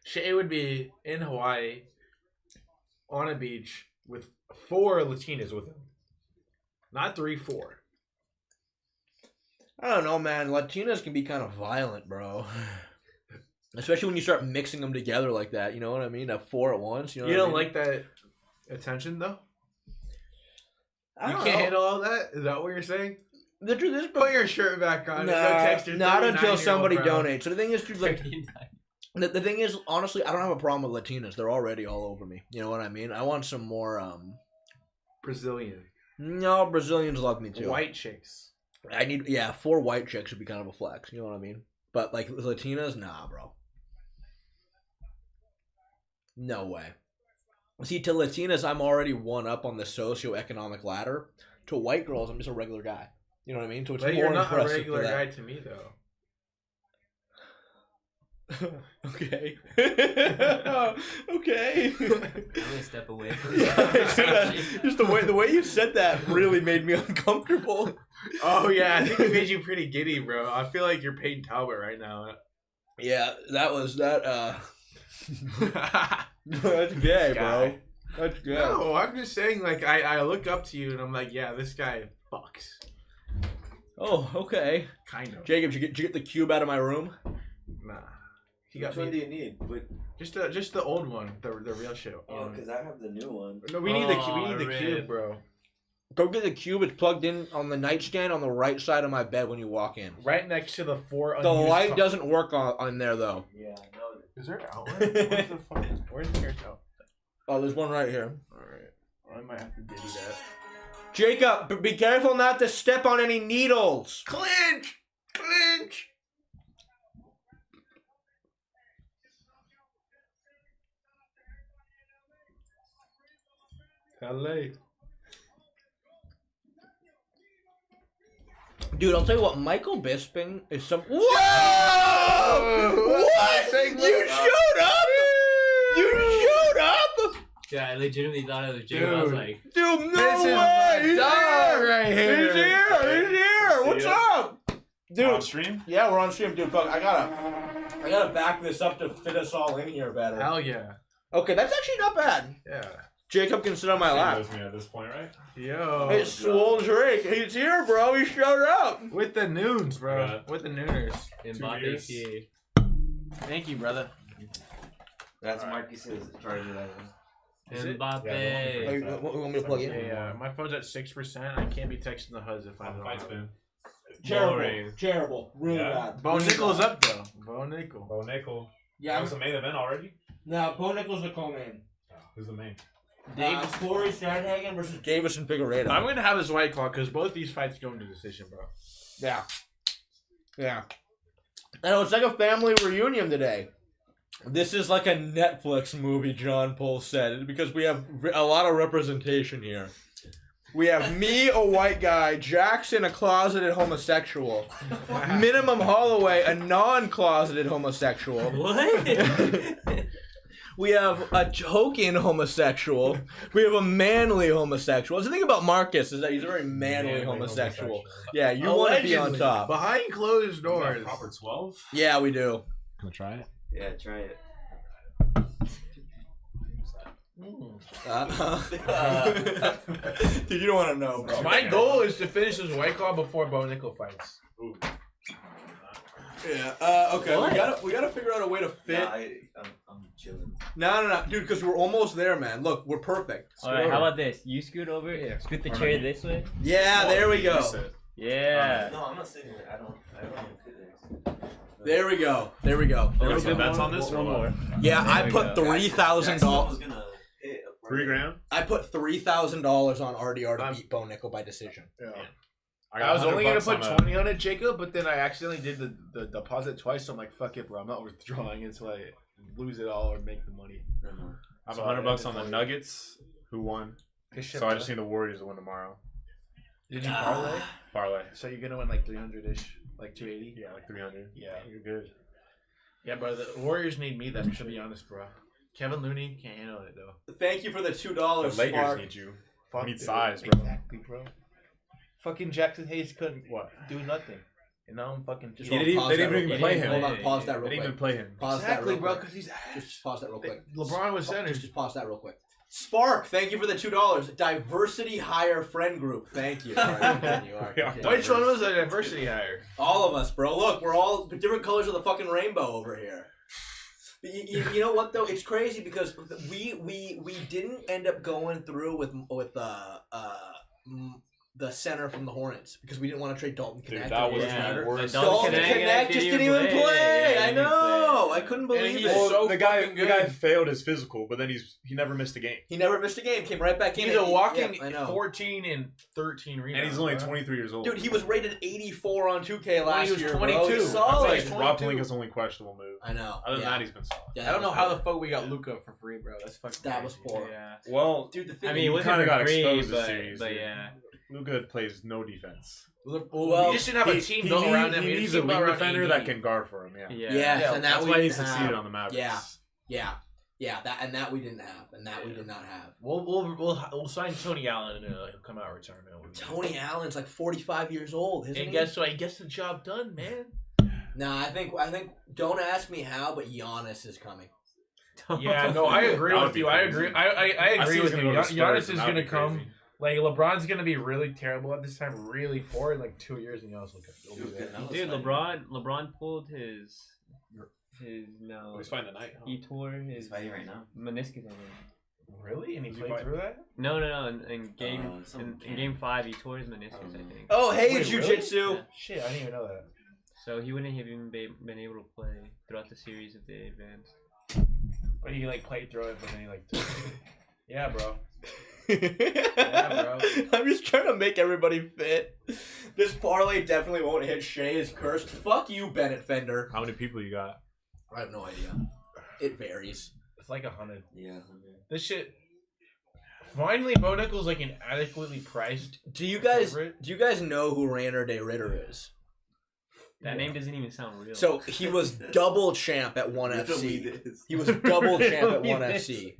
Shay would be in Hawaii on a beach with 4 Latinas with him. Not 3, 4. I don't know, man. Latinas can be kind of violent, bro. Especially when you start mixing them together like that. You know what I mean? Have 4 at once. You know You what I don't mean? like that attention, though? I You don't can't know. handle all that? Is that what you're saying? The truth is, Put your shirt back on. nah, and go text your not until 39-year-old somebody bro. donates. So the thing is, dude, like, the thing is, honestly, I don't have a problem with Latinas. They're already all over me. You know what I mean? I want some more, Brazilian. No, Brazilians love me too. White chicks. I need, 4 white chicks would be kind of a flex. You know what I mean? But, like, Latinas, nah, bro. No way. See, to Latinas, I'm already one up on the socioeconomic ladder. To white girls, I'm just a regular guy. You know what I mean? So it's But more you're not a impressive regular for guy that. to me, though. Okay. Okay. I'm gonna step away from Yeah, this. just the way you said that really made me uncomfortable. Oh, yeah. I think it made you pretty giddy, bro. I feel like you're Peyton Talbot right now. Yeah, that was that. That's gay, bro. That's gay. No, I'm just saying, like, I look up to you and I'm like, yeah, this guy fucks. Oh, okay. Kind of. Jacob, did you get the cube out of my room? Nah. He got Which one do me. you need? Wait, Just the old one, the real shit. oh, because I have the new one. No, we need the Red. cube, bro. Go get the cube. It's plugged in on the nightstand on the right side of my bed when you walk in. Right next to the 4 The unused light doesn't work on there, though. Yeah, I know. Is there an outlet? Where's the fucking... Where's the nearest outlet? Oh, there's one right here. Alright. I might have to diddy that. Jacob, be careful not to step on any needles. Clinch! Clinch! LA. Dude, I'll tell you what, Michael Bisping is some... Whoa! Whoa! What? Saying You what's up? showed up? You showed up? Yeah, I legitimately thought it was Jacob. I was like, Dude, no This is way! my He's dog here! right here. He's here! He's here! What's up? Dude, On stream? yeah, we're on stream, dude. Fuck, I gotta back this up to fit us all in here better. Hell yeah. Okay, that's actually not bad. Yeah. Jacob can sit on my lap. Knows me at this point, right? Yo. It's Swole Drake. He's here, bro. He showed up. With the noons, bro. Yeah. With the nooners. Mbappe years. here. Thank you, brother. That's Marcus's charger. That is. Is it? Mbappe. Hey, you want me to plug in? Yeah, my phone's at 6%. I can't be texting the HUDs if I don't. Fight spin. Terrible. Terrible. Really Yeah. bad. Bo Really Nickel's bad. up though. Bo Nickel. Bo Nickal. Yeah, That was the main event already? no, Bo Nickel's the co-main. Who's the main? Corey Sandhagen versus Davis and Figureido. I'm gonna have this White Claw because both these fights go into decision, bro. Yeah. Yeah. And it's like a family reunion today. This is like a Netflix movie, John Paul said, because we have a lot of representation here. We have me, a white guy, Jackson, a closeted homosexual, Minimum Holloway, a non-closeted homosexual. What? We have a token homosexual. We have a manly homosexual. The thing about Marcus is that he's a very manly homosexual. Yeah, you want to be on top. Behind closed doors. Proper 12? Yeah, we do. Gonna try it. Yeah, try it. Dude, you don't want to know, bro. My goal is to finish this White Claw before Bo Nickel fights. Ooh. Yeah. Okay. What? We gotta figure out a way to fit. Nah, I'm chilling. No, dude, because we're almost there, man. Look, we're perfect. All right, how about this? You scoot over. Scoot the chair this way. Yeah, there we go. Yeah. No, I'm not sitting there. I don't even fit there. There we go. There we go. Got One some bets on this? One more. Yeah, I we put go. $3,000. was gonna hit a $3,000? I put $3,000 on RDR to beat Bo Nickel by decision. I was only gonna put $100 20 on it, Jacob, but then I accidentally did the deposit twice. So I'm like, fuck it, bro. I'm not withdrawing until I lose it all or make the money. I have So $100 I on the did Nuggets, who won. Good shit, So I bro. just need the Warriors to win tomorrow. Did you parlay? Parlay. So you're gonna win like 300-ish, like 280. Yeah, like 300. Yeah. You're good. Yeah, bro. The Warriors need me. Then to be honest, bro. Kevin Looney can't handle it though. Thank you for the $2, The Lakers Spark. need you. Fuck, Need dude. size, bro. Exactly, bro. Fucking Jackson Hayes couldn't do nothing, and now I'm fucking just. They didn't Pause that even real quick. play him. Hold on, pause that They real didn't even quick. play him. Pause that Exactly, real bro. quick. Because he's Just pause that real quick. LeBron was center. Just pause that real quick. Spark, thank you for the $2. Diversity Hire Friend Group. Thank you. All right, you are. Which one was the diversity hire? All of us, bro. Look, we're all different colors of the fucking rainbow over here. You know what though? It's crazy because we didn't end up going through with the center from the Hornets because we didn't want to trade Dalton Dude, Connect. that was Yeah. the worst. Dalton Connect just didn't even play. Yeah, I he didn't know. play. I couldn't believe he's it. so the guy fucking good. failed his physical, but then he never missed a game. He never missed a game. Came right back in. He's a walking Yeah, I know. 14 and 13 rebounds. And he's only bro. 23 years old. Dude, he was rated 84 on 2K last he was year. 22. Bro. He's That's solid. like He's Rob 22. Pelinka's only questionable move. I know. Other than yeah. that, he's been solid. Yeah, I that don't know was how cool. the fuck we got Luka for free, bro. That's fucking. That was crazy. poor. Yeah. Well, Dude, the thing I mean, it he wasn't kind of got free, exposed but, this series. but dude. yeah. Luka plays no defense. Well, he just didn't have a team built around him. He needs a wing defender that can guard for him. Yeah, Yeah. yes, Yeah, and that that's we why he didn't succeeded have. on the Mavericks. Yeah, that we didn't have, and that we did not have. We'll sign Tony Allen and he'll come out of retirement. Tony Allen's like 45 years old, isn't And he? guess what? He gets the job done, man. Nah, I think. Don't ask me how, but Giannis is coming. Yeah, no, I agree That would with be you. I crazy. agree. I I agree see with he's you. gonna go to Spurs, Giannis and is that'd gonna be come. crazy. Like LeBron's gonna be really terrible at this time, really poor in like 2 years, and Giannis will be there. Dude, LeBron pulled his no. He's fine tonight. Huh? He tore He's his fighting right now. meniscus. I think. Really? And he Did you played fight? through that? No. In game some in game 5, he tore his meniscus. I think. Oh, hey, Wait, Jiu-Jitsu. Yeah. Shit, I didn't even know that. So he wouldn't have even been able to play throughout the series if they advanced. But he like played through it, but then he like. Took it. Yeah, bro. Yeah, bro. I'm just trying to make everybody fit. This parlay definitely won't hit. Shay is cursed. Fuck you, Bennett Fender. How many people you got? I have no idea. It varies. It's like 100. Yeah. This shit. Finally, Bo Nickel's like an adequately priced. Do you guys favorite. know who Reiner de Ritter is? That name doesn't even sound real. So he was double champ at ONE You told me FC. this. He was double champ at Told ONE me this. FC.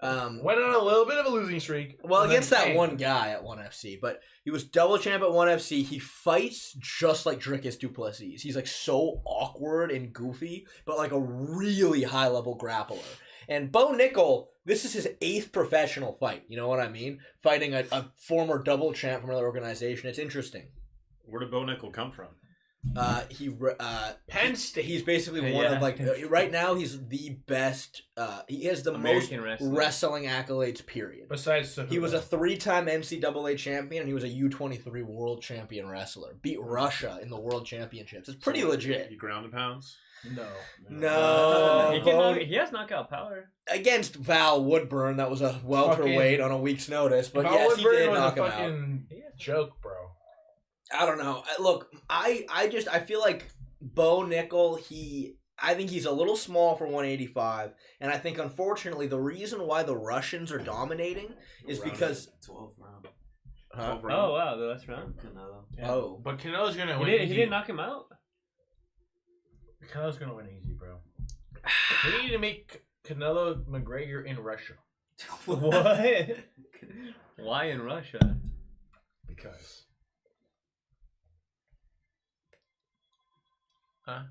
Went on a little bit of a losing streak. Well, And against then that came. one guy at ONE FC, but he was double champ at ONE FC. He fights just like Dricus Duplessis. He's like so awkward and goofy, but like a really high level grappler. And Bo Nickal, this is his 8th professional fight. You know what I mean? Fighting a former double champ from another organization. It's interesting. Where did Bo Nickal come from? Penn State. He's basically one of like right now. He's the best. He has the American most wrestler. wrestling accolades. Period. Besides, He was a 3-time NCAA champion, and he was a U23 world champion wrestler. Beat Russia in the world championships. It's pretty legit. You ground and pounds? no. No, he has knockout power. against Val Woodburn, that was a welterweight on a week's notice. But Val yes, he Woodburn did was knock a him out. fucking joke, bro. I don't know. Look, I feel like Bo Nickal, I think he's a little small for 185, and I think unfortunately the reason why the Russians are dominating is because 12 round. Huh? Oh wow, the last round. Canelo. Oh, But Canelo's gonna He win. didn't, easy. he didn't knock him out. Canelo's gonna win easy, bro. We need to make Canelo McGregor in Russia What? Why in Russia? because. Huh?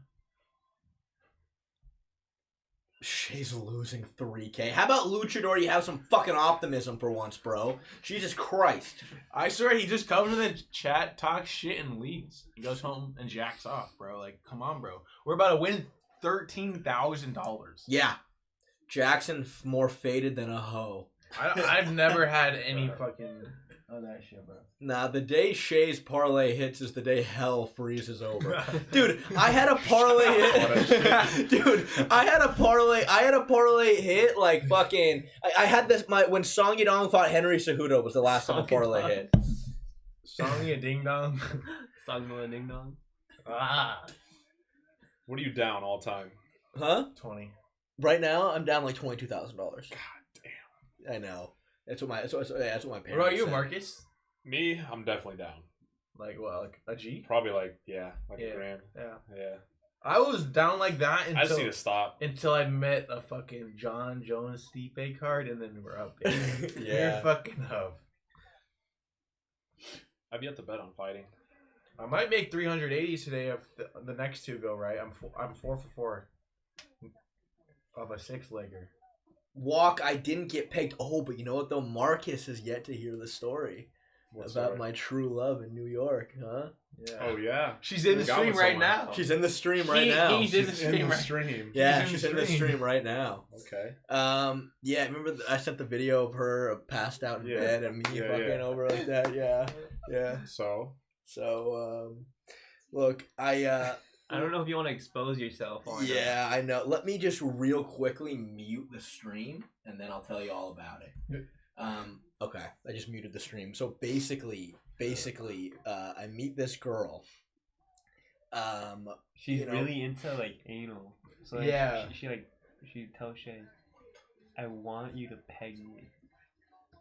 Shay's losing 3K. How about Luchador? You have some fucking optimism for once, bro. Jesus Christ. I swear he just comes in the chat, talks shit, and leaves. He goes home and jacks off, bro. Like, come on, bro. We're about to win $13,000. Yeah. Jackson more faded than a hoe. I've never had any fucking of that shit, bro. Nah, the day Shay's parlay hits is the day hell freezes over. Dude, I had a parlay hit. Dude, I had a parlay hit like fucking I had this when Song Yadong fought Henry Cejudo was the last time a parlay hit. Song ya ding dong. Song Ding Dong. Ah. What are you down all time? Huh? 20. Right now I'm down like $22,000. God damn. I know. That's what my parents What about you, said. Marcus? Me, I'm definitely down. Like what? Like a G? Probably like a Yeah. grand. Yeah. Yeah. I was down like that I just need until to stop. I met a fucking John Jones Stipe card, and then we're up there. Yeah. You're fucking up. I've yet to bet on fighting. I might make 380s today if the next two go right. I'm 4 for 4 of a 6-legger. Walk, I didn't get pegged. Oh, but you know what though? Marcus has yet to hear the story What's about my true love in New York, huh? Yeah. Oh yeah. She's in the Got stream one right somewhere. now. She's in the stream right now. He's in the She's stream. in the Right. stream. Yeah, She's she's in in the the stream. stream right now. Okay. Yeah, remember I sent the video of her passed out in Yeah. bed and me Yeah, fucking yeah. over like that. Yeah. So So, look, I don't know if you want to expose yourself on. yeah, I know. Let me just real quickly mute the stream, and then I'll tell you all about it. Okay, I just muted the stream. So basically, I meet this girl. She's you know- really into like anal. So like, Yeah. she tells Shay, "I want you to peg me,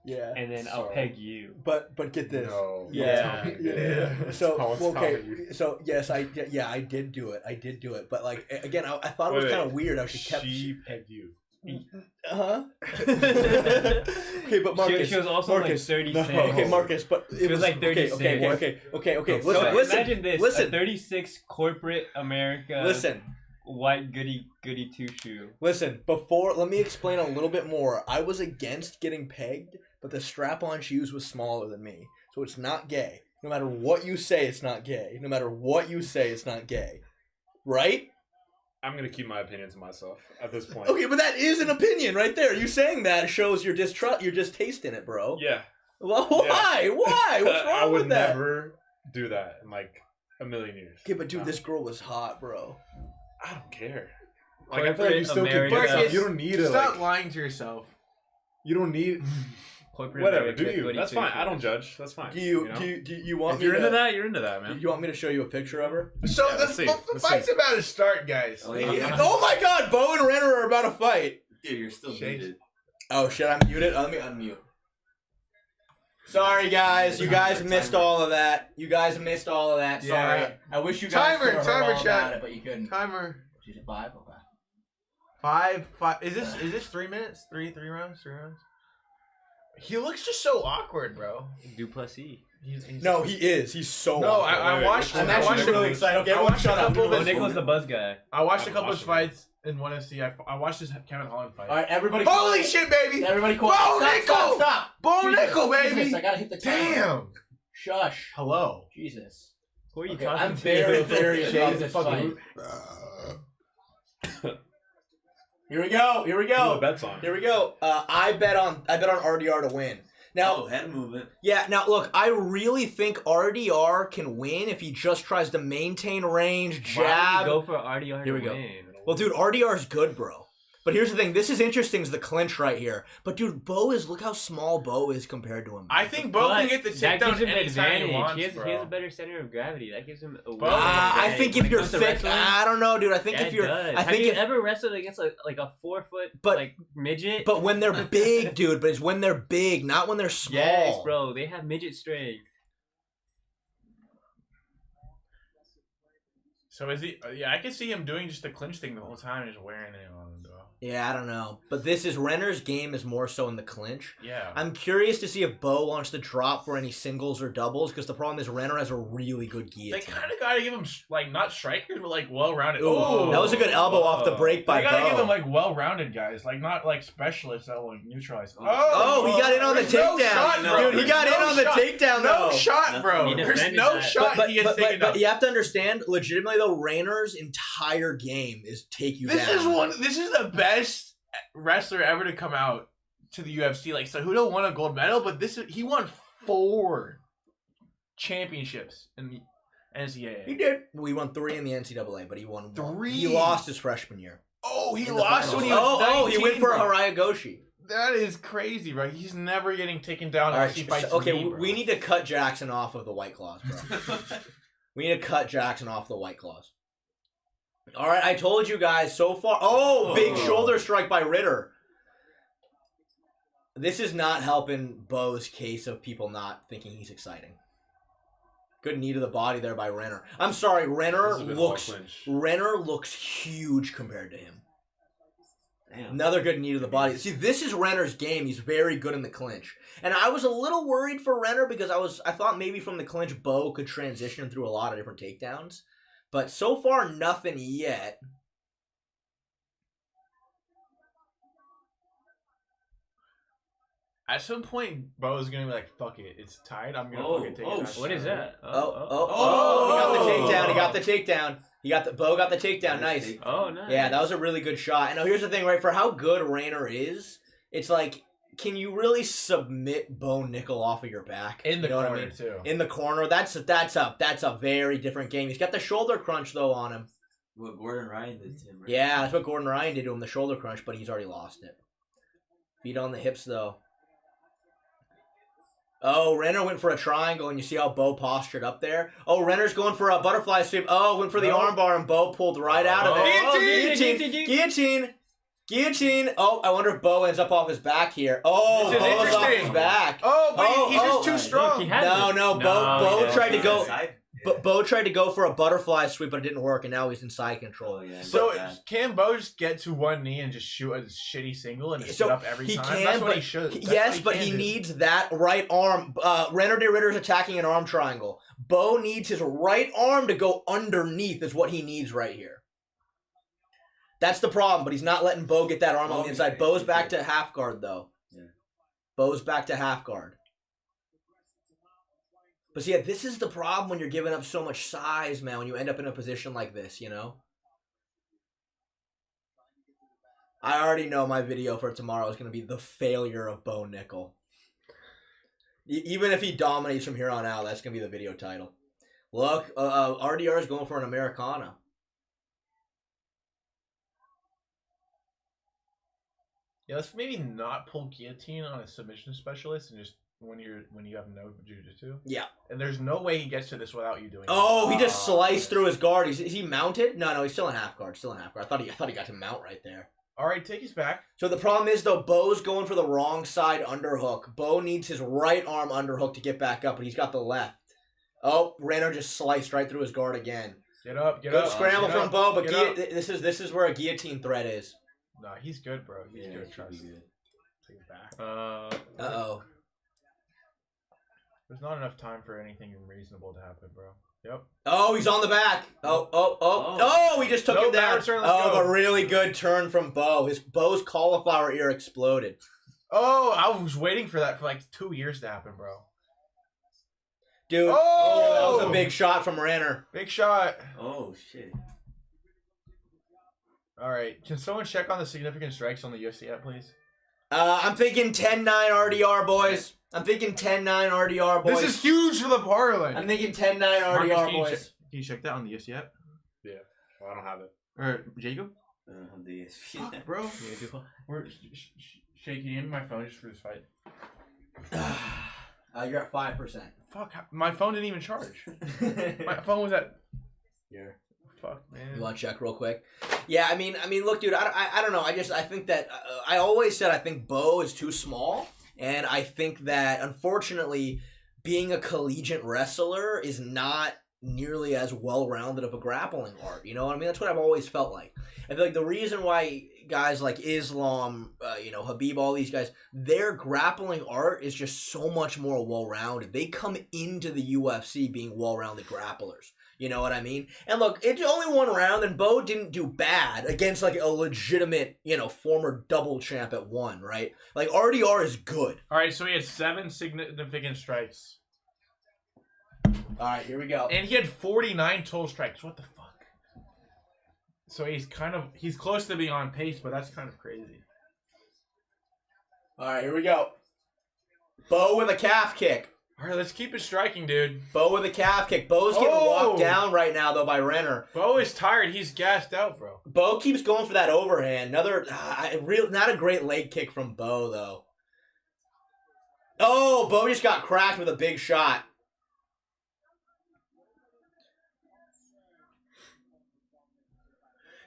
Yeah. and then I'll So- peg you." But get this. no. Yeah. Don't tell me. Yeah. So Don't tell okay. me. So yes, I did do it. I did do it. But like again, I thought it was Wait, kind of weird how she kept. She pegged you. Huh? Okay, but Marcus. She was also Marcus, like 36. no. Okay, Marcus, but it She was like okay, 36. Okay. So Listen, imagine this: listen. a 36 corporate America, Listen. white goody two shoe. Listen, let me explain a little bit more. I was against getting pegged, but the strap-on she used was smaller than me. So it's not gay. No matter what you say, it's not gay. No matter what you say, it's not gay. Right? I'm gonna keep my opinion to myself at this point. Okay, but that is an opinion right there. You saying that shows your distaste in it, bro. Yeah. Well, why? Yeah. Why? What's wrong I would with that? never do that in like a million years. Okay, but dude, No. this girl was hot, bro. I don't care. Like I feel like you Corporate still America. can get Marcus, You don't need to Stop like. lying to yourself. You don't need. Corporate Whatever. America, Do you? goody That's two fine. shoe. I don't judge. That's fine. Do you know? do you want If me you're to, into that, you're into that, man. You want me to show you a picture of her? So Yeah, the, let's see. the Let's fight's see. about to start, guys. Oh, yeah. Oh my God, Bo and Reiner are about to fight. Dude, you're still Shake. muted. Oh shit, I'm muted. Let me unmute. Sorry, guys. You guys missed all of that. Sorry. Yeah. I wish you guys could have heard all chat. about it, but you couldn't. Timer. She's at 5? Okay. 5. Is this 3 minutes? Three rounds? 3 rounds? He looks just so awkward, bro. Duplessis. He's No, he is. He's so No, awkward. I watched. I'm I actually watched really excited. Okay, I everyone watched shut a up. couple of Oh, his. Nickal's the buzz guy. I watched a haven't couple of watched fights in one FC. I watched this Kevin Holland fight. All right, everybody. Holy quiet. shit, baby! Everybody quiet. Bo Stop, Nickal! stop. Bo Jesus, Nickal, baby! Jesus, I gotta hit the timer. Damn. Shush. Hello. Jesus. Who are you Okay, talking I'm to? very serious about Jesus this fucking- fight. Here we go. Who the bet's on? Here we go. I bet on RDR to win. Now, Oh, head movement. yeah. Now, look, I really think RDR can win if he just tries to maintain range, Why jab. would you go for RDR Here we to go. win? Well, dude, RDR is good, bro. But here's the thing. This is interesting. Is the clinch right here? But dude, look how small Bo is compared to him. I think Bo can get the that takedown gives him an anytime he advantage. wants, He has bro. a better center of gravity. That gives him a Bo- I think if you're thick, I don't know, dude. I think yeah, if you're, it does. I Have think you if, ever wrestled against like a 4 foot But- midget? but when they're big, dude. But it's when they're big, not when they're small. Yes, bro. They have midget strength. So is he? Yeah, I can see him doing just the clinch thing the whole time, just wearing it on him, though. Yeah, I don't know. But Renner's game is more so in the clinch. Yeah. I'm curious to see if Bo wants to drop for any singles or doubles, because the problem is Renner has a really good They guillotine. kind of gotta give him like not strikers, but like well-rounded. Ooh, Oh, that was a good elbow off the break by They gotta Bo. give him like well-rounded guys, like not like specialists that will like neutralize. Oh, he got in on the there's no takedown. shot, bro. Dude, he got There's in no on the shot. takedown, No though. shot, bro. He There's defended no that. shot. But he gets taken but up. you have to understand, legitimately though, Reiner's entire game is take you down. This is the best wrestler ever to come out to the UFC. Like Cejudo won a gold medal, but he won 4 championships in the NCAA. He did. We won 3 in the NCAA, but he won 1. 3? He lost his freshman year. Oh, he in the lost when finals. he was 19, he went for a bro. Haraya Goshi. That is crazy, bro. He's never getting taken down All unless right, he fights okay, me, bro. we need to cut Jackson off of the White Claws, bro. We need to cut Jackson off the White Claws. All right, I told you guys so far. Oh, big shoulder strike by Ritter. This is not helping Bo's case of people not thinking he's exciting. Good knee to the body there by Renner. I'm sorry, Renner looks huge compared to him. Damn. Another good knee to the body. See, this is Renner's game. He's very good in the clinch. And I was a little worried for Renner because I thought maybe from the clinch Bo could transition through a lot of different takedowns. But so far, nothing yet. At some point, Bo's gonna be like, "Fuck it, it's tied. I'm gonna fucking take it." What is that? He got the takedown. He got the takedown. Bo got the takedown. Nice. Oh, nice. Yeah, that was a really good shot. And now here's the thing, right? For how good Reiner is, it's like, can you really submit Bo Nickal off of your back? in the You know what I corner mean? too. In the corner, that's a very different game. He's got the shoulder crunch though on him. What Gordon Ryan did to him, right? Yeah, that's what Gordon Ryan did to him, the shoulder crunch, but he's already lost it. Feet on the hips though. Oh, Renner went for a triangle, and you see how Bo postured up there? Oh, Renner's going for a butterfly sweep. Oh, went for the armbar, and Bo pulled right out of it. Guillotine. Oh, I wonder if Bo ends up off his back here. Oh, This is Bo's off interesting. his back. Oh, but he's just too Look, strong. he has No, it. Bo tried to go. Side? But Bo tried to go for a butterfly sweep, but it didn't work, and now he's in side control. Oh, yeah. So But- can Bo just get to one knee and just shoot a shitty single and just So sit up every he time? can, That's what but he should. That's yes, what but can he do. needs that right arm. Renner de Ritter's attacking an arm triangle. Bo needs his right arm to go underneath. Is what he needs right here. That's the problem, but he's not letting Bo get that arm on the inside. Bo's back to half guard though. Yeah. Bo's back to half guard. But see, this is the problem when you're giving up so much size, man. When you end up in a position like this, you know. I already know my video for tomorrow is going to be the failure of Bo Nickal. Even if he dominates from here on out, that's going to be the video title. Look, RDR is going for an Americana. Yeah, let's maybe not pull guillotine on a submission specialist and just when you have no jiu-jitsu. Yeah. And there's no way he gets to this without you doing Oh, it. he just sliced through his guard. Is he mounted? No, he's still in half guard. I thought he got to mount right there. All right, take us back. So the problem is, though, Bo's going for the wrong side underhook. Bo needs his right arm underhook to get back up, but he's got the left. Oh, Reiner just sliced right through his guard again. Get up, get Good up. scramble get from up, Bo, but get up. this is where a guillotine threat is. Nah, he's good, bro. He's Yeah, good. it should Trust. be good. Take it back. Uh-oh. There's not enough time for anything reasonable to happen, bro. Yep. Oh, he's on the back. Oh, he just took No, him down. bad turn, let's Oh, go. a really good turn from Bo. Bo's cauliflower ear exploded. Oh, I was waiting for that for like 2 years to happen, bro. Dude, that was a big shot from Reiner. Big shot. Oh shit. All right. Can someone check on the significant strikes on the UFC app, please? I'm thinking 10-9 RDR, boys. I'm thinking 10-9 RDR, boys. This is huge for the parlay. I'm thinking 10-9 Marcus, RDR, can you boys. check- Can you check that on the UFC app? Well, I don't have it. Or Jacob? I don't have the ESPN. Bro. We're shaking in my phone just for this fight. You're at 5%. Fuck, my phone didn't even charge. My phone was at. Here. Fuck, man. You want to check real quick? Yeah, I mean, look, dude, I don't know. I think that I always said I think Bo is too small, and I think that unfortunately, being a collegiate wrestler is not nearly as well-rounded of a grappling art. You know what I mean? That's what I've always felt like. I feel like the reason why guys like Islam, Habib, all these guys, their grappling art is just so much more well-rounded. They come into the UFC being well-rounded grapplers. You know what I mean? And look, it's only one round, and Bo didn't do bad against like a legitimate, former double champ at one, right? Like RDR is good. All right, so he had 7 significant strikes. All right, here we go. And he had 49 total strikes. What the fuck? So he's close to being on pace, but that's kind of crazy. All right, here we go. Bo with a calf kick. All right, let's keep it striking, dude. Bo with a calf kick. Bo's getting walked down right now, though, by Reiner. Bo is tired. He's gassed out, bro. Bo keeps going for that overhand. Not a great leg kick from Bo, though. Oh, Bo just got cracked with a big shot.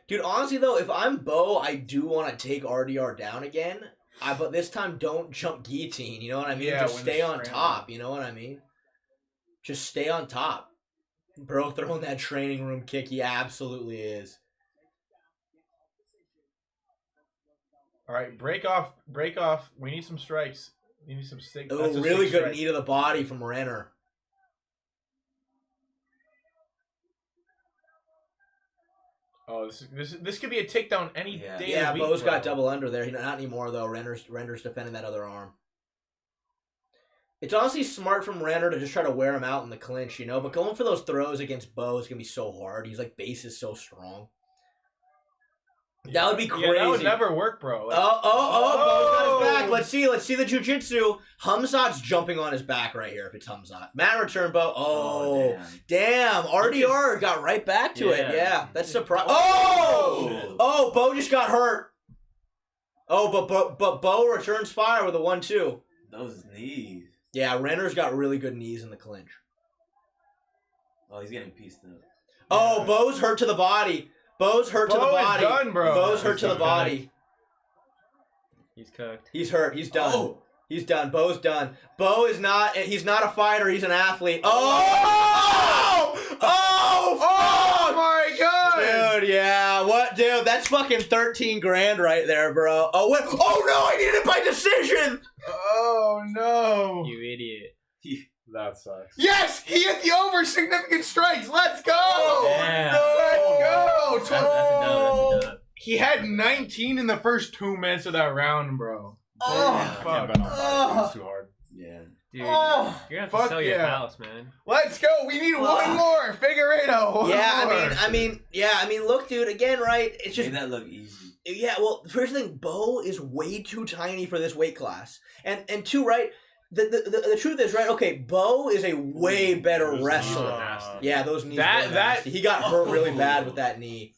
Dude, honestly, though, if I'm Bo, I do want to take RDR down again. But this time, don't jump guillotine. You know what I mean? Yeah, Just when stay it's on scrambling. top. You know what I mean? Just stay on top. Bro, throwing that training room kick, he absolutely is. All right, break off. We need some strikes. We need some stick. Oh, that's a really stick good strike. knee to the body from Reiner. Oh, this could be a takedown any day. Yeah, of the week, Bo's got bro. double under there. Not anymore, though. Reiner's defending that other arm. It's honestly smart from Reiner to just try to wear him out in the clinch, but going for those throws against Bo is going to be so hard. He's like, base is so strong. That would be crazy. Yeah, that would never work, bro. Like, Bo's got his back. Let's see the jiu-jitsu. Hamzat's jumping on his back right here if it's Hamzat. Mat return, Bo. Oh, damn. RDR got right back to it. Yeah, that's surprising. Oh, Bo just got hurt. Oh, but Bo returns fire with a 1-2. Those knees. Yeah, Reiner's got really good knees in the clinch. Oh, he's getting pieced up. Oh, Bo's hurt to the body. Bo's hurt to the Bo is body. done, bro. Bo's hurt to the He's body. He's cooked. He's hurt. He's done. Oh. He's done. Bo's done. Bo is not. He's not a fighter. He's an athlete. Oh! Oh my god! Dude, yeah. What, dude? That's fucking 13 grand right there, bro. Oh, what? Oh no! I needed it by decision. Oh no! You idiot. That sucks. Yes, he hit the over significant strikes. Let's go! Yeah. Let's go! That's a dub. That's a dub. He had 19 in the first 2 minutes of that round, bro. I can't bet on that. It's too hard. Yeah. Dude, Oh, you're gonna have fuck to sell your yeah. house, man. Let's go. We need one more. Figureido. One Yeah, more. I mean, look, dude. Again, right? It's just Made that look easy. Yeah, well, first thing, Bo is way too tiny for this weight class, and two, right? The truth is, right? Okay, Bo is a way better Those knees were are nasty. Yeah, those knees. That- were that- nasty. He got hurt really bad with that knee.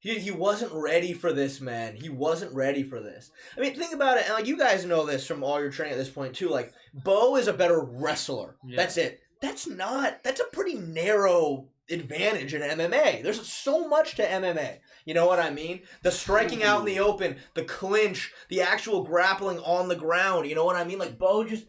He wasn't ready for this, man. He wasn't ready for this. I mean, think about it, and like you guys know this from all your training at this point too. Like Bo is a better wrestler. Yeah. That's it. That's a pretty narrow advantage in MMA. There's so much to MMA. You know what I mean? The striking out in the open, the clinch, the actual grappling on the ground. You know what I mean? Like, Bo just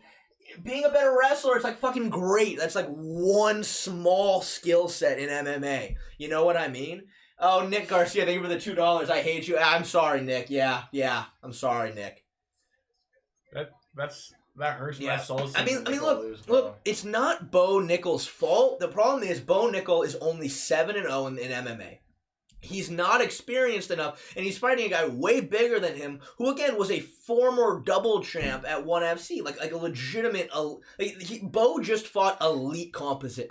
being a better wrestler, it's like fucking great. That's like one small skill set in MMA. You know what I mean? Oh, Nick Garcia, thank you for the $2. I hate you. I'm sorry, Nick. Yeah. I'm sorry, Nick. That hurts my soul. I mean, look. It's not Bo Nickal's fault. The problem is Bo Nickal is only 7-0 in MMA. He's not experienced enough, and he's fighting a guy way bigger than him, who again was a former double champ at ONE FC, like a legitimate. Bo just fought elite competition.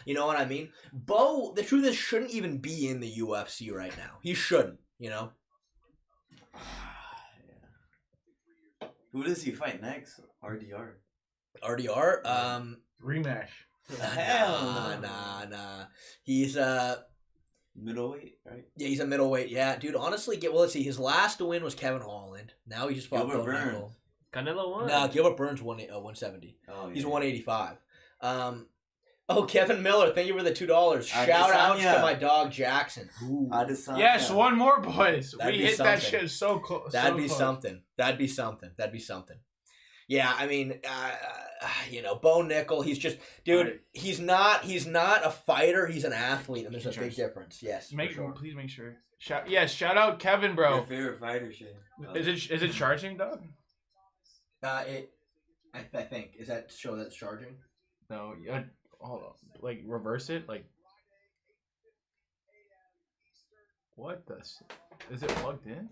You know what I mean? Bo, the truth is, shouldn't even be in the UFC right now. He shouldn't. You know. Who does he fight next? RDR. RDR. Rematch. Hell Nah. He's middleweight, right? Yeah, he's a middleweight. Yeah, dude. Honestly, let's see. His last win was Kevin Holland. Now he just fought Gilbert Bo Burns. Nickal. Canelo won. No, Gilbert Burns 170. Oh, yeah. He's 185. Kevin Miller, thank you for the $2. Shout outs to my dog Jackson. Yes, one more, boys. That'd We be hit something. that shit so close. That'd be something. That'd be something. Yeah, I mean, Bo Nickal, he's just, dude, Right. he's not a fighter, he's an athlete, and there's a big difference. Yes, Please make sure. Shout out Kevin, bro. Your favorite fighter, shit. Is it charging, Doug? I think, is that show that's charging? No, hold on. Like reverse it, like. What is it plugged in?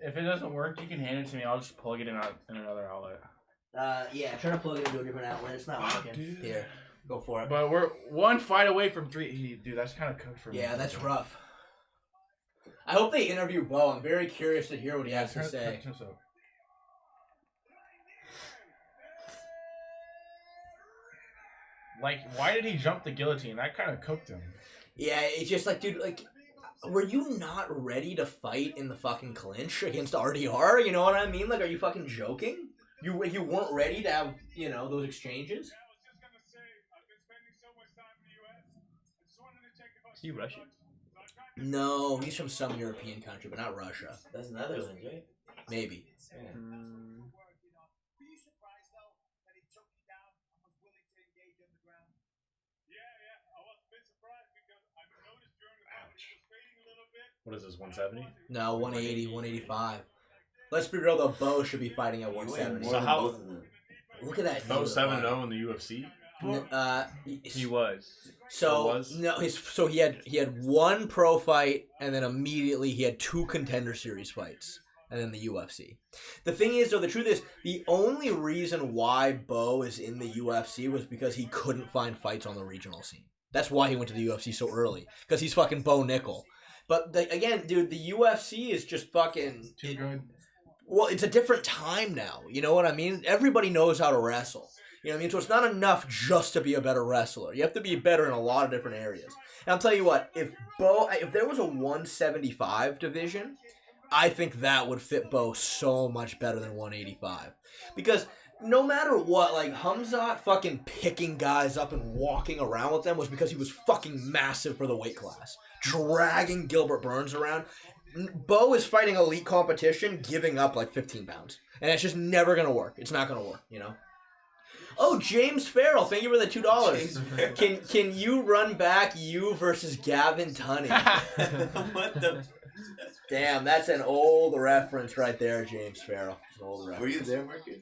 If it doesn't work, you can hand it to me. I'll just plug it in another outlet. Yeah, try to plug it into a different outlet. It's not working. Dude. Here, go for it. But we're one fight away from 3. Dude, that's kind of cooked for me. Yeah, that's rough. I hope they interview Bo. I'm very curious to hear what he has to Turn say. this up. Like, why did he jump the guillotine? That kind of cooked him. Yeah, it's just like, dude, like, were you not ready to fight in the fucking clinch against RDR? You know what I mean? Like, are you fucking joking? You weren't ready to have, those exchanges? Is he Russian? No, he's from some European country, but not Russia. That's Netherlands, right? Maybe. Yeah. What is this, 170? No, 180, 185. Let's be real, though. Bo should be fighting at 170. More than how- both of them. Look at that. Bo heel 7-0 in the UFC? He was. So was? no, he had one pro fight, and then immediately he had 2 Contender Series fights, and then the UFC. The thing is, though, the truth is, the only reason why Bo is in the UFC was because he couldn't find fights on the regional scene. That's why he went to the UFC so early, because he's fucking Bo Nickal. But again, dude, the UFC is just fucking Too good. Well, it's a different time now. You know what I mean? Everybody knows how to wrestle. You know what I mean? So it's not enough just to be a better wrestler. You have to be better in a lot of different areas. And I'll tell you what, if there was a 175 division, I think that would fit Bo so much better than 185. Because no matter what, like, Hamzat fucking picking guys up and walking around with them was because he was fucking massive for the weight class. Dragging Gilbert Burns around. Bo is fighting elite competition, giving up like 15 pounds. And it's just never going to work. It's not going to work, Oh, James Farrell, thank you for the $2. Can you run back you versus Gavin Tunney? What the? Damn, that's an old reference right there, James Farrell. It's an old reference. Were you there, Marcus?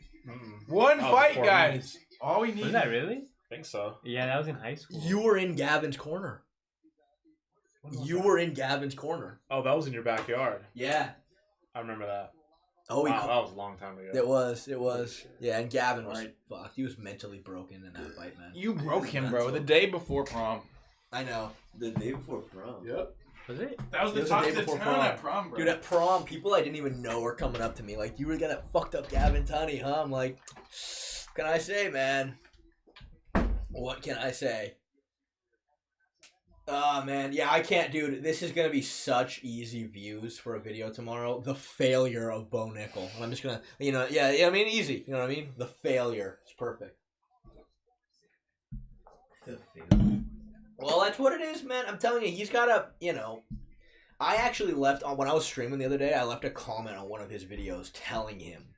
One Oh, fight, before guys. All we need. Was that really? I think so. Yeah, that was in high school. You were in Gavin's corner. You were in Gavin's corner. Oh, that was in your backyard. Yeah. I remember that. Oh, Wow, that was a long time ago. It was. Yeah, and Gavin was fucked. He was mentally broken in that fight, man. You broke him, bro. The day before prom. I know. The day before prom. Yep. Was it? That was It the was talk the of day the before town prom. at prom, bro. Dude, at prom, people I didn't even know were coming up to me like, you were gonna fucked up Gavin Tunney, huh? I'm like, what can I say, man? What can I say? Oh, man. Yeah, I can't, dude. This is going to be such easy views for a video tomorrow. The failure of Bo Nickal. And I'm just going to, yeah, I mean, easy. You know what I mean? The failure. It's perfect. Well, that's what it is, man. I'm telling you, he's got a, I actually left, when I was streaming the other day, I left a comment on one of his videos telling him,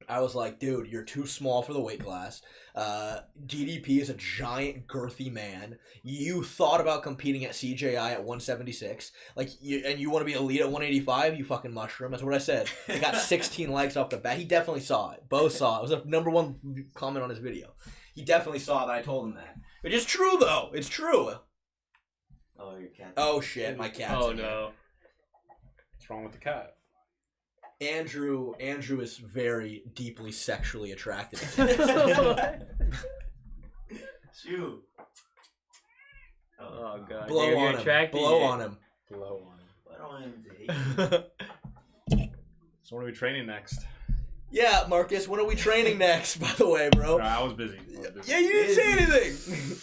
I was like, dude, you're too small for the weight class. DDP is a giant, girthy man. You thought about competing at CJI at 176. And you want to be elite at 185? You fucking mushroom. That's what I said. I got 16 likes off the bat. He definitely saw it. Bo saw it. It was the #1 comment on his video. He definitely saw that I told him that. It is true, though. It's true. Oh, your cat. Oh, shit. My cat's Oh in here. no. What's wrong with the cat? Andrew is very deeply sexually attracted. Shoot. Oh god. Blow You're on him. attracted. Blow on him. Blow on him. I don't want him to hate. So when are we training next? Yeah, Marcus, when are we training next, by the way, bro? I was busy. Yeah, you didn't say anything.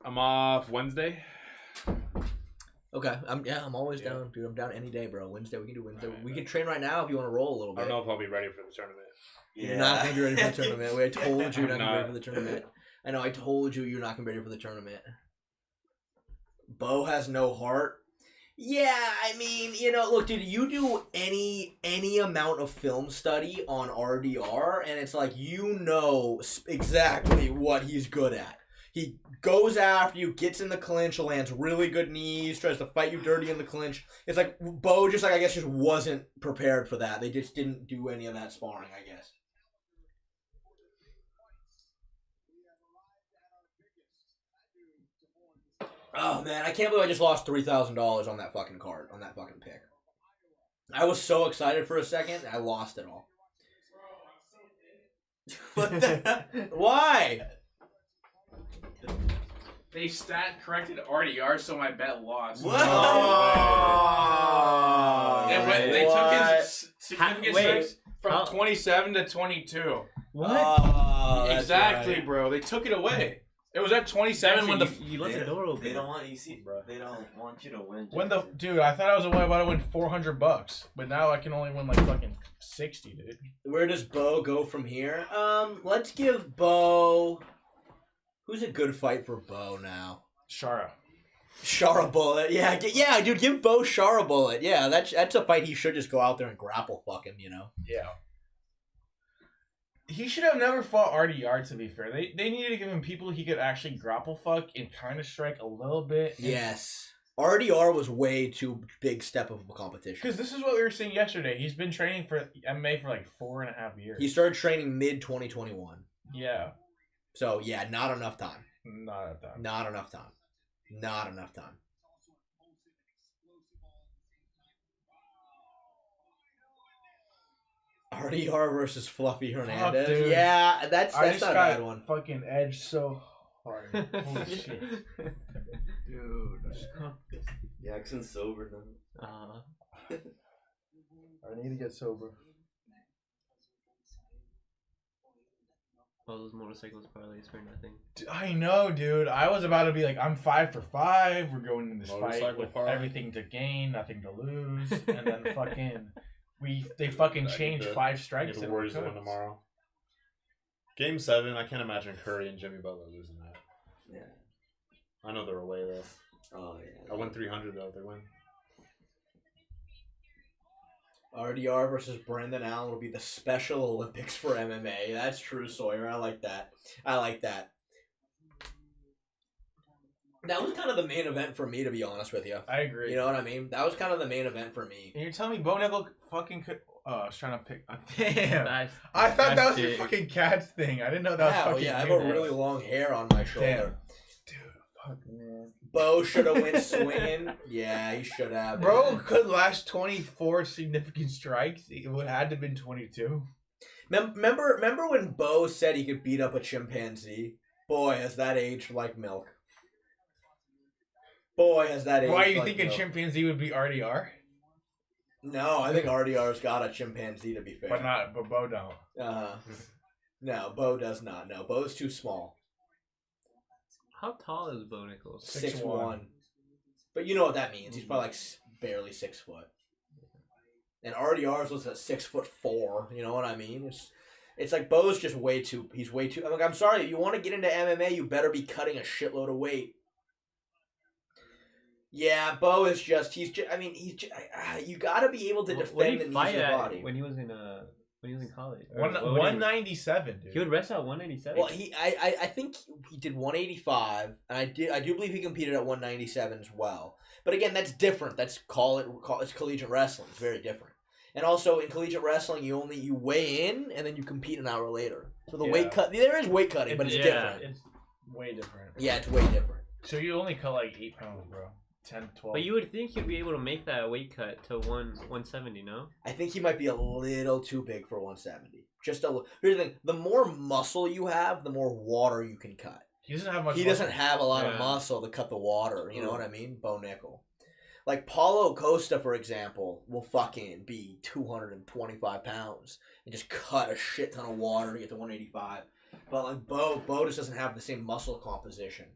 I'm off Wednesday. Okay, I'm always down, dude. I'm down any day, bro. Wednesday, we can do Wednesday. We can train right now if you want to roll a little I bit. don't know if I'll be ready for the tournament. You're not going to be ready for the tournament. I told you you're not going to be I'm ready for the tournament. I know, I told you you're not going to be ready for the tournament. Bo has no heart. Yeah, I mean, look, dude, you do any amount of film study on RDR, and it's like exactly what he's good at. He goes after you, gets in the clinch, lands really good knees, tries to fight you dirty in the clinch. It's like Bo just I guess just wasn't prepared for that. They just didn't do any of that sparring, I guess. Oh man, I can't believe I just lost $3,000 on that fucking card, on that fucking pick. I was so excited for a second, I lost it all. What the? Why? They stat corrected RDR, so my bet lost. What? They took his significant Wait. strikes from 27 to 22. What? That's Exactly, right. bro. They took it away. It was at 27 when the you left the door open. They don't want They don't want you to win. Dude, I thought I was about to win $400, but now I can only win like fucking 60, dude. Where does Bo go from here? Let's give Bo. Who's a good fight for Bo now? Shara. Shara Bullet. Yeah, dude, give Bo Shara Bullet. Yeah, that's a fight he should just go out there and grapple fuck him, Yeah. He should have never fought RDR, to be fair. They needed to give him people he could actually grapple fuck and kind of strike a little bit. Yes. RDR was way too big step of a competition. Because this is what we were saying yesterday. He's been training for MMA for like 4.5 years. He started training mid-2021. Yeah. So, yeah, not enough time. Not at that. Not enough time. Not enough time. RDR versus Fluffy Hernandez. dude. Yeah, that's I not just a got bad one. fucking edged so hard. Holy shit. Dude. Jackson's sober now. I need to get sober. All those motorcycles parlays for nothing. I know, dude. I was about to be like, I'm 5 for 5. We're going in this fight Motorcycle with parlay. everything to gain, nothing to lose, and then fucking they fucking changed 5 strikes. The and Warriors we're win cooked. tomorrow. Game 7, I can't imagine Curry and Jimmy Butler losing that. Yeah. I know they're away though. Oh yeah. I win 300 though if they win. RDR versus Brendan Allen will be the Special Olympics for MMA. That's true, Sawyer. I like that. That was kind of the main event for me, to be honest with you. I agree. You know what I mean? That was kind of the main event for me. And you're telling me Bo Nickal fucking could... Oh, I was trying to pick... Damn. That's, I thought that was that's your it. fucking cat's thing. I didn't know that was Wow, fucking yeah, I have you. a really long hair on my shoulder. Dude, fuck, man. Bo should have went swinging. Yeah, he should have. Bro could last 24 significant strikes. It would have to have been 22. Remember when Bo said he could beat up a chimpanzee? Boy, has that aged like milk. Boy, has that aged Why you like think a milk. chimpanzee would be RDR? No, I think RDR's got a chimpanzee, to be fair. But Bo don't. No, Bo does not. No, Bo's too small. How tall is Bo Nickal? 6'1". But you know what that means. He's probably like barely 6 foot. And RDR's was at 6'4". You know what I mean? It's like Bo's just way too. He's way too. I'm sorry. If you want to get into MMA, you better be cutting a shitload of weight. Yeah, Bo is just. He's just. I mean, you got to be able to defend the knees of the body. When he was in college? 197, dude. He would wrestle at 197. Well, I think he did 185, and I do believe he competed at 197 as well. But again, that's different. It's collegiate wrestling. It's very different. And also in collegiate wrestling, you weigh in and then you compete an hour later. So the weight cut, there is weight cutting, but it's different. It's way different. Yeah, it's way different. So you only cut like 8 pounds, bro. 10, 12. But you would think he'd be able to make that weight cut to 170, no? I think he might be a little too big for 170. Here's the thing: the more muscle you have, the more water you can cut. He doesn't have much. He doesn't have a lot of muscle to cut the water. You know what I mean? Bo Nickal. Like Paulo Costa, for example, will fucking be 225 pounds and just cut a shit ton of water to get to 185. But like Bo just doesn't have the same muscle composition.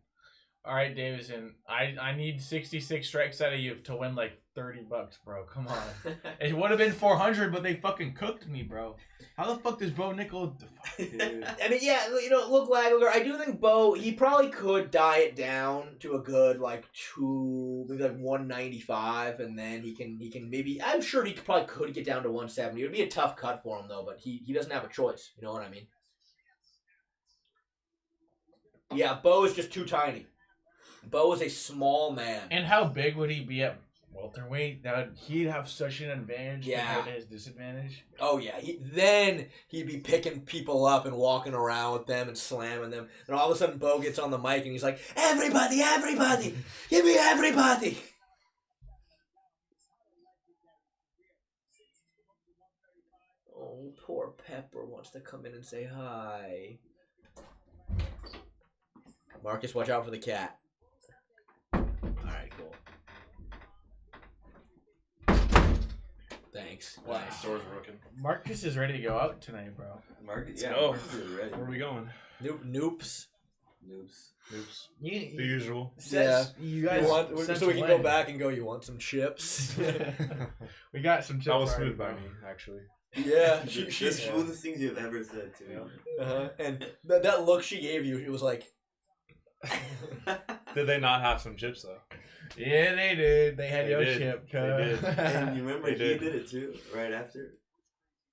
All right, Davison, I need 66 strikes out of you to win like $30, bro. Come on. It would have been 400, but they fucking cooked me, bro. How the fuck does Bo Nickal? Dude. I mean, yeah, look, Lagler, I do think Bo, he probably could diet down to a good maybe 195, and then he can maybe. I'm sure he probably could get down to 170. It would be a tough cut for him though, but he doesn't have a choice. You know what I mean? Yeah, Bo is just too tiny. Bo is a small man. And how big would he be at welterweight? He'd have such an advantage compared to his disadvantage. Oh yeah, then he'd be picking people up and walking around with them and slamming them. And all of a sudden, Bo gets on the mic and he's like, "Everybody, give me everybody." Oh, poor Pepper wants to come in and say hi. Marcus, watch out for the cat. Alright, cool. Thanks. Wow. Nice. Door's broken. Marcus is ready to go out tonight, bro. Marcus, Let's go. Marcus is ready. Where are we going? Noops. Noobs. The usual. Yeah. You guys so we can go back and go, you want some chips? We got some chips. That was smooth by me, actually. Yeah. The smoothest things you've ever said to me. And that look she gave you, it was like... Did they not have some chips, though? Yeah, they did. They had your did. chip. They did. And you remember They he did. did it too, right after?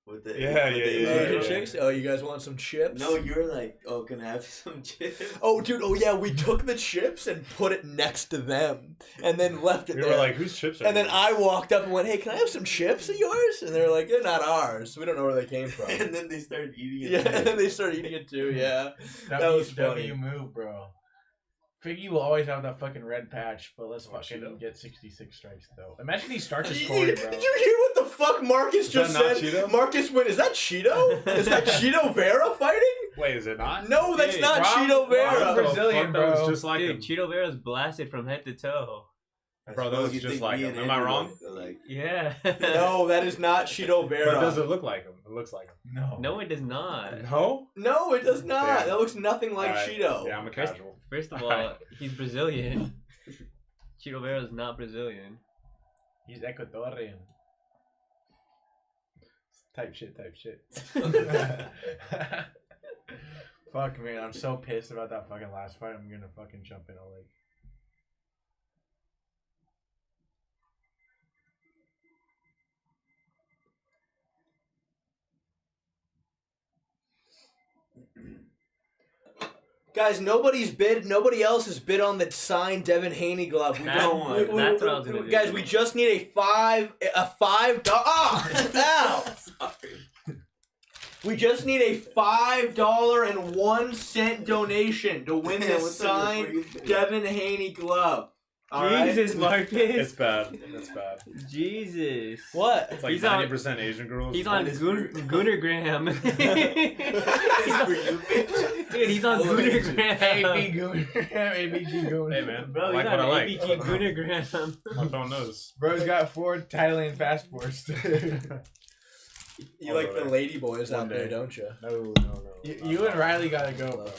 With the Yeah. Asian chicks? Oh, you guys want some chips? No, you're like, oh, can I have some chips? Oh, dude, we took the chips and put it next to them, and then left it We there. were like, whose chips are and then these? I walked up and went, "Hey, can I have some chips of yours?" And they were like, "They're not ours. We don't know where they came from." And then they started eating it. Yeah, and then they started eating it too. Yeah, that was funny. move, bro. Figgy will always have that fucking red patch, but let's fucking Cheeto. get 66 strikes though. Imagine he starts his Did scoring, you bro. hear what the fuck Marcus just that not said? Cheeto? Marcus went, "Is that Cheeto? Is that Cheeto Vera fighting?" Wait, is it not? No, that's Dude, not Rob- Cheeto Rob Vera. Brazilian, That was bro. just like Dude, him. Cheeto Vera's blasted from head to toe. Bro, that was You just think like me him. and Am I Andrew wrong? Like, Yeah. No, that is not Cheeto Vera. But does it look like him? It looks like him. No, it does not. No? No, it does not. Yeah. That looks nothing like Alright. Cheeto. Yeah, I'm a casual. First of all, he's Brazilian. Cheeto Vera's not Brazilian. He's Ecuadorian. Type shit. Fuck, man, I'm so pissed about that fucking last fight. I'm gonna fucking jump in a lake. Guys, nobody else has bid on the signed Devin Haney glove. That's what I was gonna do. Guys, we just need a $5. Ow! sorry. We just need a $5.01 donation to win the signed Devin Haney glove. All right? Jesus, Marcus. It's bad. It's bad. Jesus. What? It's like He's on- 90% Asian girls. He's on Goonergram. Dude, he's on AB Goonergram. Gooner. ABG Gooner. Hey, man. Bro, I like he's what on I like. ABG Goonergram. My phone knows. Bro's got 4 Thailand passports. You like the lady boys One out there, day. don't you? No. You and Riley gotta go, bro.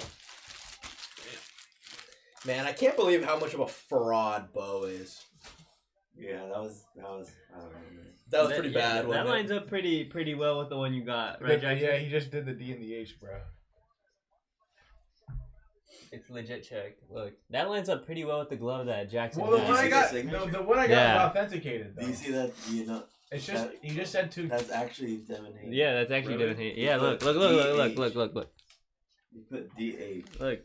Man, I can't believe how much of a fraud Bo is. Yeah, that was. I don't know, man. That was pretty bad. That wasn't it? lines up pretty well with the one you got, right, Jackson? Yeah, he just did the D and the H, bro. It's legit check. Look, that lines up pretty well with the glove that Jackson Well, the has. one I got, signature? the one I got Yeah. is authenticated. Though. Do you see that? You know, It's just you just said two. that's actually Devin Haney. Yeah, that's actually Really? different. Yeah, look. You put D8. Look,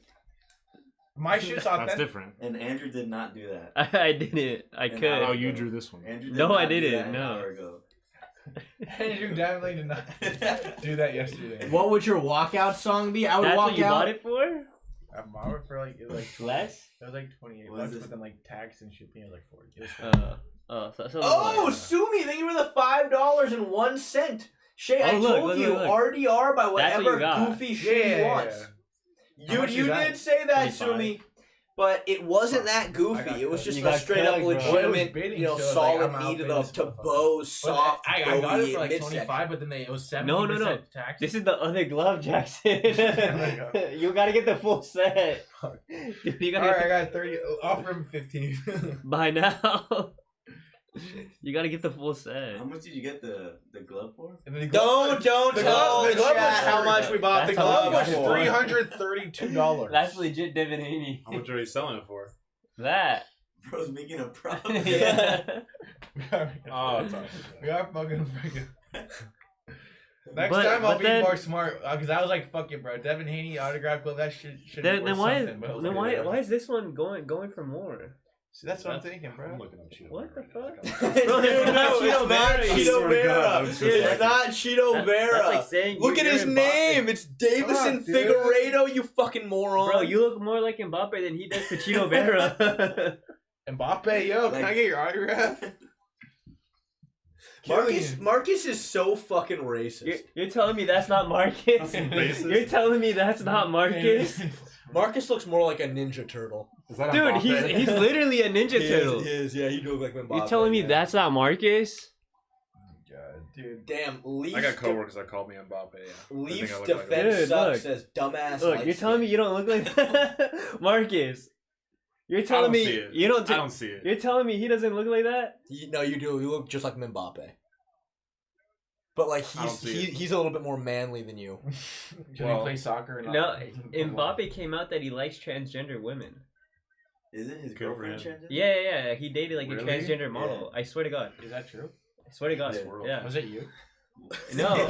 My shit's That's authentic. different. And Andrew did not do that. I didn't. I And could. Oh, you drew this one. Andrew did No, not I do didn't, that an no. hour ago. Andrew definitely did not do that yesterday. What would your walkout song be? I would That's walk what you out. bought it for? I bought it for like it was like Less? It was like 28 What is bucks, this? but then like tax and shipping it was like 40. It was So Oh, Sumi, thank you for the $5.01. Shay, I Oh, look, told look, you look. RDR by That's what whatever you got. goofy shit he wants. How You much is you that? did say that, 25. Sumi, but it wasn't that I goofy. got It was cut. just You a got straight up cut, bro. Well, it was legitimate, bidding, you know, so I was solid like, I'm knee to outbidding the this to motherfucker. Bo's But soft. I got it bogey for like midsection. 25, but then it was 70% No. tax. This is the other glove, Jackson. You gotta get the full set. Dude, you gotta Alright, I get got 30. Offer him 15. the, by now. You gotta get the full set. How much did you get the glove for? And then the Don't the tell glove- the the glove chat was how free. much we bought the That's how glove much was for. $332. That's legit Devin Haney. How much are you selling it for? That. Bro's making a profit. Yeah. Oh, it's awesome. We are fucking freaking. Next But- time I'll but be then- more smart because I was like, "Fuck it, bro." Devin Haney autograph glove. That shit should. Then why is Then why is this one going for more? See, that's what I'm thinking, I'm bro. looking up Cheeto. What the Burger. fuck? No, it's not Cheeto Vera. Cheeto I swear to Vera. God, I was just It's like- not Cheeto Vera. That's like saying Look at you're his Mbappe. name. It's Davison Fuck, dude. Figureido, you fucking moron. Bro, you look more like Mbappe than he does to Cheeto Vera. Mbappe, yo, can I Like- get your autograph? Marcus is so fucking racist. You're telling me that's not Marcus? Racist. You're telling me that's not Marcus? Marcus looks more like a Ninja Turtle. Is that Dude, Mbappe? he's literally a Ninja Turtle. He is, yeah, he do look like Mbappe. You're telling me yeah. that's not Marcus? God, dude. Damn, Leaf. I got coworkers that called me Mbappe. Yeah. They Leaf think I look like him. defense Dude, sucks look. says dumbass. Look, light you're telling me skin. you don't look like that? Marcus. You're I telling don't me see it. you don't I don't see it. You're telling me he doesn't look like that? No, you do. You look just like Mbappe. But like I don't see it. he's a little bit more manly than you. Can Well, he play soccer? And No, Mbappe came out that he likes transgender women. Isn't his Good for girlfriend him. transgender? Yeah. He dated like Really? a transgender model. I swear to God. Is that true? I swear to God. Yeah. Yeah. Was it you? No.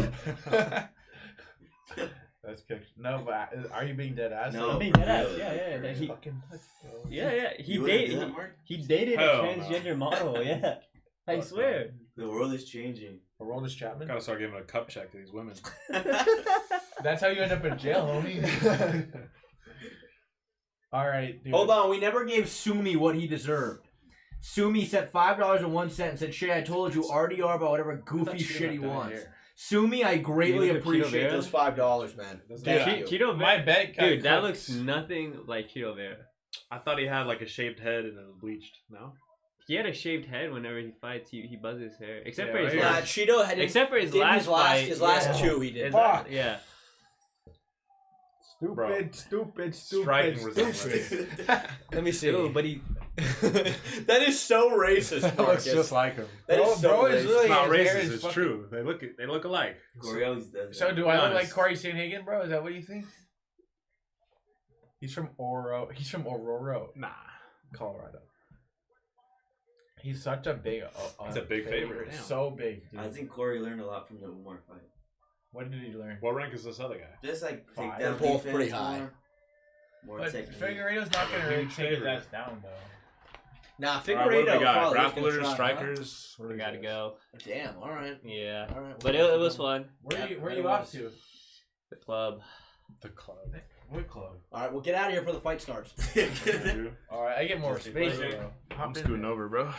That's kicked. No, but are you being dead ass? No. I'm being dead ass. really. Yeah. He, Fucking nuts, bro. yeah. You wouldn't do that, He, Mark? he dated a Hell no. transgender model. Yeah. I Fuck swear. The world is changing. Aroldis Chapman. Gotta start giving a cup check to these women. That's how you end up in jail, homie. All right, dude. Hold on, we never gave Sumi what he deserved. Sumi said $5.01 and said, Shay, I told you RDR about whatever goofy shit he wants. Sumi, I greatly You look at Cheeto appreciate Vera? those $5, man. Doesn't Thank matter. you. Cheeto My Vera. bet, kinda Dude, that cooks. looks nothing like Cheeto Vera. I thought he had like a shaved head and it was bleached. No? He had a shaved head whenever he fights. He buzzes his hair, except for Yeah, his right. Nah, last. Cheeto had Except for his did last his last, fight. his last yeah. two he did. His Fuck. yeah. Bro. Stupid. Striking resemblance. Let me see. Dude, but he. That is so racist, That Marcus. looks just like him. That is so Bro is racist. really- It's not his hair racist. is It's fucking- true. They look alike. Coriolis does So that. do I look Nice. like Corey Sandhagen, bro? Is that what you think? He's from Oro. He's from Aurora, Nah. Colorado. He's such a big. He's a big favorite. Damn. So big, dude. I think Corey learned a lot from the Umar fight. What did he learn? What rank is this other guy? Just like take Five. down They're both defense pretty high. More But technique. Figueiredo's not gonna really take his ass down though. Nah, Alright, what do Figureido we got? probably is gonna Grapplers, try, strikers. What do We gotta got? go. huh? Damn, alright. Yeah. Alright. But it was fun. Where Yeah, are it you was. off to? The club. The club. What club? Alright, we'll get out of here before the fight starts. All right, I get more Just space. play. Bro. I'm scooting over, bro.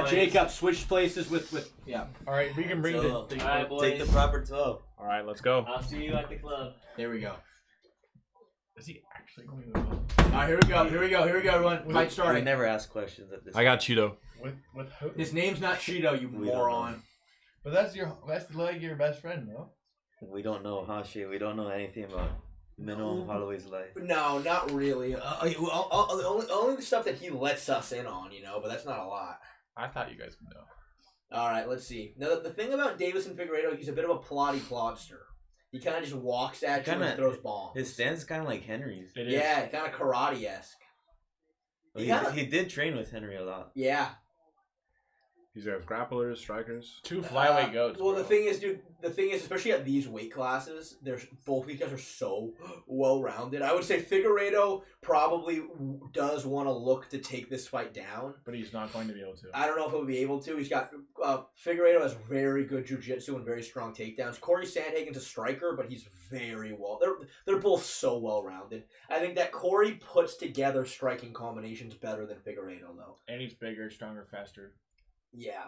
Jacob switched places with yeah. All right, we can bring So, the. Alright, boys. Take the proper 12. All right, let's go. I'll see you at the club. There we go. Is he actually going to go Alright, here we go, everyone. Fight We starting. never ask questions at this. I got Cheeto. with who? His name's not Cheeto, you We don't moron. But that's like your best friend, no? We don't know Hashi. We don't know anything about Minnow Holloway's life. No, not really. Only the stuff that he lets us in on, but that's not a lot. I thought you guys would know. All right, let's see. Now, the thing about Davison Figueiredo, he's a bit of a plodster. He kind of just walks at you and throws bombs. His stance is kind of like Henry's. It is. Yeah, kind of karate-esque. Well, he did train with Henry a lot. Yeah. These are grapplers, strikers. 2 flyweight goats. Well, bro. the thing is, especially at these weight classes, both these guys are so well-rounded. I would say Figueiredo probably does want to look to take this fight down. But he's not going to be able to. I don't know if he'll be able to. He's got Figueiredo has very good jiu-jitsu and very strong takedowns. Corey Sandhagen's a striker, but he's very well. They're both so well-rounded. I think that Corey puts together striking combinations better than Figueiredo, though. And he's bigger, stronger, faster. Yeah,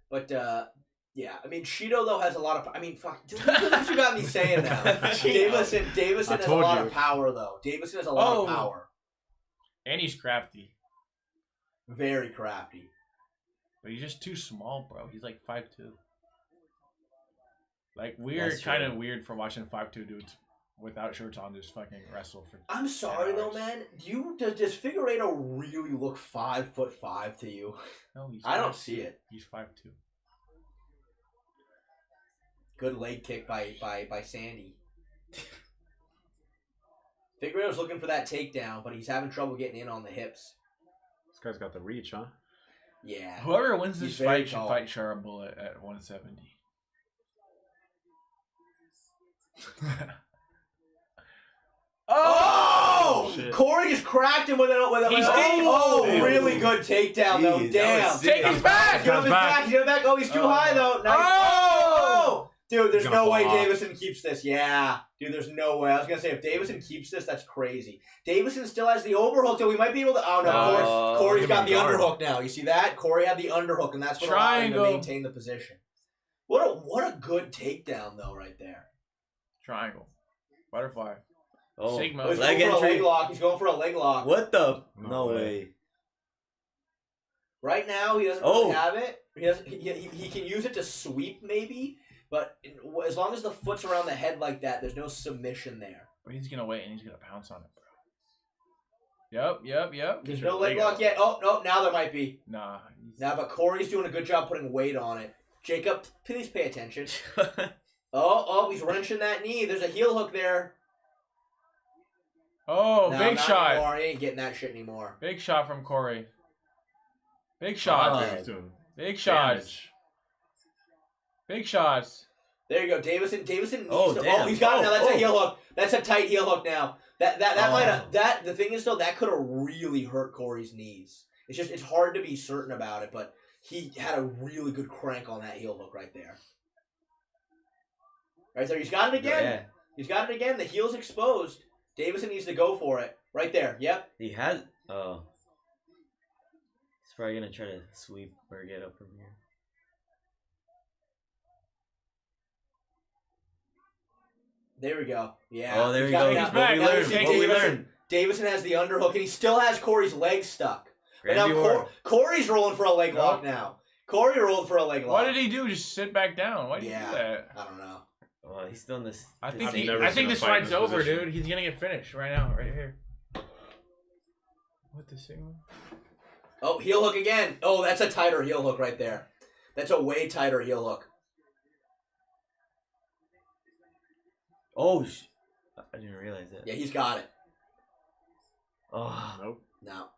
but yeah. I mean, Shido though has a lot of. I mean, fuck. What you got me saying now? Davison has a lot of power though. Davison has a lot of power. And he's crafty. Very crafty. But he's just too small, bro. He's like 5'2". Like, we're kind of weird for watching 5'2" dudes without shirts on just fucking wrestle for. I'm sorry though, man. Does Figueiredo really look 5'5" to you? No, I don't see it. He's 5'2". Good leg kick by Sandy. Figueiredo's looking for that takedown, but he's having trouble getting in on the hips. This guy's got the reach, huh? Yeah. Whoever wins He's this very fight should tall. fight Sharon Bullet at 170. Oh! Shit. Corey just cracked him with a He's really good takedown though. Jeez, that Damn. was sick. Take his back! Give him his back. Give him back. Oh, he's too high though. Nice. Oh! Dude, there's He's no gonna way fall off. Davison keeps this. Yeah. Dude, there's no way. I was going to say, if Davison keeps this, that's crazy. Davison still has the overhook, so we might be able to... Oh, no. Corey's got the underhook now. You see that? Corey had the underhook, and that's what allowed him to maintain the position. What a good takedown, though, right there. Triangle. Butterfly. Oh, Sigma. Oh, he's leg going for a entry. leg lock. He's going for a leg lock. What the? No No way. way. Right now, he doesn't really have it. He can use it to sweep, maybe, but as long as the foot's around the head like that, there's no submission there. But he's gonna wait and he's gonna pounce on it, bro. Yep. There's no leg lock yet. Oh, no, now there might be. Nah. Now, but Corey's doing a good job putting weight on it. Jacob, please pay attention. Oh, he's wrenching that knee. There's a heel hook there. Oh, No, big not shot. Anymore. He ain't getting that shit anymore. Big shot from Corey. Big shot. He's doing Big shots. damage. Big shots. There you go, Davison needs to. Damn. Oh, he's got it now. That's a Oh. heel hook. That's a tight heel hook now. That might have. The thing is though, that could have really hurt Corey's knees. It's hard to be certain about it, but he had a really good crank on that heel hook right there. Right there, he's got it again. Yeah. He's got it again. The heel's exposed. Davison needs to go for it. Right there. Yep. He has. Oh. He's probably gonna try to sweep or get up from here. There we go. Yeah. Oh, there He's we got go. it now. He's back. Now you see What we learned. Davison has the underhook, and he still has Corey's leg stuck. But Randy now Orton. Corey's rolling for a leg Nope. lock now. Corey rolled for a leg lock. What did he do? Just sit back down. Why did he do Yeah. that? I don't know. Oh, he's still in this. I this think I've same- never I seen think him this fight in fight's this over, position. dude. He's gonna get finished right now, right here. What the signal? Oh, heel hook again. Oh, that's a tighter heel hook right there. That's a way tighter heel hook. Oh, I didn't realize that. Yeah, he's got it. Oh, Nope. No.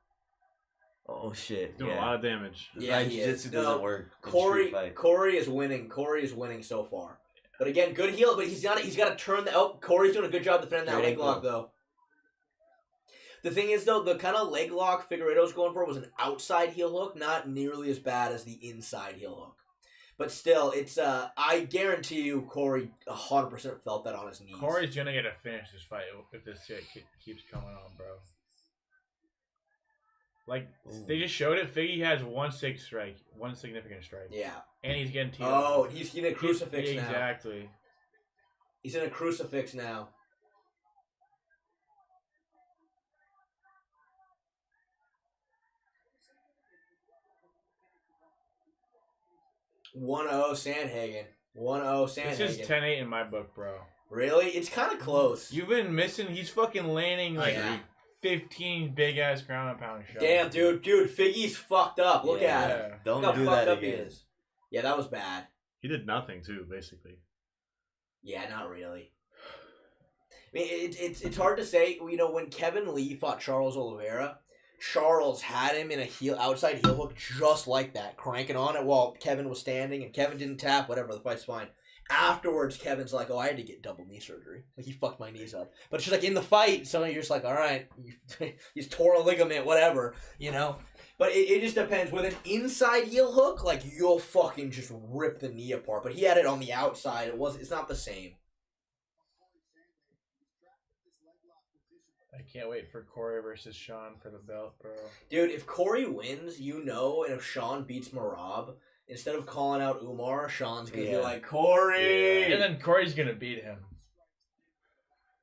oh shit. Doing a lot of damage. Yeah, he jiu-jitsu is. doesn't No, work. in Corey street fight. Corey is winning. Corey is winning so far. But again, good heel, but he's got to turn the Corey's doing a good job defending that Great leg ankle. lock though. The thing is though, the kind of leg lock Figueiredo's going for was an outside heel hook, not nearly as bad as the inside heel hook. But still, it's I guarantee you Corey 100% felt that on his knees. Corey's gonna get a finish this fight if this shit keeps coming on, bro. Like, they just showed it. Figgy has 1 strike, 1 significant strike. Yeah. And he's getting teed Oh, up. he's in a crucifix now. Exactly. He's in a crucifix now. (1-0 Sandhagen. 1-0 Sandhagen. This is 10-8 in my book, bro. Really? It's kind of close. You've been missing. He's fucking landing like Yeah. 15 big ass ground and pound shots. Damn, dude, Figgy's fucked up. Look Yeah. at him. Yeah. Don't Look how do fucked that up he again. is. Yeah, that was bad. He did nothing too, basically. Yeah, not really. I mean, it's hard to say. You know, when Kevin Lee fought Charles Oliveira, Charles had him in a outside heel hook just like that, cranking on it while Kevin was standing, and Kevin didn't tap. Whatever, the fight's fine. Afterwards, Kevin's like, "Oh, I had to get double knee surgery. Like, he fucked my knees up." But it's just like in the fight, so you're just like, "All right, he's tore a ligament, whatever," you know. But it just depends. With an inside heel hook, like you'll fucking just rip the knee apart. But he had it on the outside. It's not the same. I can't wait for Corey versus Sean for the belt, bro. Dude, if Corey wins, you know, and if Sean beats Marab, instead of calling out Umar, Sean's gonna be like, Corey! And then Corey's gonna beat him.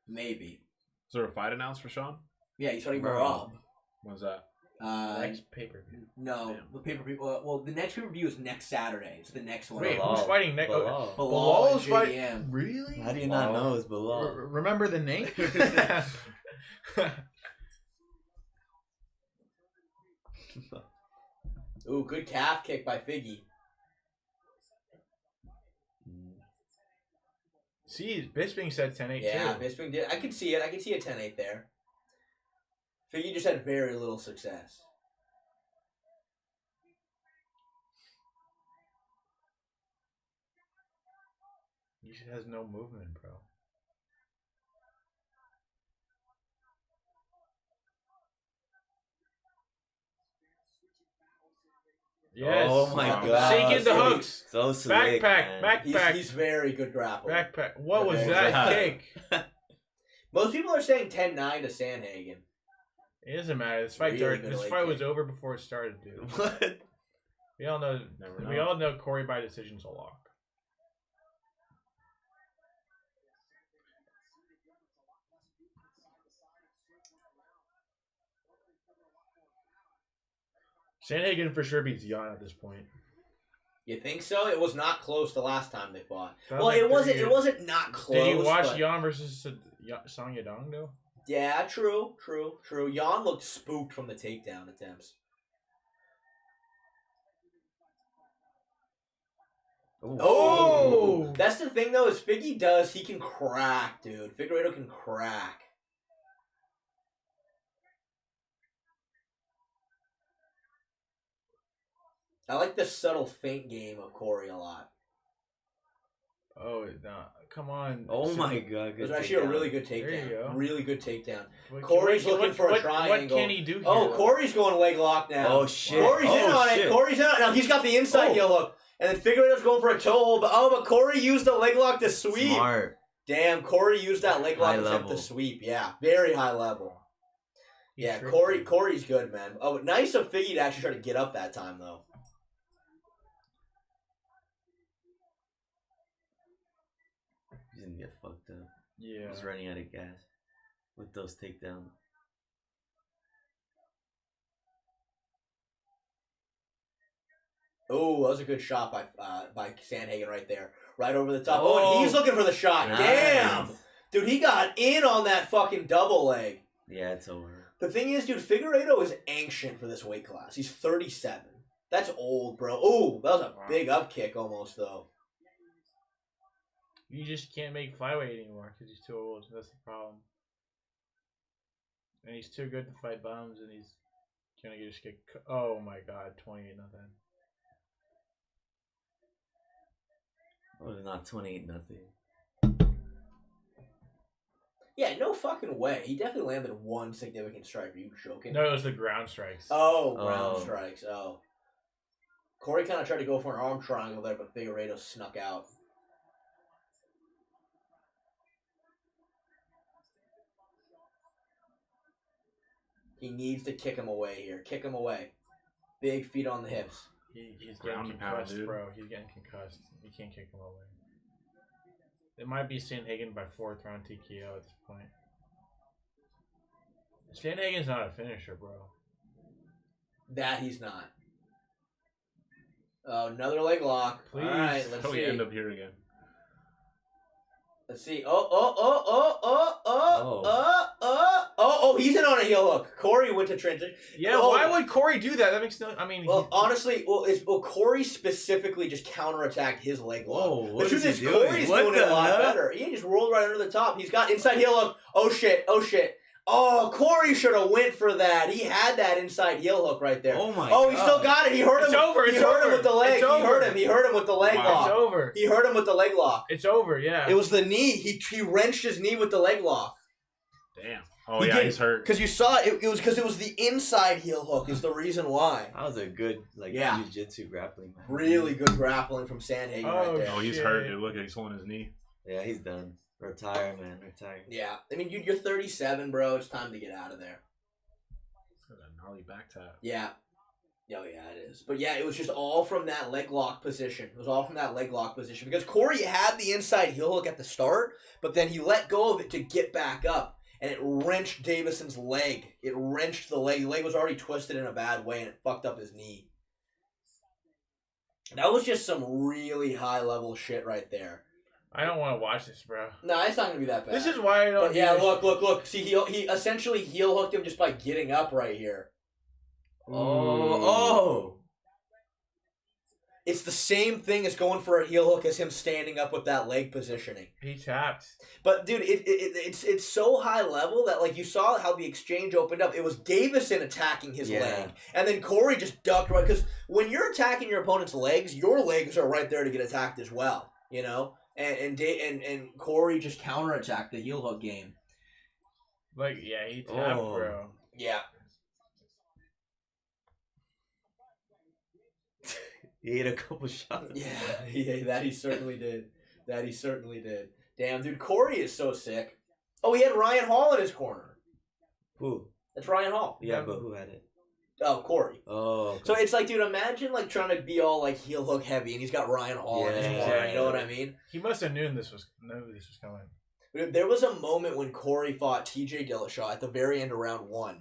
Maybe. Is there a fight announced for Sean? Yeah, he's fighting Marab. When's that? Next pay-per-view. No, the pay-per-view. Well, the next pay-per-view is next Saturday. It's the next one. Wait, Bilal. who's fighting next? Bilal. Bilal's and fighting. JDM. Really? How do you not know it's Bilal? Remember the name? Ooh, good calf kick by Figgy. See, Bisping said 10-8 Yeah, too. Bisping did. I can see it. I can see a 10-8 there. Figgy just had very little success. He has no movement, bro. Yes. Oh my god. Sink into So hooks. So slick, Backpack. man. Backpack. He's very good grappler. Backpack. What was Okay. that kick? Most people are saying 10-9 to Sandhagen. It doesn't matter. This fight, Really good this leg fight was kick. over before it started, dude. What? We all know. Never We know. all know Corey by decision's a lock. Sandhagen for sure beats Jan at this point. You think so? It was not close the last time they fought. That was Well, like it wasn't. 3 It years. wasn't not close. Did you watch but- Jan versus Song Yadong though? Yeah, true. Jan looked spooked from the takedown attempts. Oh, that's the thing though. Is Figgy does he can crack, dude. Figueiredo can crack. I like the subtle feint game of Corey a lot. Oh no! Come on! Oh my god. It was good actually a takedown. really good There you takedown. go. Really good takedown. What- Corey's what- looking for a what- triangle. What can he do here? Oh, though? Corey's going leg lock now. Oh shit. Corey's oh, in on shit. it. Corey's in on it. Now he's got the inside Oh. heel hook. And then Figueiredo's going for a toe hold. But Corey used the leg lock to sweep. Smart. Damn, Corey used that leg lock High attempt to level. sweep. Yeah, very high level. He Yeah, tricked Corey. him. Corey's good, man. Oh, nice of Figgy to actually try to get up that time, though. He's gonna get fucked up. Yeah. He's running out of gas with those takedowns. Oh, that was a good shot by Sandhagen right there, right over the top. Oh. And he's looking for the shot. Nice. Damn, dude, he got in on that fucking double leg. Yeah, it's over. The thing is, dude, Figueiredo is ancient for this weight class. He's 37. That's old, bro. Oh, that was a big up kick almost, though. You just can't make flyweight anymore because he's too old. That's the problem. And he's too good to fight bums, and he's gonna just get. Oh my god, 28-0. Oh, not 28-0. Yeah, no fucking way. He definitely landed one significant strike. Are you joking? No, it was the ground strikes. Oh, ground Oh. strikes. Oh. Corey kind of tried to go for an arm triangle there, but Figueiredo snuck out. He needs to kick him away here. Kick him away. Big feet on the hips. He's Ground getting and pound, concussed, dude. bro. He's getting concussed. You can't kick him away. It might be Sandhagen by 4th round TKO at this point. Sandhagen's not a finisher, bro. That he's not. Oh, another leg lock. Please. All right, let's How do we see. end up here again? Let's see. Oh, he's in on a heel hook. Corey went to transition. Yeah, why would Corey do that? That makes no. I mean, well, honestly, Corey specifically just counterattacked his leg lock. Whoa, what the truth is is, he doing? Corey's What doing it the a lot hell? better. He just rolled right under the top. He's got inside heel hook. Oh shit! Oh, Corey should have went for that. He had that inside heel hook right there. Oh my Oh, he God. still got it. He hurt him. It's over. He hurt him with the leg. It's over. He hurt him with the leg Wow. lock. It's over. He hurt him with the leg lock. It's over. Yeah. It was the knee. He wrenched his knee with the leg lock. Damn. Oh yeah, he's hurt. Because you saw it. It was because it was the inside heel hook is the reason why. That was a good Yeah. jiu-jitsu grappling. Man. Really good grappling from Sandhagen right there. Oh, he's hurt. Dude. Look, he's holding his knee. Yeah, he's done. Retire, man. Retire. Yeah, I mean you're 37, bro. It's time to get out of there. Look at that gnarly back tap. Yeah. Oh yeah, it is. But yeah, it was just all from that leg lock position. It was all from that leg lock position because Corey had the inside heel hook at the start, but then he let go of it to get back up. And it wrenched Davison's leg. It wrenched the leg. The leg was already twisted in a bad way, and it fucked up his knee. That was just some really high-level shit right there. I don't want to watch this, bro. No, it's not going to be that bad. This is why I don't. But yeah, look. See, he essentially heel hooked him just by getting up right here. Oh. It's the same thing as going for a heel hook as him standing up with that leg positioning. He tapped. But dude, it's so high level that like you saw how the exchange opened up. It was Davison attacking his leg, and then Corey just ducked right because when you're attacking your opponent's legs, your legs are right there to get attacked as well. You know, and Corey just counterattacked the heel hook game. Like yeah, he tapped, bro. Yeah. He ate a couple shots. Yeah, that he certainly did. Damn, dude, Corey is so sick. Oh, he had Ryan Hall in his corner. Who? That's Ryan Hall. Yeah, but who had it? Oh, Corey. Oh. Okay. So it's like, dude, imagine like trying to be all like heel hook heavy, and he's got Ryan Hall in his corner. You know what I mean? He must have known this was coming. But there was a moment when Corey fought T.J. Dillashaw at the very end of round 1.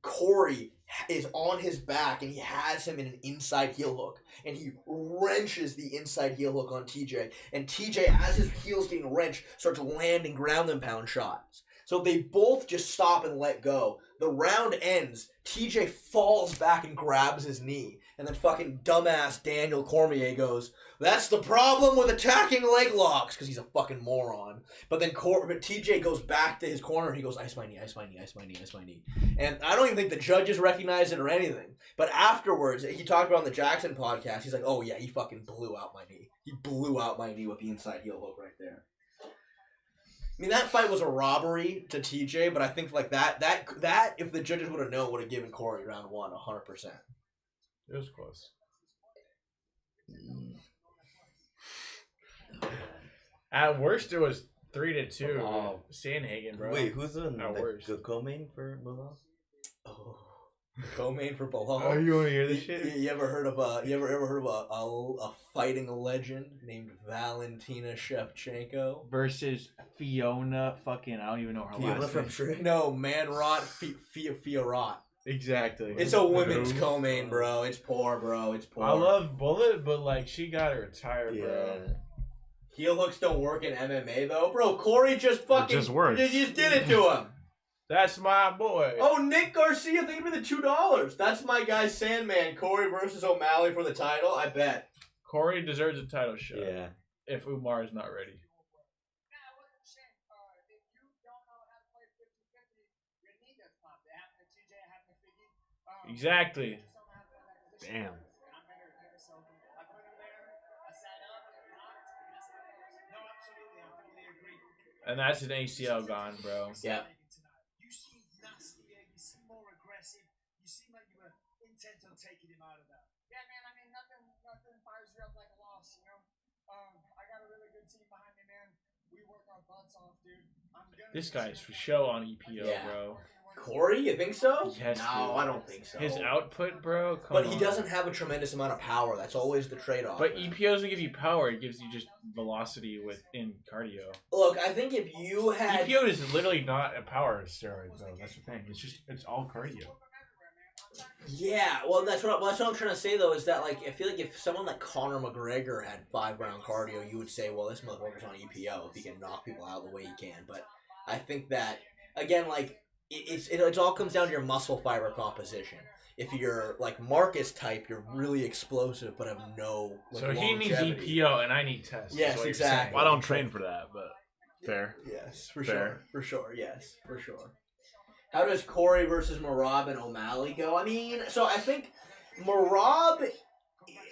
Corey is on his back and he has him in an inside heel hook and he wrenches the inside heel hook on TJ, and TJ, as his heel's getting wrenched, starts landing ground and pound shots. So they both just stop and let go. The round ends. TJ falls back and grabs his knee. And then fucking dumbass Daniel Cormier goes, "That's the problem with attacking leg locks," because he's a fucking moron. But then TJ goes back to his corner and he goes, "Ice my knee, ice my knee, ice my knee, ice my knee." And I don't even think the judges recognized it or anything. But afterwards, he talked about on the Jackson podcast, he's like, "Oh yeah, he fucking blew out my knee. He blew out my knee with the inside heel hook right there." I mean, that fight was a robbery to TJ, but I think like that if the judges would have known, would have given Corey round 1 100%. It was close. At worst, it was 3-2. Wow. Sandhagen, bro. Wait, who's in At worst. the co-main for Bilal? Oh, co-main for Bilal. Oh, you want to hear this shit? You ever heard of a fighting legend named Valentina Shevchenko? Versus Fiona fucking, I don't even know her Fiona last from name. Shrek? No, Manrot Fiorat. Exactly. It's a women's co-main, bro. It's poor, bro. It's poor. I love Bullet, but like she got to retire, bro. Heel hooks don't work in MMA though, bro. Corey just fucking just works. You just did it to him. That's my boy. Oh, Nick Garcia, thank you for the $2. That's my guy Sandman. Corey versus O'Malley for the title. I bet. Corey deserves a title shot. Yeah. If Umar is not ready. Exactly. Damn. And that's an ACL gone, bro. Yeah. You seem nastier, you seem more aggressive, you seem like you were intent on taking him out of that. Yeah, man, I mean, nothing fires you up like a loss, you know? I got a really good team behind me, man. We work our butts off, dude. This guy's for show on EPO, Yeah. bro. Corey, you think so? Yes, No, dude. I don't think so. His output, bro. Come But on. he doesn't have a tremendous amount of power. That's always the trade-off. But EPO doesn't give you power. It gives you just velocity within cardio. Look, I think if you had EPO is literally not a power steroid, though. That's the thing. It's all cardio. Yeah, well, that's what I'm trying to say though. Is that like I feel like if someone like Conor McGregor had 5-round cardio, you would say, well, this motherfucker's on EPO if he can knock people out the way he can. But I think that again, like it all comes down to your muscle fiber composition. If you're like Marcus type, you're really explosive but have no. Like, So he needs longevity. EPO and I need test. is Yes, what you're exactly. saying. Well, I don't train for that, but fair. Yes, for Fair. sure. Yes, for sure. How does Corey versus Marab and O'Malley go? I mean, so I think Marab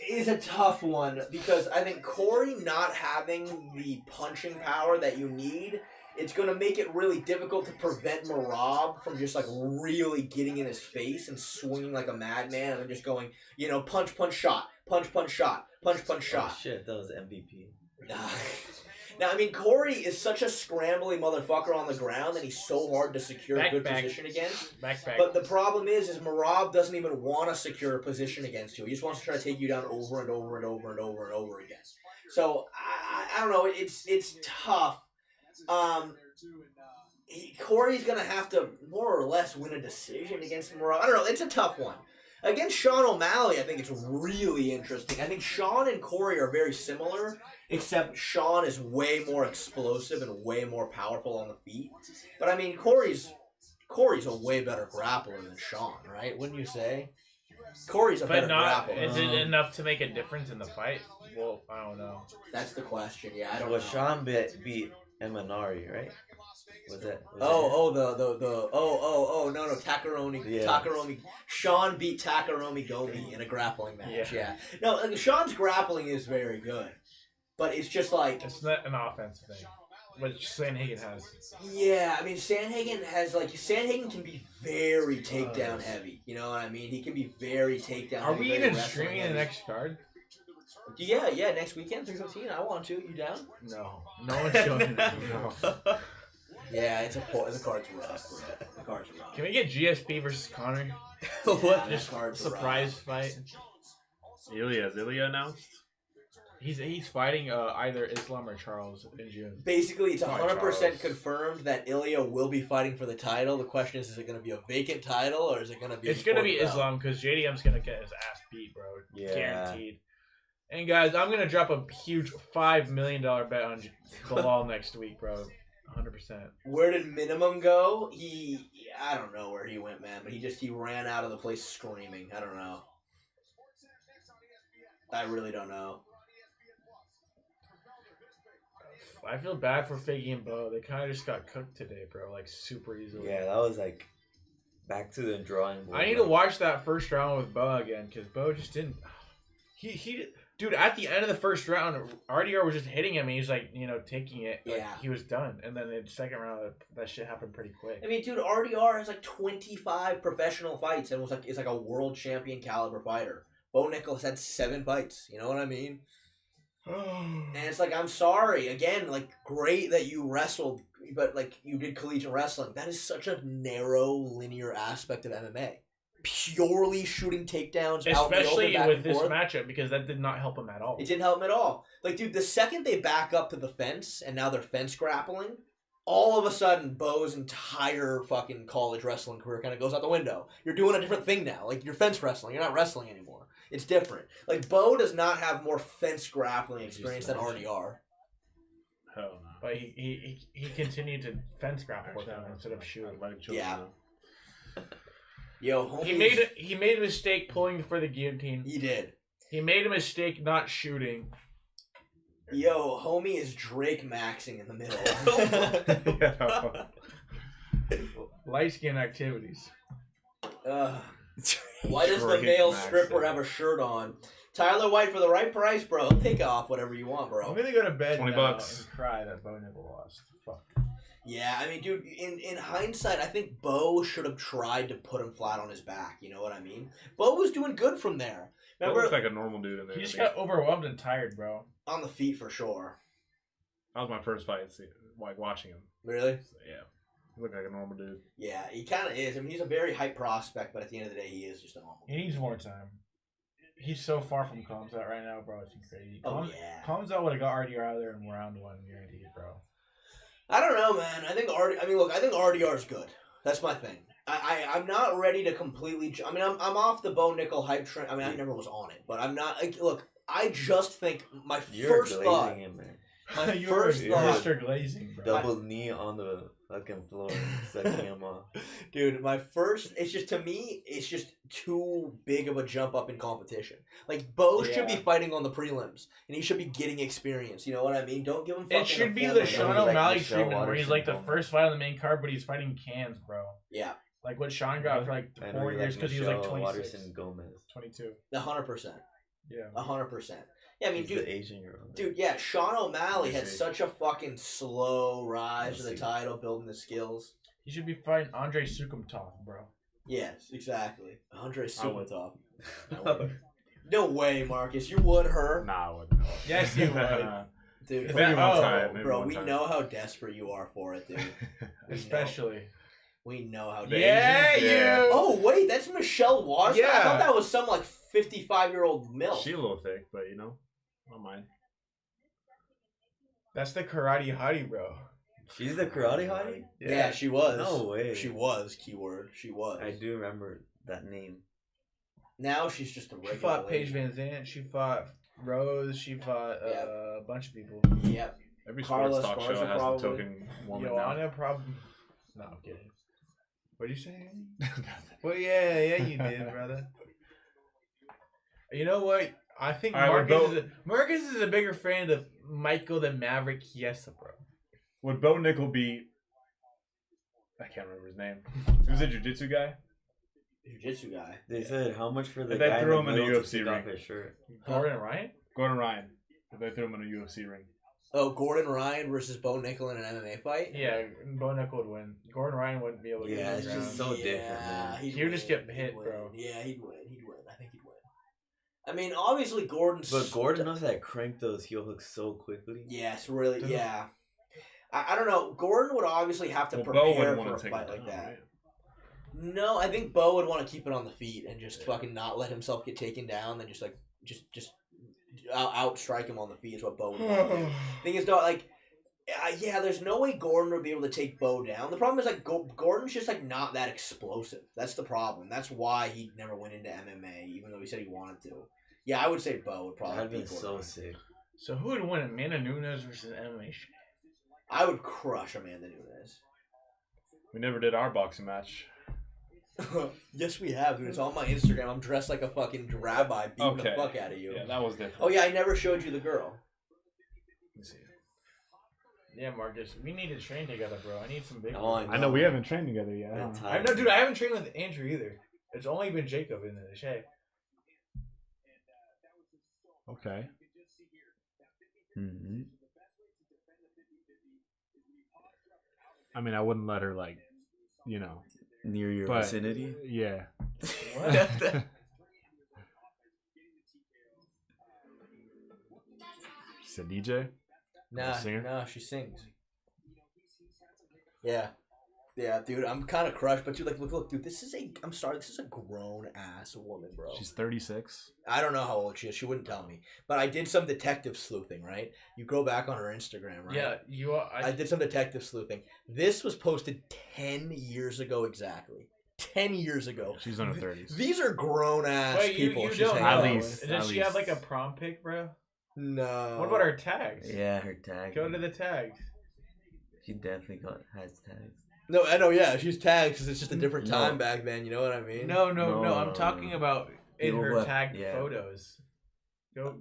is a tough one because I think Corey not having the punching power that you need, it's going to make it really difficult to prevent Marab from just like really getting in his face and swinging like a madman and then just going, you know, punch, punch, shot, punch, punch, shot, punch, punch, shot. Oh, shit, that was MVP. Now, I mean, Corey is such a scrambly motherfucker on the ground, and he's so hard to secure a good position against. Back. But the problem is Marab doesn't even want to secure a position against you. He just wants to try to take you down over and over and over and over and over again. So I don't know. It's tough. Corey's gonna have to more or less win a decision against Marab. I don't know. It's a tough one. Against Sean O'Malley, I think it's really interesting. I think Sean and Corey are very similar, except Sean is way more explosive and way more powerful on the feet. But I mean, Corey's a way better grappler than Sean, right? Wouldn't you say? Corey's a better grappler. Is it enough to make a difference in the fight? Well, I don't know. That's the question. Yeah, I don't Well, know. Sean beat Emanari, right? Was that? No, Takaroni. Yeah. Takaroni. Sean beat Takaroni Gomi in a grappling match. Yeah. No, like, Sean's grappling is very good, but it's just like It's not an offensive thing, which Sandhagen has. yeah. I mean, Sandhagen can be very takedown heavy. You know what I mean? He can be very takedown. Are heavy, we very even wrestling streaming the heavy. next card? Yeah. Next weekend, 3:15. I want to. You down? No. No one's showing that. No. Yeah, the card's rough, bro. The card's rough. Can we get GSP versus Connor? What? Just surprise fight. Ilya announced. He's fighting either Islam or Charles in June. Basically, it's Sorry, 100% Charles. confirmed that Ilya will be fighting for the title. The question is it going to be a vacant title or is it going to be? It's gonna be for the belt? Islam because JDM's gonna get his ass beat, bro. Yeah. Guaranteed. And guys, I'm gonna drop a huge $5 million bet on Bilal next week, bro. 100%. Where did Minimum go? I don't know where he went, man, but he ran out of the place screaming. I don't know. I really don't know. I feel bad for Figgy and Bo. They kind of just got cooked today, bro. Like super easily. Yeah, that was like back to the drawing board. I need to watch that first round with Bo again because Bo just didn't. Dude, at the end of the first round, RDR was just hitting him and he's like, taking it. Like, Yeah. he was done. And then in the second round, that shit happened pretty quick. I mean, dude, RDR has like 25 professional fights and is like a world champion caliber fighter. Bo Nickal has had 7 fights. You know what I mean? And it's like, I'm sorry. Again, like, great that you wrestled, but, like, you did collegiate wrestling. That is such a narrow, linear aspect of MMA. Purely shooting takedowns, out in the open, Especially back with and this forth. matchup because that did not help him at all. It didn't help him at all. Like, dude, the second they back up to the fence, and now they're fence grappling, all of a sudden, Bo's entire fucking college wrestling career kind of goes out the window. You're doing a different thing now. Like, you're fence wrestling. You're not wrestling anymore. It's different. Like, Bo does not have more fence grappling experience than RDR. Hell no. But he continued to fence grapple with him instead of shooting. Yeah. Yo, He made a mistake pulling for the guillotine. He did. He made a mistake not shooting. Yo, homie is Drake maxing in the middle. Light skin activities. Why does the Drake male maxing. stripper have a shirt on? Tyler White, for the right price, bro. Take off whatever you want, bro. I'm gonna go to bed $20 now and cry that Bo Nickal lost. Fuck. Yeah, I mean, dude, in hindsight, I think Bo should have tried to put him flat on his back. You know what I mean? Bo was doing good from there. He Remember? looked like a normal dude in there. He just to me. got overwhelmed and tired, bro. On the feet for sure. That was my first fight, like watching him. Really? So, yeah, he looked like a normal dude. Yeah, he kind of is. I mean, he's a very hype prospect, but at the end of the day, he is just a normal. He needs more time. He's so far from Combs out right now, bro. It's crazy. Oh, yeah. Combs out would have got RDR out of there in round 1, guaranteed, bro. I don't know, man. I think RDR is good. That's my thing. I'm not ready to completely. I mean, I'm off the Bo Nickal hype train. I mean, I never was on it, but I'm not. Like, look, I just think my first thought. Him, man. My You're first thought. Mr. Glazing, bro. Double knee on the fucking floor, sucking him off. Dude, my first. It's just to me. It's just too big of a jump up in competition. Like Bo should be fighting on the prelims, and he should be getting experience. You know what I mean? Don't give him. It should be the Sean O'Malley treatment where he's like the first fight on the main card, but he's fighting cans, bro. Yeah. Like what Sean got for like 4 years because he was like 26. 22. 100%. Yeah. 100%. Yeah, I mean, He's dude. the Asian girl. Dude, yeah, Sean O'Malley had such a fucking slow rise to the title, building the skills. He should be fighting Andre Sukumtov, bro. Yes, exactly. Andre Sukumtov. No way, Marcus. You would her. Nah, I wouldn't. Yes, you would. Dude, Maybe one time, maybe bro, one we time. know how desperate you are for it, dude. Especially. We know how Yeah, you. Oh, wait, that's Michelle Waters? Yeah. I thought that was some, like, 55-year-old milf. She a little thick, but you know, I don't mind. That's the karate hottie, bro. She's the karate hottie? Yeah, she was. No way. She was, keyword. She was. I do remember that name. Now she's just a regular She fought lady. Paige Van Zandt. She fought Rose. She fought a bunch of people. Yep. Every Carla sports talk Esparza show has probably. the token woman now. Joanna probably. No, I'm kidding. What'd you say? Well, yeah, you did, brother. You know what? I think All right, Marcus is a bigger fan of Michael than Maverick Chiesa, bro. Would Bo Nickal beat? I can't remember his name. Who's a jiu-jitsu guy? Jiu-jitsu guy. They said how much for the If they guy threw in him the in a middle UFC to take ring. off his shirt? Gordon Ryan? Gordon Ryan. If they threw him in a UFC ring. Oh, Gordon Ryan versus Bo Nickal in an MMA fight? Yeah, Bo Nickal would win. Gordon Ryan wouldn't be able to get Yeah, him it's around. just so different, man. He would just get hit, bro. Yeah, he'd win. I think he'd win. I mean, obviously Gordon's... But Gordon knows how to crank those heel hooks so quickly. Yes, really, yeah. I don't know. Gordon would obviously have to Bo prepare wouldn't for a want to take fight him like down, that. right? No, I think Bo would want to keep it on the feet and just fucking not let himself get taken down. Then just out strike him on the feet is what Bo would want to do. Thing is, though, like, yeah, there's no way Gordon would be able to take Bo down. The problem is, like, Gordon's just, like, not that explosive. That's the problem. That's why he never went into MMA, even though he said he wanted to. Yeah, I would say Bo would probably That'd be be so sick. So who would win? Amanda Nunes versus MMA? I would crush Amanda Nunes. We never did our boxing match. Yes, we have, dude. It's on my Instagram. I'm dressed like a fucking rabbi beating the fuck out of you. Yeah, that was different. Oh, yeah, I never showed you the girl. Let me see. Yeah, Marcus, we need to train together, bro. I need some big. Oh, I know we haven't trained together yet. I know, dude. I haven't trained with Andrew either. It's only been Jacob in the Shay. Okay. Mm-hmm. I mean, I wouldn't let her, like, you know. Near your but, vicinity? Yeah. What? She's a DJ? Nah, singer? nah, she sings. Yeah. Yeah, dude, I'm kind of crushed, but dude, like, look, dude, this is a grown-ass woman, bro. She's 36. I don't know how old she is. She wouldn't tell me. But I did some detective sleuthing, right? You go back on her Instagram, right? Yeah, you are. I did some detective sleuthing. This was posted 10 years ago exactly. 10 years ago. She's in her 30s. These are grown-ass Wait, people. you she's don't hanging At out least. with. Does she have like a prom pic, bro? No. What about her tags? Yeah, her tag. Go to the tags. She definitely has tags. No, I know, yeah. She's tagged because it's just a different time back then. You know what I mean? No. I'm talking about in You know her what? tagged Yeah. photos. Go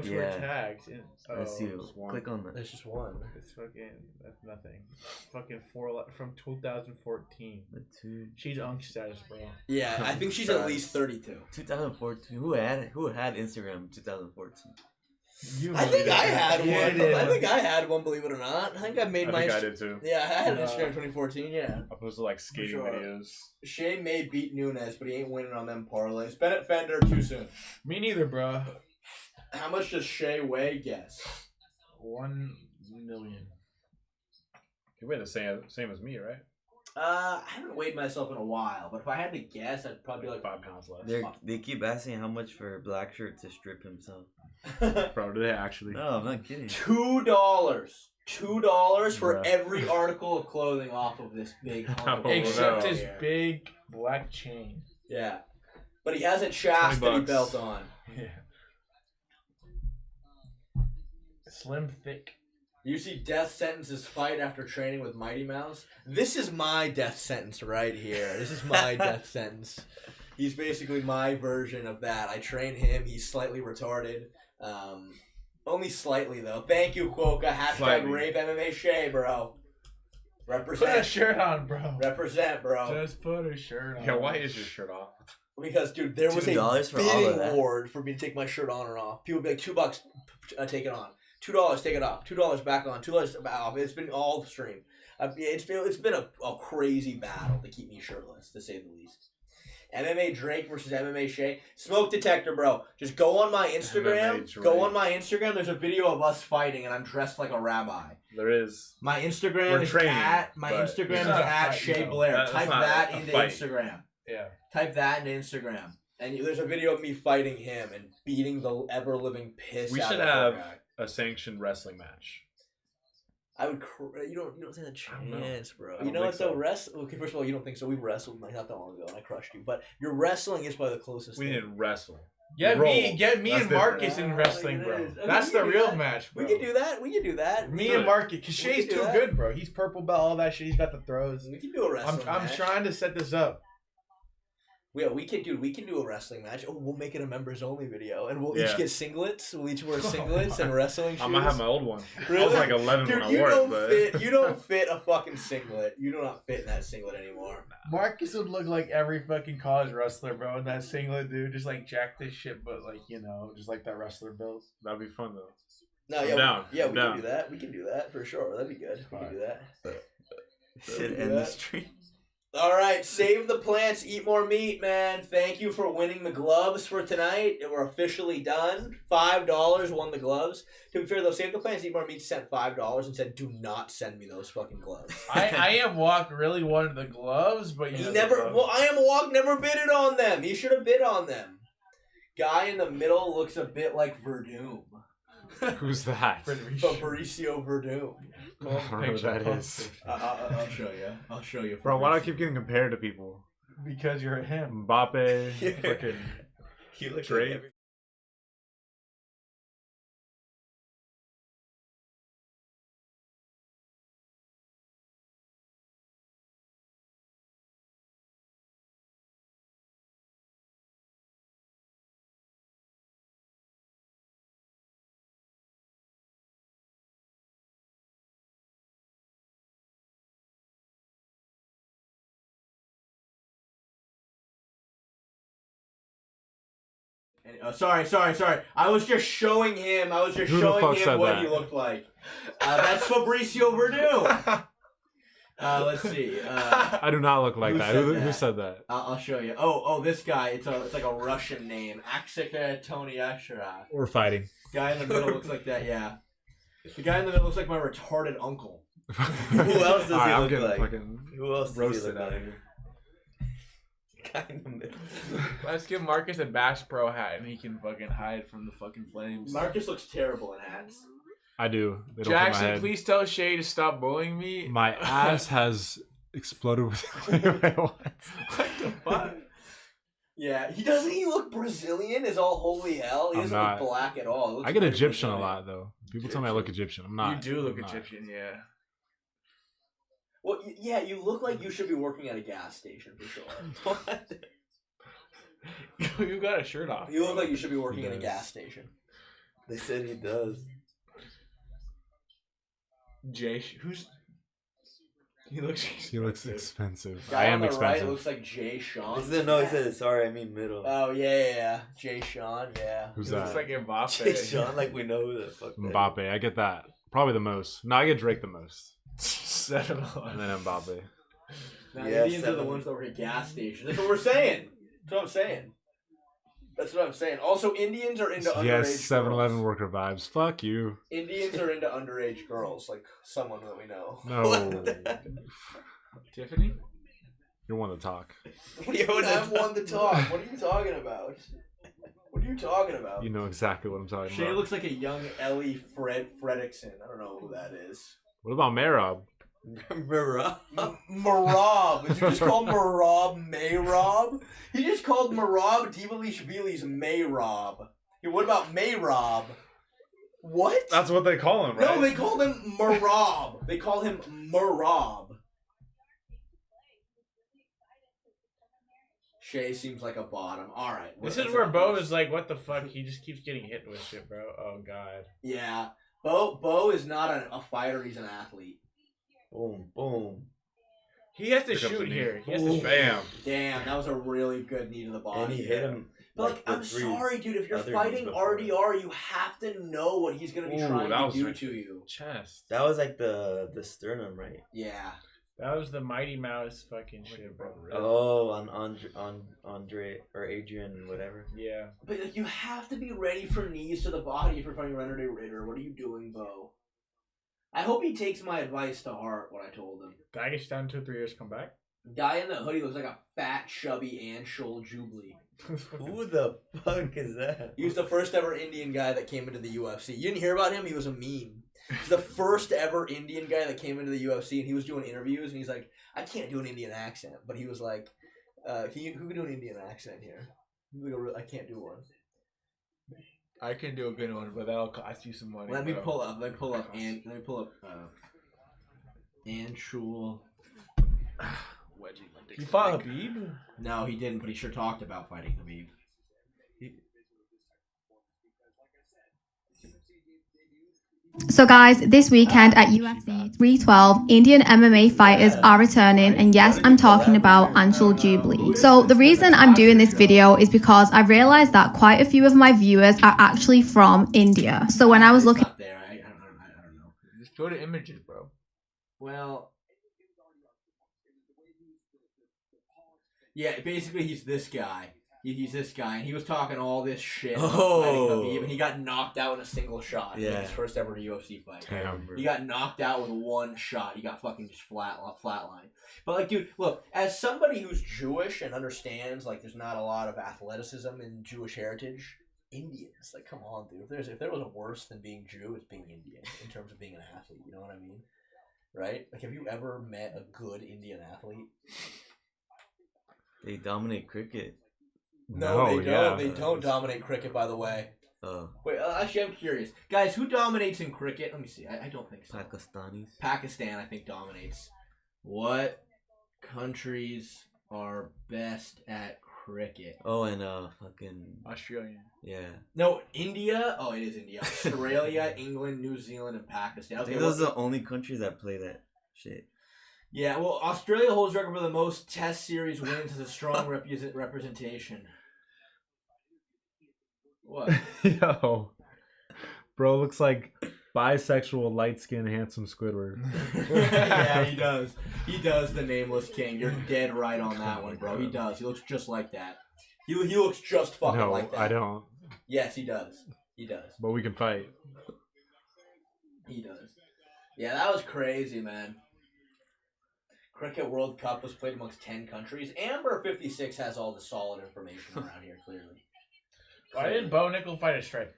to her Yeah. tags. Let's see. just one. Click on that. There's just one. It's fucking. That's nothing. Fucking from 2014. The two. She's unk status, bro. Yeah, I think she's at least 32. 2014. Who had Instagram in 2014? I think I had Yeah, one. you did. I think I had one, believe it or not. I think I made I my think I did too. Yeah, I had an Instagram 2014, yeah. I posted like skating sure. videos. Shea may beat Nunes, but he ain't winning on them parlays. Bennett Fender too soon. Me neither, bro. How much does Shea weigh? Guess. 1 million. You weigh the same as me, right? I haven't weighed myself in a while, but if I had to guess, I'd probably be like 5 pounds less. They keep asking how much for Black Shirt to strip himself. Bro, do they actually? No, I'm not kidding. $2. $2 for Bruh. every article of clothing off of this big hunk of Except wood his here. big black chain. Yeah. But he has a chastity $20. belt on. Yeah. Slim, thick. You see Death Sentence's fight after training with Mighty Mouse? This is my death sentence right here. This is my death sentence. He's basically my version of that. I train him. He's slightly retarded. Only slightly, though. Thank you, Quokka. Hashtag Slightly. rape MMA Shay, bro. Put a Represent. shirt on, bro. Represent, bro. Just put a shirt on. Yeah, why is your shirt off? Because, dude, there was a $2 for all of bidding that? war for me to take my shirt on or off. People would be like, $2, take it on. $2, take it off. $2 back on. $2 back off. It's been all the stream. It's been a crazy battle to keep me shirtless, to say the least. MMA Drake versus MMA Shay. Smoke detector, bro. Just go on my Instagram. MMA Go Drake. on my Instagram. There's a video of us fighting, and I'm dressed like a rabbi. There is. My Instagram We're is training, at but Instagram it's is not a at fight, Shay no. Blair. That's Type not that a into fight. Instagram. Yeah. Type that into Instagram, and there's a video of me fighting him and beating the ever living piss. We out should of the have poor guy. a sanctioned wrestling match. I would. You don't stand a don't know. chance, bro. I don't You know think what? Though so. Okay, first of all, you don't think so. We wrestled like not that long ago, and I crushed you. But your wrestling is probably the closest. We thing. didn't wrestle. Get me Roll. That's That's and Marcus different. in wrestling, It bro. is. Okay, That's we the can do real that. match, bro. We can do that. We can do that. Me do and it. Marcus, because We can Shay's do too that. good, bro. He's purple belt, all that shit. He's got the throws. We can do a wrestling I'm match. trying to set this up. Yeah, we can do a wrestling match. Oh, we'll make it a members only video, and we'll Yeah. each get singlets. We'll each wear singlets and wrestling shoes. I'm gonna have my old one. I Really? was like 11 Dude, when I you wore don't it, but fit. You don't fit a fucking singlet. You do not fit in that singlet anymore. Marcus would look like every fucking college wrestler, bro, in that singlet, dude. Just like jack this shit, but like, you know, just like that wrestler build. that'd be fun though. No, I'm yeah, down. yeah, I'm we down. can do that. We can do that for sure. That'd be good. We can do that. Should do end the that. stream. All right, save the plants, eat more meat, man. Thank you for winning the gloves for tonight. We're officially done. $5 won the gloves. To be fair though, Save the Plants, Eat More Meat sent $5 and said, "Do not send me those fucking gloves." I am Walk really wanted the gloves, but you He know, never. the gloves. Well, I Am Walk never bidded on them. He should have bid on them. Guy in the middle looks a bit like Verdum. Who's that? Fabricio Verdum. I don't know who that is. I'll show you. I'll show you. Bro, why do I keep getting compared to people? Because you're him. Mbappe, Yeah. fucking You look Drake. like Sorry. I was just showing him. Who the showing fuck him said what that? he looked like. That's Fabricio Verdum. Let's see. I do not look like Who that. said Who that? said that? I'll show you. Oh, this guy. It's like a Russian name. Aksika Tonyashara. We're fighting. Guy in the middle looks like that. Yeah. The guy in the middle looks like my retarded uncle. Who else does he I'm look getting like? fucking Who else does he roasted look out like? here. Guy in the middle. Let's give Marcus a Bass Pro hat and he can fucking hide from the fucking flames. Marcus looks terrible in hats. I do. They don't fit my Jackson, head. please tell Shay to stop bullying me. My ass has exploded with. Wait, what? What the fuck? Yeah, he doesn't. He look Brazilian as all holy hell. He I'm doesn't not. look black at all. He looks I get very Egyptian a Brazilian. lot though. People tell me I look Egyptian. I'm not. You do look I'm not. Egyptian, yeah. Well, yeah, you look like you should be working at a gas station for sure. What? You got a shirt off. You look like you should be working He in a does. gas station. They said he does. Jay, who's? He looks. He looks expensive. Guy I am on the expensive. right looks like Jay Sean. He said no. He said sorry. I mean middle. Oh yeah. Jay Sean, yeah. Who's He looks that? like Mbappe. Jay Sean, like we know who the fuck. that Mbappe. I get that. Probably the most. No, I get Drake the most. 7 And then Mbappe. Now, Yeah, Indians are the 7. ones that work at gas stations. That's what we're saying. That's what I'm saying. Also, Indians are into underage Yes, 7-Eleven girls. worker vibes. Fuck you. Indians are into underage girls, like someone that we know. No. Tiffany? You're one to talk. I'm one to talk. What are you talking about? What are you talking about? You know exactly what I'm talking Shay about. looks like a young Ellie Fredrickson. I don't know who that is. What about Marab? Marab. Marab. Is he just called Marab Mayrob? He just called Marab Divalishvili's Mayrob. Hey, what about Mayrob? What? That's what they call him, right? No, they call him Marab. They call him Marab. Shay seems like a bottom. All right. This is where Bo is like, what the fuck? He just keeps getting hit with shit, bro. Oh, God. Yeah. Bo is not a fighter. He's an athlete. Boom, boom. He has to Here comes shoot the knee. here. He has Ooh. to shoot. Bam. Damn, that was a really good knee to the body. And he hit him. But like, the I'm three sorry, dude. If you're other fighting knees before. RDR, you have to know what he's gonna be Ooh, trying that to was do right. to you. Chest. That was like the sternum, right? Yeah. That was the Mighty Mouse fucking shit, bro. Oh, on Andre or Adrian, whatever. Yeah. But like, you have to be ready for knees to the body if you're fighting Reiner de Ritter. What are you doing, Bo? I hope he takes my advice to heart. What I told him. Dagestan 2-3 years come back. Guy in the hoodie looks like a fat, chubby Anshul Jubilee. Who the fuck is that? He was the first ever Indian guy that came into the UFC. You didn't hear about him? He was a meme. He's the first ever Indian guy that came into the UFC, and he was doing interviews, and he's like, I can't do an Indian accent. But he was like, who can do an Indian accent here? I can't do one. I can do a good one, but that'll cost you some money. Let me bro. pull up Anshul. Wedgie my dick. You fought Habib? No, he didn't, but he sure talked about fighting Habib. So guys, this weekend at UFC 312, Indian MMA fighters are returning, and yes, I'm talking about Anshul Jubilee. So the reason I'm doing this video is because I realized that quite a few of my viewers are actually from India. So when I was looking there, I don't know. Just go to images, bro. Well, yeah, basically he's this guy. He's this guy, and he was talking all this shit about fighting Habib, and he got knocked out in a single shot. Yeah. In his first ever UFC fight. Damn. He got knocked out with one shot. He got fucking just flatline. But like, dude, look, as somebody who's Jewish and understands like there's not a lot of athleticism in Jewish heritage, Indians, like, come on, dude. If there was a worse than being Jew, it's being Indian in terms of being an athlete. You know what I mean? Right? Like, have you ever met a good Indian athlete? They dominate cricket. No, they don't. yeah. They don't dominate cricket, by the way. Oh, Wait, actually, I'm curious. Guys, who dominates in cricket? Let me see. I don't think so. Pakistanis. Pakistan, I think, dominates. What countries are best at cricket? Oh, and fucking Australian. yeah. No, India? Oh, it is India. Australia, England, New Zealand, and Pakistan. I Okay, think those are the only countries that play that shit. yeah, well, Australia holds record for the most Test series wins, has a strong representation. What? Yo, bro, looks like bisexual, light skinned, handsome Squidward. Yeah, he does. He does, the Nameless King. You're dead right on that one, bro. He does. He looks just like that. He looks just fucking No, like that. I don't. Yes, he does. He does. But we can fight. He does. Yeah, that was crazy, man. Cricket World Cup was played amongst 10 countries. Amber 56 has all the solid information around here, clearly. Why didn't Bo Nickal fight a striker?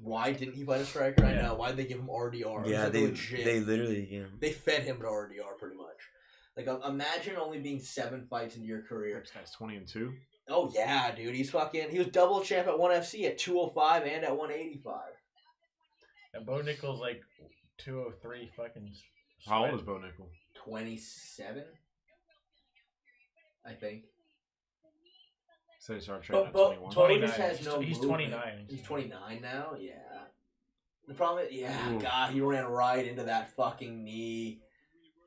Why didn't he fight a striker? I Yeah. know. Why did they give him RDR? Yeah, It was, like, they legit. literally you know, They fed him to RDR pretty much. Like, imagine only being 7 fights into your career. This guy's 20-2. Oh yeah, dude. He was double champ at 1FC at 205 and at 185. And Bo Nickal's like 203 fucking. How old is Bo Nickal? 27, I think. So he started training But at 21. Bo just has no He's movement. 29. He's 29 now. Yeah. The problem is, Oof. God, he ran right into that fucking knee.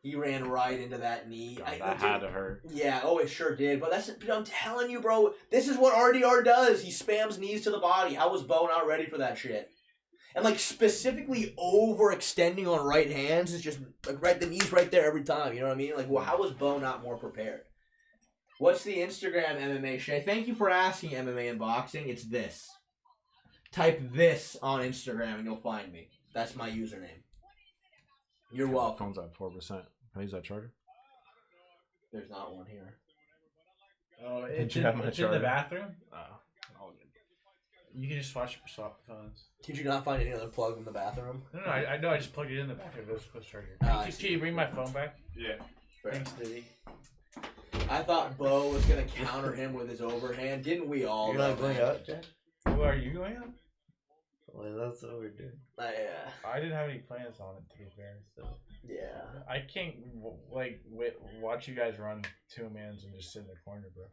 He ran right into that knee. God, that had to hurt. Yeah, oh, it sure did. But I'm telling you, bro, this is what RDR does. He spams knees to the body. How was Bo not ready for that shit? And like specifically overextending on right hands is just like right, the knee's right there every time. You know what I mean? Like, well, how was Bo not more prepared? What's the Instagram MMA, Shay? Thank you for asking, MMA and boxing. It's this. Type this on Instagram and you'll find me. That's my username. You're welcome. Phone's at 4%. Can I use that charger? There's not one here. Oh, Did it's you have my in the charger? bathroom. Oh, you can just swap the phones. Did you not find any other plug in the bathroom? No, I know. I just plugged it in the bathroom. It was close charger. Can you bring my phone back? Yeah. Thanks, Diddy. I thought Bo was gonna counter him with his overhand. Didn't we all? You're not going out, Jack? Who are you going on? Well, that's what we're doing. I didn't have any plans on it, to be fair. So Yeah. I can't watch you guys run 2-mans and just sit in the corner, bro.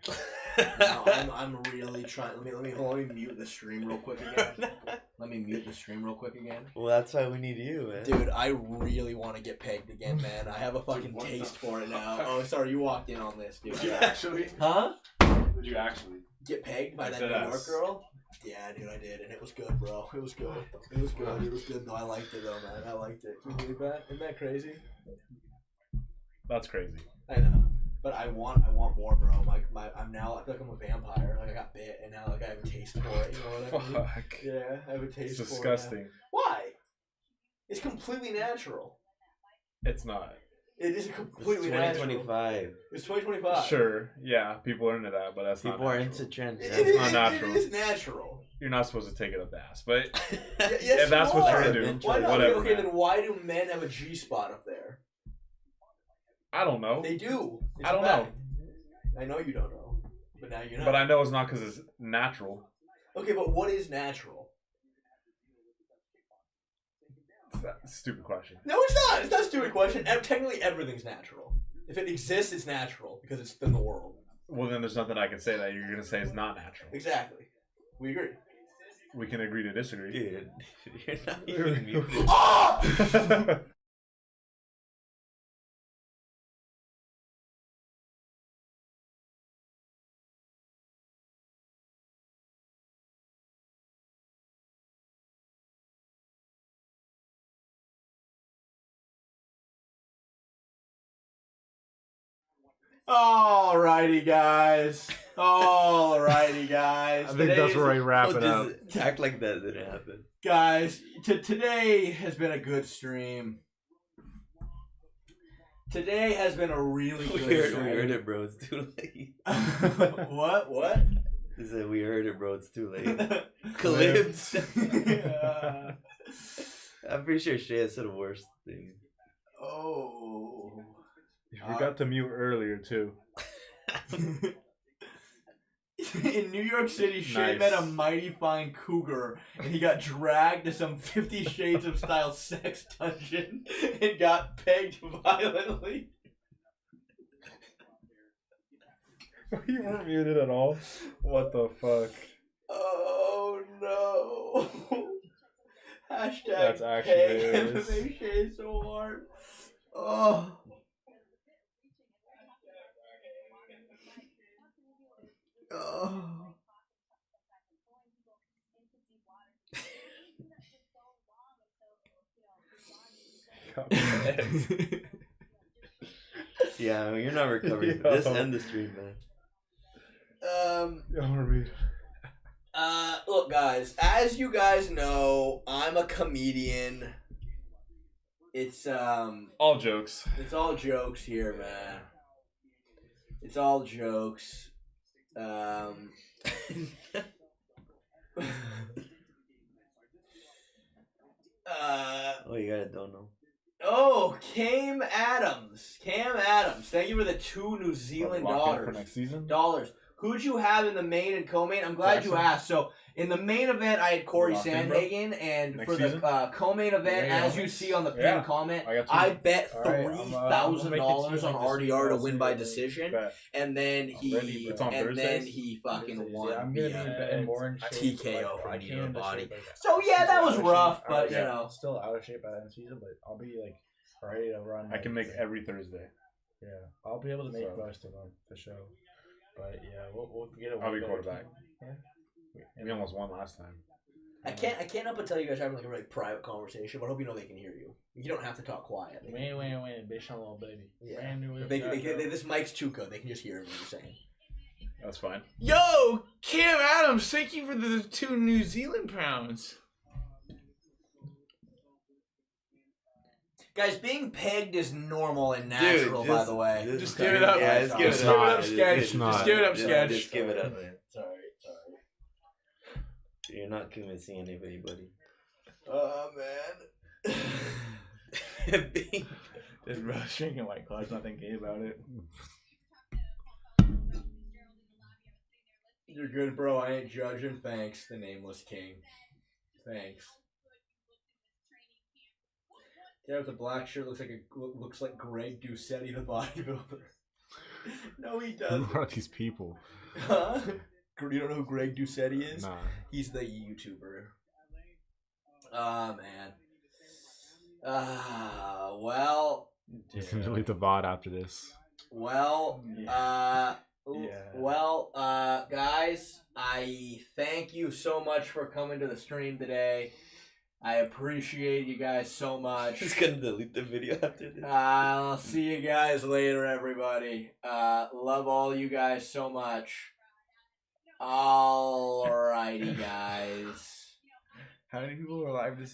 No, I'm really trying. Let me mute the stream real quick again. Let me mute the stream real quick again. Well, that's why we need you, man. Dude, I really want to get pegged again, man. I have a fucking taste for it now. Oh, sorry, you walked in on this, dude. Did you actually? Huh? Did you actually? Get pegged by that New York girl? Yeah, dude, I did, and it was good, bro. It was good. It was good. It was good, though. I liked it, though, man. I liked it. Can you believe that? Isn't that crazy? That's crazy. I know, but I want more, bro. I'm now. I feel like I'm a vampire. Like I got bit, and now like I have a taste for it. You know what I mean? Fuck. Yeah, I have a taste It's for it. disgusting. Why? It's completely natural. It's not. It is completely It's natural. 2025. It's 2025. Sure. Yeah, people are into that, but that's People not are natural. into trends. That's not natural. It is natural. You're not supposed to take it up the ass, but Yes, if that's you what are. you're into, Why not? whatever. Okay, man. then why do men have a G spot up there? I don't know. They do. It's I don't a know. fact. I know you don't know, but now you know. But I know it's not because it's natural. Okay, but what is natural? That's a stupid question. No, it's not. It's not a stupid question. Technically, everything's natural. If it exists, it's natural because it's in the world. Well, then there's nothing I can say that you're going to say is not natural. Exactly. We agree. We can agree to disagree. Dude, you're not even muted. Oh! Alrighty, guys. Alrighty, guys. I think that's where I wrap it up. Act like that didn't happen. Guys, today has been a good stream. Today has been a really good We stream. heard it, bro. It's too late. What? He said, we heard it, bro. It's too late. Clips. I'm pretty sure Shea said the worst thing. Oh. You forgot to mute earlier, too. In New York City, Shea Nice. met a mighty fine cougar, and he got dragged to some 50 Shades of Style sex dungeon and got pegged violently. You weren't muted at all. What the fuck? Oh no! Hashtag That's actually peg hilarious. MMA Shea so hard. Oh. Oh. Yeah, I mean, you're not recovering from this and the stream, man. Look, guys. As you guys know, I'm a comedian. It's all jokes. It's all jokes here, man. It's all jokes. Oh, you got it, don't know. Oh, Cam Adams. Thank you for the 2 New Zealand Lock in for dollars. next season? Who'd you have in the main and co-main? I'm glad you asked. So in the main event, I had Corey Locked in, bro? Sandhagen, and Next for season? the co-main event, Yeah, as yeah. you see on the pinned Yeah. comment, I got I you. bet All right, I'm $3,000 make it on to you, RDR to like, win by this decision, bet. and then I'm ready, he bro. It's on and then Thursdays? he fucking Yeah, won I'm gonna be via betting more in shape. TKO from I Nino came into Body. shape, like, So yeah, that was out of rough, shape. but Yeah. you know. Still out of shape by the end of the season, but I'll be like ready to run. I can make every Thursday. Yeah, I'll be able to make So. most of them for sure. But yeah, we'll get a I'll be better quarterback. team. Yeah. We almost won last time. I can't help but tell you guys are having like a really private conversation, but I hope you know they can hear you. You don't have to talk quiet. Win, bitch, I'm a little baby. Yeah. Brand new This mic's too good. They can just hear everything you're saying. That's fine. Yo, Cam Adams, thank you for the 2 New Zealand pounds. Guys, being pegged is normal and natural, by the way. Just give it up. Yeah, Just give give it it up. up, Sketch. It's not. Just give it up, Sketch. Just give it up. Sorry. You're not convincing anybody, buddy. Oh, man. This bro's drinking White Claw. There's nothing gay about it. You're good, bro. I ain't judging. Thanks, the Nameless King. Thanks. Yeah, with the black shirt looks like Greg Doucetti, the bodybuilder. No, he doesn't. Who are these people? Huh? You don't know who Greg Doucetti is? Nah. He's the YouTuber. Ah, man. Well. You can delete the VOD after this. Well, Yeah. Well, guys, I thank you so much for coming to the stream today. I appreciate you guys so much. He's gonna delete the video after this. I'll see you guys later, everybody. Love all you guys so much. Alrighty, guys. How many people are alive to